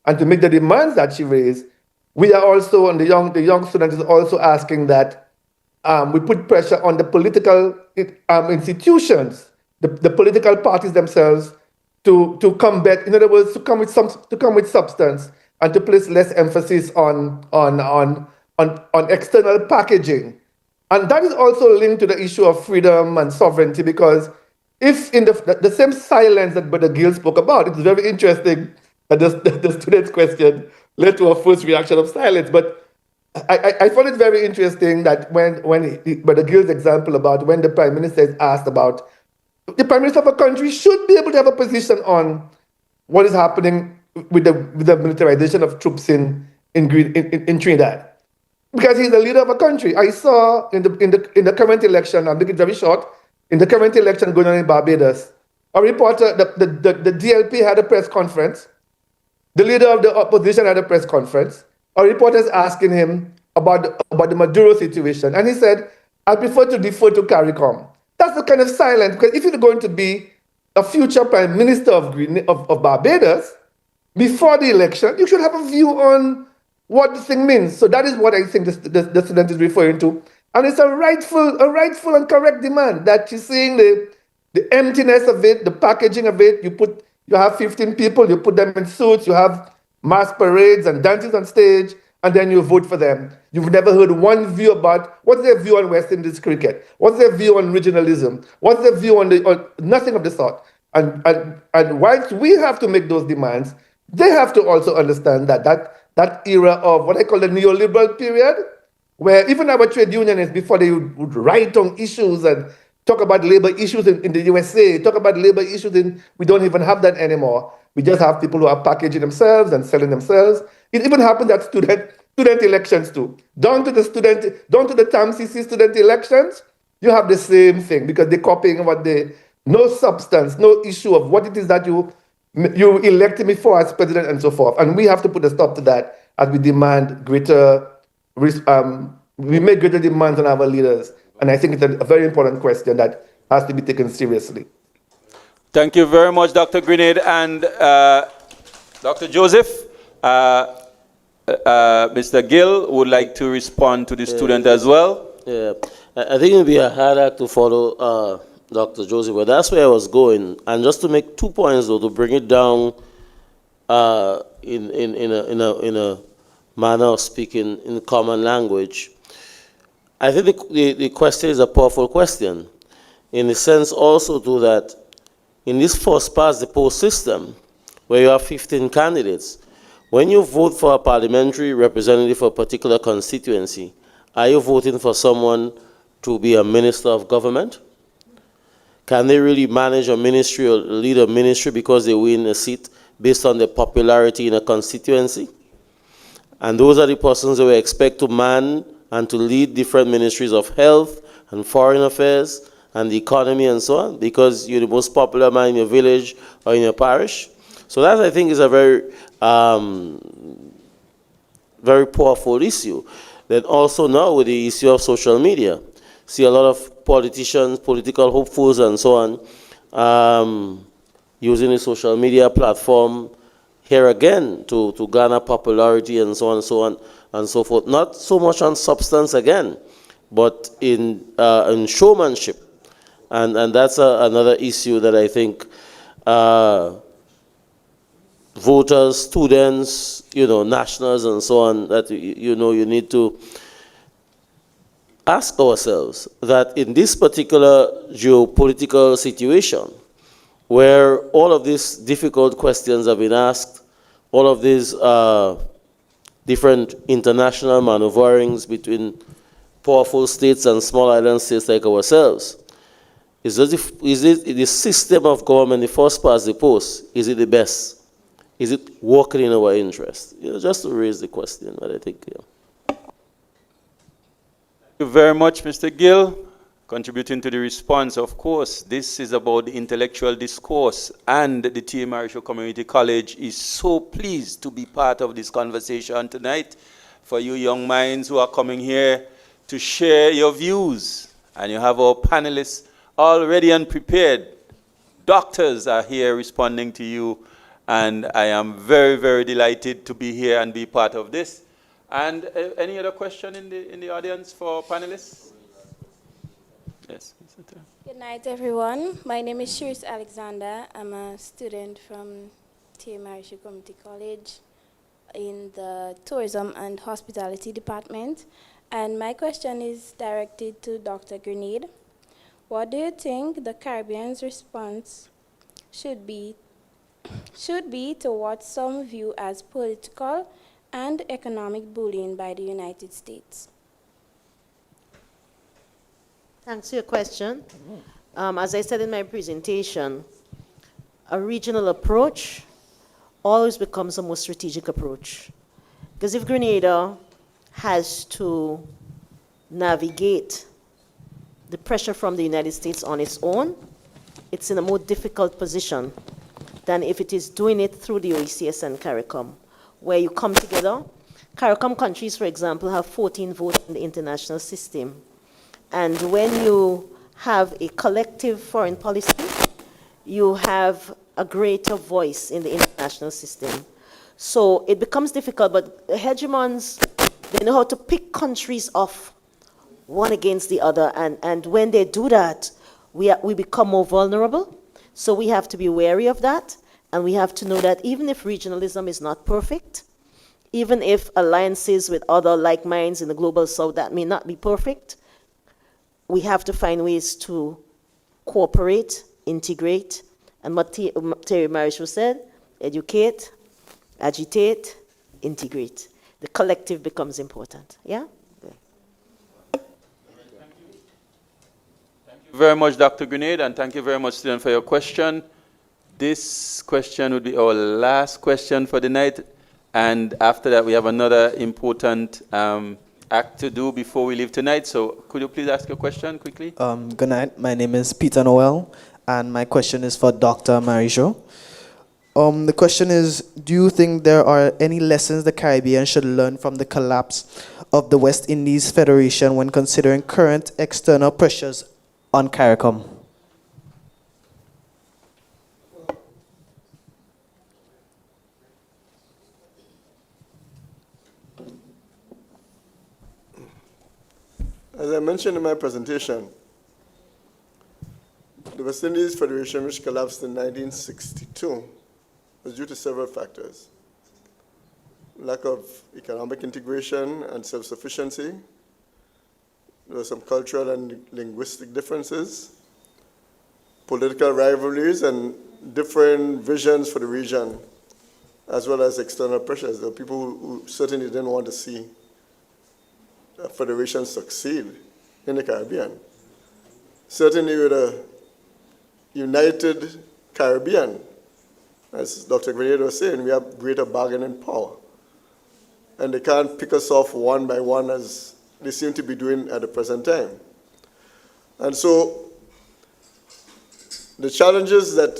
and to make the demands that she raised, we are also, and the young student is also asking that we put pressure on the political institutions, the political parties themselves, to combat, in other words, to come with substance and to place less emphasis on external packaging. And that is also linked to the issue of freedom and sovereignty, because if in the same silence that Brother Gill spoke about, it's very interesting that the student's question led to a first reaction of silence. But I found it very interesting that when Brother Gill's example about when the Prime Minister is asked about, the Prime Minister of a country should be able to have a position on what is happening with the militarization of troops in Trinidad, because he's the leader of a country. I saw in the current election, I'll make it very short, in the current election going on in Barbados, a reporter, the DLP had a press conference. The leader of the opposition had a press conference. A reporter is asking him about the Maduro situation, and he said, "I prefer to defer to CARICOM." That's the kind of silence, because if you're going to be a future Prime Minister of Barbados, before the election, you should have a view on what the thing means. So that is what I think the student is referring to. And it's a rightful and correct demand that she's seeing the emptiness of it, the packaging of it. You have 15 people, you put them in suits, you have mass parades and dances on stage, and then you vote for them. You've never heard one view about what's their view on West Indies cricket, what's their view on regionalism, what's their view on nothing of the sort. And whilst we have to make those demands, they have to also understand that era of what I call the neoliberal period, where even our trade unionists, before they would write on issues and talk about labor issues in the USA, talk about labor issues we don't even have that anymore. We just have people who are packaging themselves and selling themselves. It even happens at student elections too. Down to the TAMCC student elections, you have the same thing, because they're copying no substance, no issue of what it is that you elected me for as president and so forth. And we have to put a stop to that as we demand we make greater demands on our leaders. And I think it's a very important question that has to be taken seriously. Thank you very much, Dr. Grenade and Dr. Joseph. Mr. Gill would like to respond to the student as well. Yeah, I think it would be a hard act to follow Dr. Joseph, but that's where I was going. And just to make 2 points, though, to bring it down in a manner of speaking in common language, I think the question is a powerful question, in the sense also too that in this first past the post system, where you have 15 candidates, when you vote for a parliamentary representative for a particular constituency, are you voting for someone to be a minister of government? Can they really manage a ministry or lead a ministry because they win a seat based on their popularity in a constituency? And those are the persons that we expect to man and to lead different ministries of health and foreign affairs and the economy and so on, because you're the most popular man in your village or in your parish. So that, I think, is a very, very powerful issue. Then also now with the issue of social media, see a lot of politicians, political hopefuls and so on, using the social media platform here again to garner popularity and so on and so forth. Not so much on substance again, but in showmanship. And that's another issue that I think voters, students, nationals and so on, that you need to ask ourselves that in this particular geopolitical situation, where all of these difficult questions have been asked, all of these different international maneuverings between powerful states and small island states like ourselves, is it the system of government, the first past the post, is it the best? Is it working in our interest? Just to raise the question, but I think, Thank you very much, Mr. Gill, contributing to the response. Of course, this is about the intellectual discourse, and the TMRSO Community College is so pleased to be part of this conversation tonight. For you young minds who are coming here to share your views, and you have our panelists all ready and prepared. Doctors are here responding to you, and I am very, very delighted to be here and be part of this. And any other question in the audience for panelists? Yes. Good night, everyone. My name is Shiris Alexander. I'm a student from TMRSU Community College in the Tourism and Hospitality Department. And my question is directed to Dr. Grenade. What do you think the Caribbean's response should be to what some view as political and economic bullying by the United States? Thanks for your question. As I said in my presentation, a regional approach always becomes a more strategic approach. Because if Grenada has to navigate the pressure from the United States on its own, it's in a more difficult position than if it is doing it through the OECS and CARICOM, where you come together. CARICOM countries, for example, have 14 votes in the international system. And when you have a collective foreign policy, you have a greater voice in the international system. So it becomes difficult, but the hegemons, they know how to pick countries off one against the other, and when they do that, we become more vulnerable. So we have to be wary of that, and we have to know that even if regionalism is not perfect, even if alliances with other like minds in the global south that may not be perfect, we have to find ways to cooperate, integrate, and what Terry Marisho said, educate, agitate, integrate. The collective becomes important, yeah? Thank you very much, Dr. Grenade, and thank you very much, student, for your question. This question would be our last question for the night, and after that we have another important act to do before we leave tonight. So could you please ask your question quickly? Good night. My name is Peter Noel, and my question is for Dr. Marijo. The question is, do you think there are any lessons the Caribbean should learn from the collapse of the West Indies Federation when considering current external pressures on CARICOM? As I mentioned in my presentation, the West Indies Federation, which collapsed in 1962, was due to several factors. Lack of economic integration and self-sufficiency. There were some cultural and linguistic differences, political rivalries, and different visions for the region, as well as external pressures. There were people who certainly didn't want to see a federation succeed in the Caribbean. Certainly with a united Caribbean, as Dr. Grenade was saying, we have greater bargaining power. And they can't pick us off one by one as they seem to be doing at the present time. And so the challenges that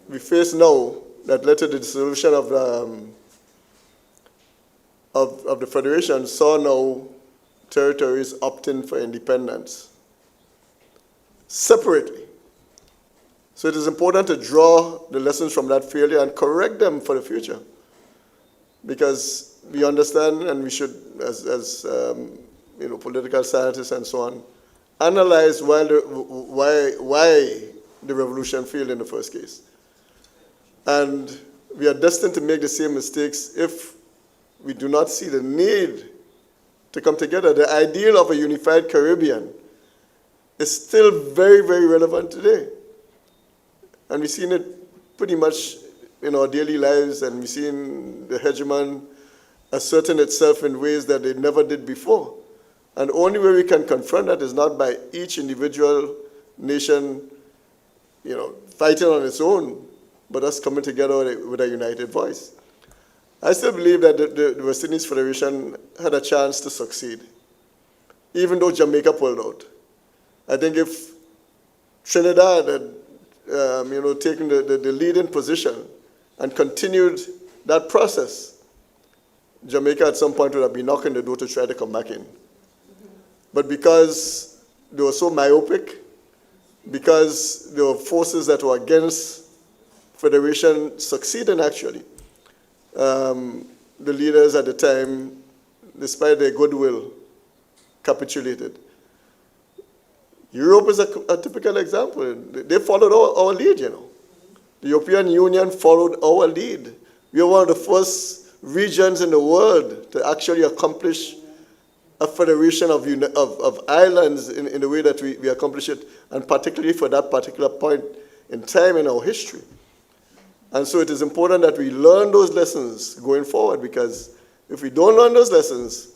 we face now that led to the dissolution of the Federation saw now territories opting for independence separately. So it is important to draw the lessons from that failure and correct them for the future. Because we understand, and we should, as political scientists and so on, analyze why the revolution failed in the first case. And we are destined to make the same mistakes if we do not see the need to come together. The ideal of a unified Caribbean is still very, very relevant today. And we've seen it pretty much in our daily lives, and we've seen the hegemon asserting itself in ways that it never did before. And the only way we can confront that is not by each individual nation, fighting on its own, but us coming together with a united voice. I still believe that the West Indies Federation had a chance to succeed, even though Jamaica pulled out. I think if Trinidad had, taken the leading position and continued that process, Jamaica at some point would have been knocking the door to try to come back in. But because they were so myopic, because there were forces that were against Federation succeeding actually, the leaders at the time, despite their goodwill, capitulated. Europe is a typical example. They followed our lead, The European Union followed our lead. We are one of the first regions in the world to actually accomplish a federation of islands in the way that we accomplish it, and particularly for that particular point in time in our history. And so it is important that we learn those lessons going forward, because if we don't learn those lessons,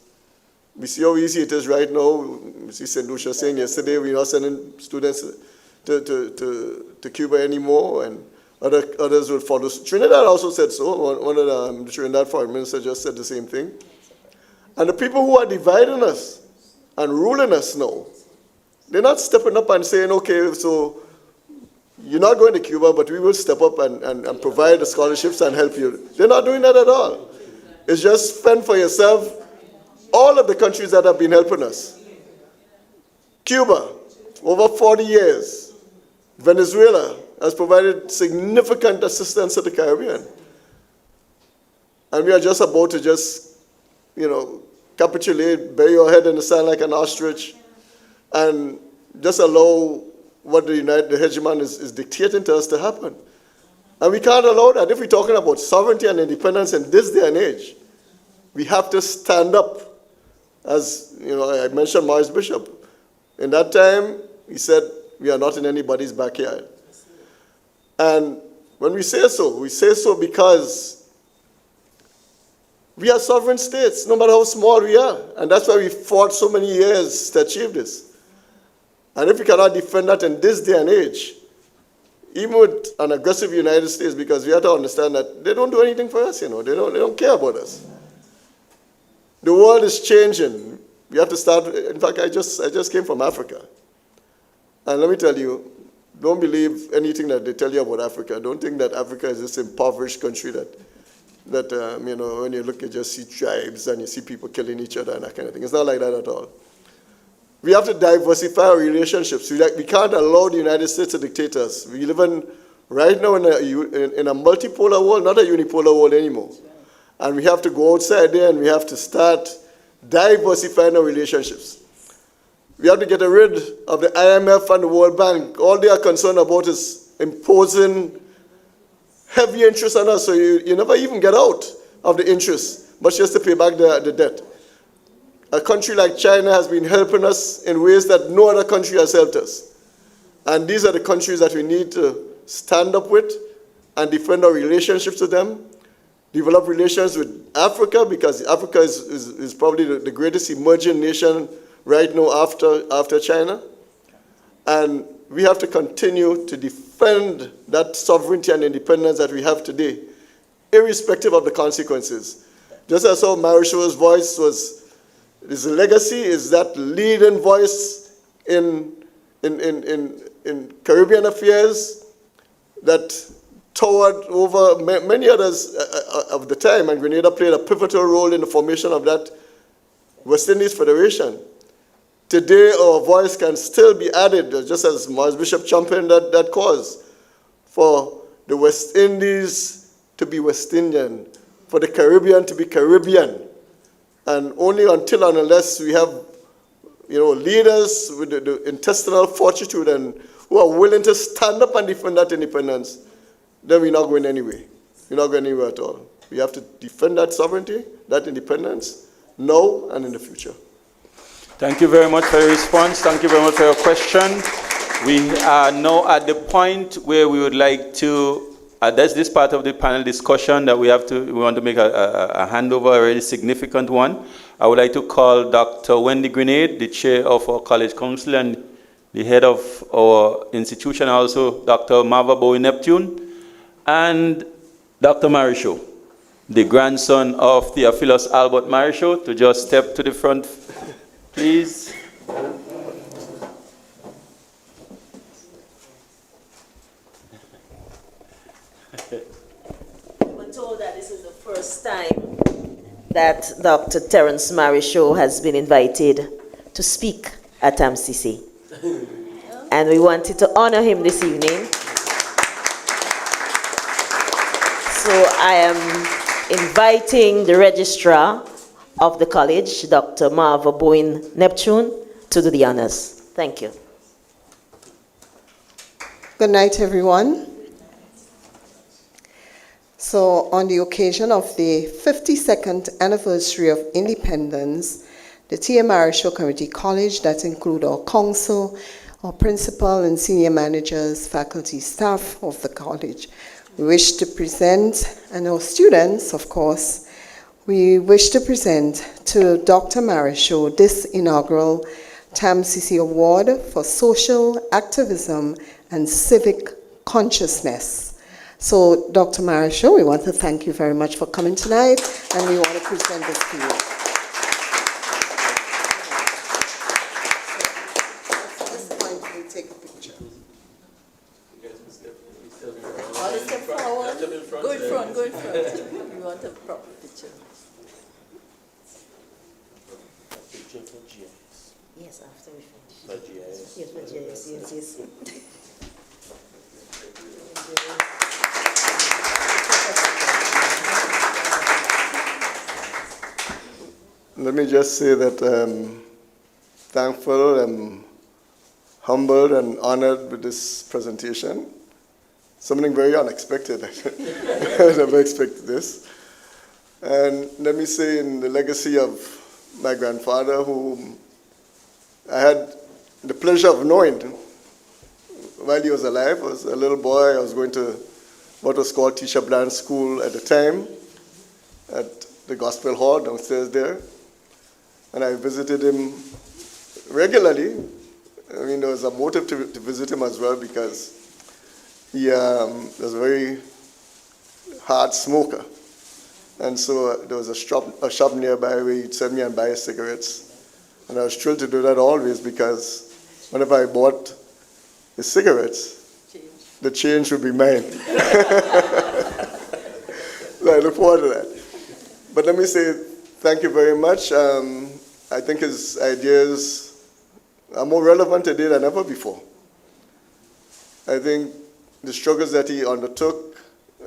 we see how easy it is right now. We see St. Lucia saying yesterday we're not sending students to Cuba anymore, and others will follow. Trinidad also said so. One of the Trinidad foreign ministers just said the same thing. And the people who are dividing us and ruling us now, they're not stepping up and saying, okay, so you're not going to Cuba, but we will step up and provide the scholarships and help you. They're not doing that at all. It's just fend for yourself. All of the countries that have been helping us. Cuba, over 40 years. Venezuela has provided significant assistance to the Caribbean. And we are just about to capitulate, bury your head in the sand like an ostrich, and just allow what the hegemon is dictating to us to happen. And we can't allow that. If we're talking about sovereignty and independence in this day and age, we have to stand up. As I mentioned Maurice Bishop. In that time, he said, we are not in anybody's backyard. And when we say so because we are sovereign states, no matter how small we are. And that's why we fought so many years to achieve this. And if we cannot defend that in this day and age, even with an aggressive United States, because we have to understand that they don't do anything for us, they don't care about us. The world is changing. We have to start. In fact, I just came from Africa. And let me tell you, don't believe anything that they tell you about Africa. Don't think that Africa is this impoverished country that when you look, you just see tribes and you see people killing each other and that kind of thing. It's not like that at all. We have to diversify our relationships. We can't allow the United States to dictate us. We live right now in a multipolar world, not a unipolar world anymore. And we have to go outside there and we have to start diversifying our relationships. We have to get rid of the IMF and the World Bank. All they are concerned about is imposing heavy interest on us, so you never even get out of the interest, but just to pay back the debt. A country like China has been helping us in ways that no other country has helped us. And these are the countries that we need to stand up with and defend our relationships with them. Develop relations with Africa, because Africa is probably the greatest emerging nation right now after China. And we have to continue to defend that sovereignty and independence that we have today, irrespective of the consequences. Just as how Marisho's voice his legacy is that leading voice in Caribbean affairs that towered over many others of the time, and Grenada played a pivotal role in the formation of that West Indies Federation. Today, our voice can still be added, just as Maurice Bishop championed that cause, for the West Indies to be West Indian, for the Caribbean to be Caribbean. And only until and unless we have leaders with the intestinal fortitude and who are willing to stand up and defend that independence, then we're not going anywhere. We're not going anywhere at all. We have to defend that sovereignty, that independence, now and in the future. Thank you very much for your response. Thank you very much for your question. We are now at the point where we would like to, that's this part of the panel discussion that we want to make a handover, a very significant one. I would like to call Dr. Wendy Grenade, the chair of our college council and the head of our institution, also Dr. Marva Bowie-Neptune, and Dr. Marisho, the grandson of Theophilus Albert Marisho, to just step to the front, please. We're told that this is the first time that Dr. Terence Marisho has been invited to speak at TAMCC. And we wanted to honor him this evening. So I am inviting the registrar of the college, Dr. Marva Bowie-Neptune, to do the honors. Thank you. Good night, everyone. So on the occasion of the 52nd anniversary of independence, the T.M. Marisho Community College, that include our council, our principal and senior managers, faculty, staff of the college, we wish to present, and our students, of course, we wish to present to Dr. Marisho this inaugural TAMCC Award for Social Activism and Civic Consciousness. So, Dr. Marisho, we want to thank you very much for coming tonight, and we want to present this to you. At this point, we'll take a picture. Step forward. Go in front, go in front. We want a proper picture. Yes, after we finish. For GIS. Yes, for GIS, yes. Let me just say that I'm thankful and humbled and honored with this presentation. Something very unexpected. I never expected this. And let me say, in the legacy of my grandfather, whom I had the pleasure of knowing while he was alive. I was a little boy. I was going to what was called Tisha Bland School at the time, at the Gospel Hall downstairs there. And I visited him regularly. I mean, there was a motive to visit him as well, because he was a very hard smoker. And so there was a shop nearby where he'd send me and buy cigarettes. And I was thrilled to do that always, because whenever I bought the cigarettes, the change would be mine. So I look forward to that. But let me say thank you very much. I think his ideas are more relevant today than ever before. I think the struggles that he undertook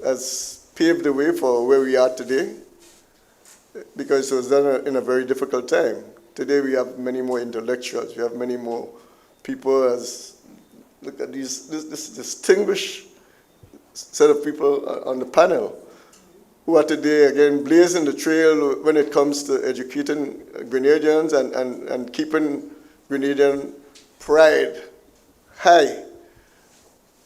has paved the way for where we are today, because it was done in a very difficult time. Today we have many more intellectuals. We have many more people. As look at this distinguished set of people on the panel who are today, again, blazing the trail when it comes to educating Grenadians and keeping Grenadian pride high.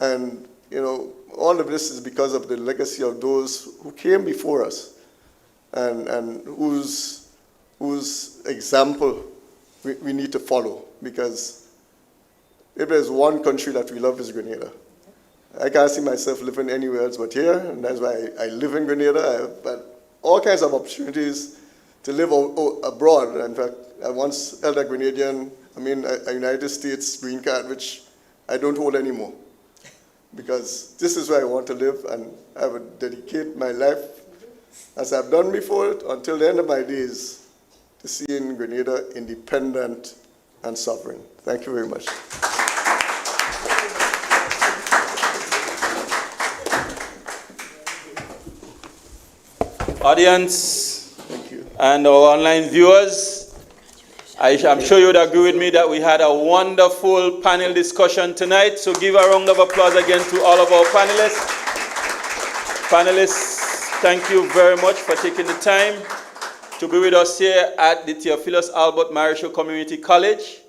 And, you know, all of this is because of the legacy of those who came before us and whose example we need to follow. Because if there's one country that we love, is Grenada. I can't see myself living anywhere else but here, and that's why I live in Grenada. I have had all kinds of opportunities to live abroad. In fact, I once held a Grenadian, a United States green card, which I don't hold anymore. Because this is where I want to live, and I would dedicate my life, as I've done before, until the end of my days, to seeing Grenada independent and sovereign. Thank you very much. Audience, Thank you. and our online viewers, I'm sure you would agree with me that we had a wonderful panel discussion tonight. So give a round of applause again to all of our panelists. Panelists, thank you very much for taking the time to be with us here at the Theophilus Albert Marischal Community College.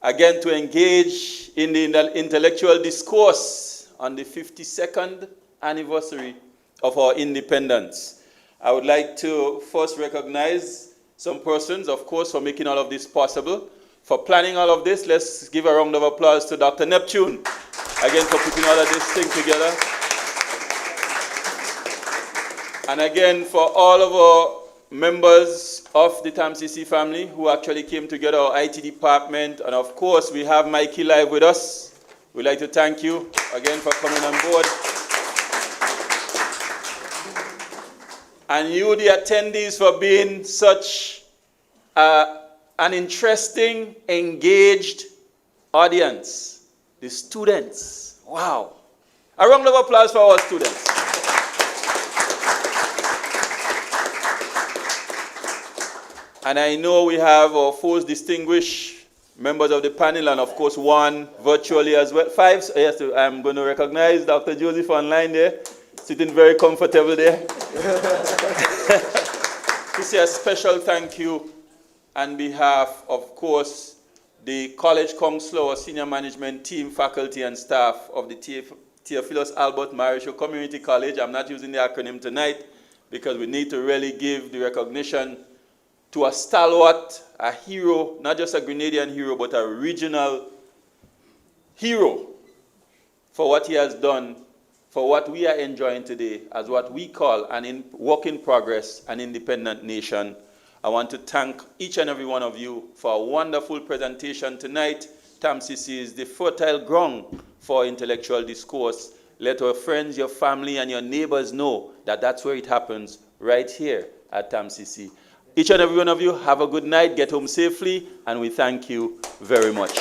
Again, to engage in the intellectual discourse on the 52nd anniversary of our independence. I would like to first recognize some persons, of course, for making all of this possible. For planning all of this, let's give a round of applause to Dr. Neptune, again, for putting all of this thing together. And again, for all of our members of the TAMCC family who actually came together, our IT department, and of course, we have Mikey live with us. We'd like to thank you again for coming on board. And you, the attendees, for being such an interesting, engaged audience. The students, wow. A round of applause for our students. And I know we have our 4 distinguished members of the panel, and of course 1 virtually as well. 5, yes, I'm going to recognize Dr. Joseph online there, sitting very comfortable there. To say a special thank you on behalf, of course, the College Council, our senior management team, faculty, and staff of the Theophilus Albert Marischal Community College. I'm not using the acronym tonight because we need to really give the recognition to a stalwart, a hero, not just a Grenadian hero, but a regional hero for what he has done, for what we are enjoying today as what we call work in progress, an independent nation. I want to thank each and every one of you for a wonderful presentation tonight. TAMCC is the fertile ground for intellectual discourse. Let our friends, your family, and your neighbors know that that's where it happens, right here at TAMCC. Each and every one of you, have a good night, get home safely, and we thank you very much.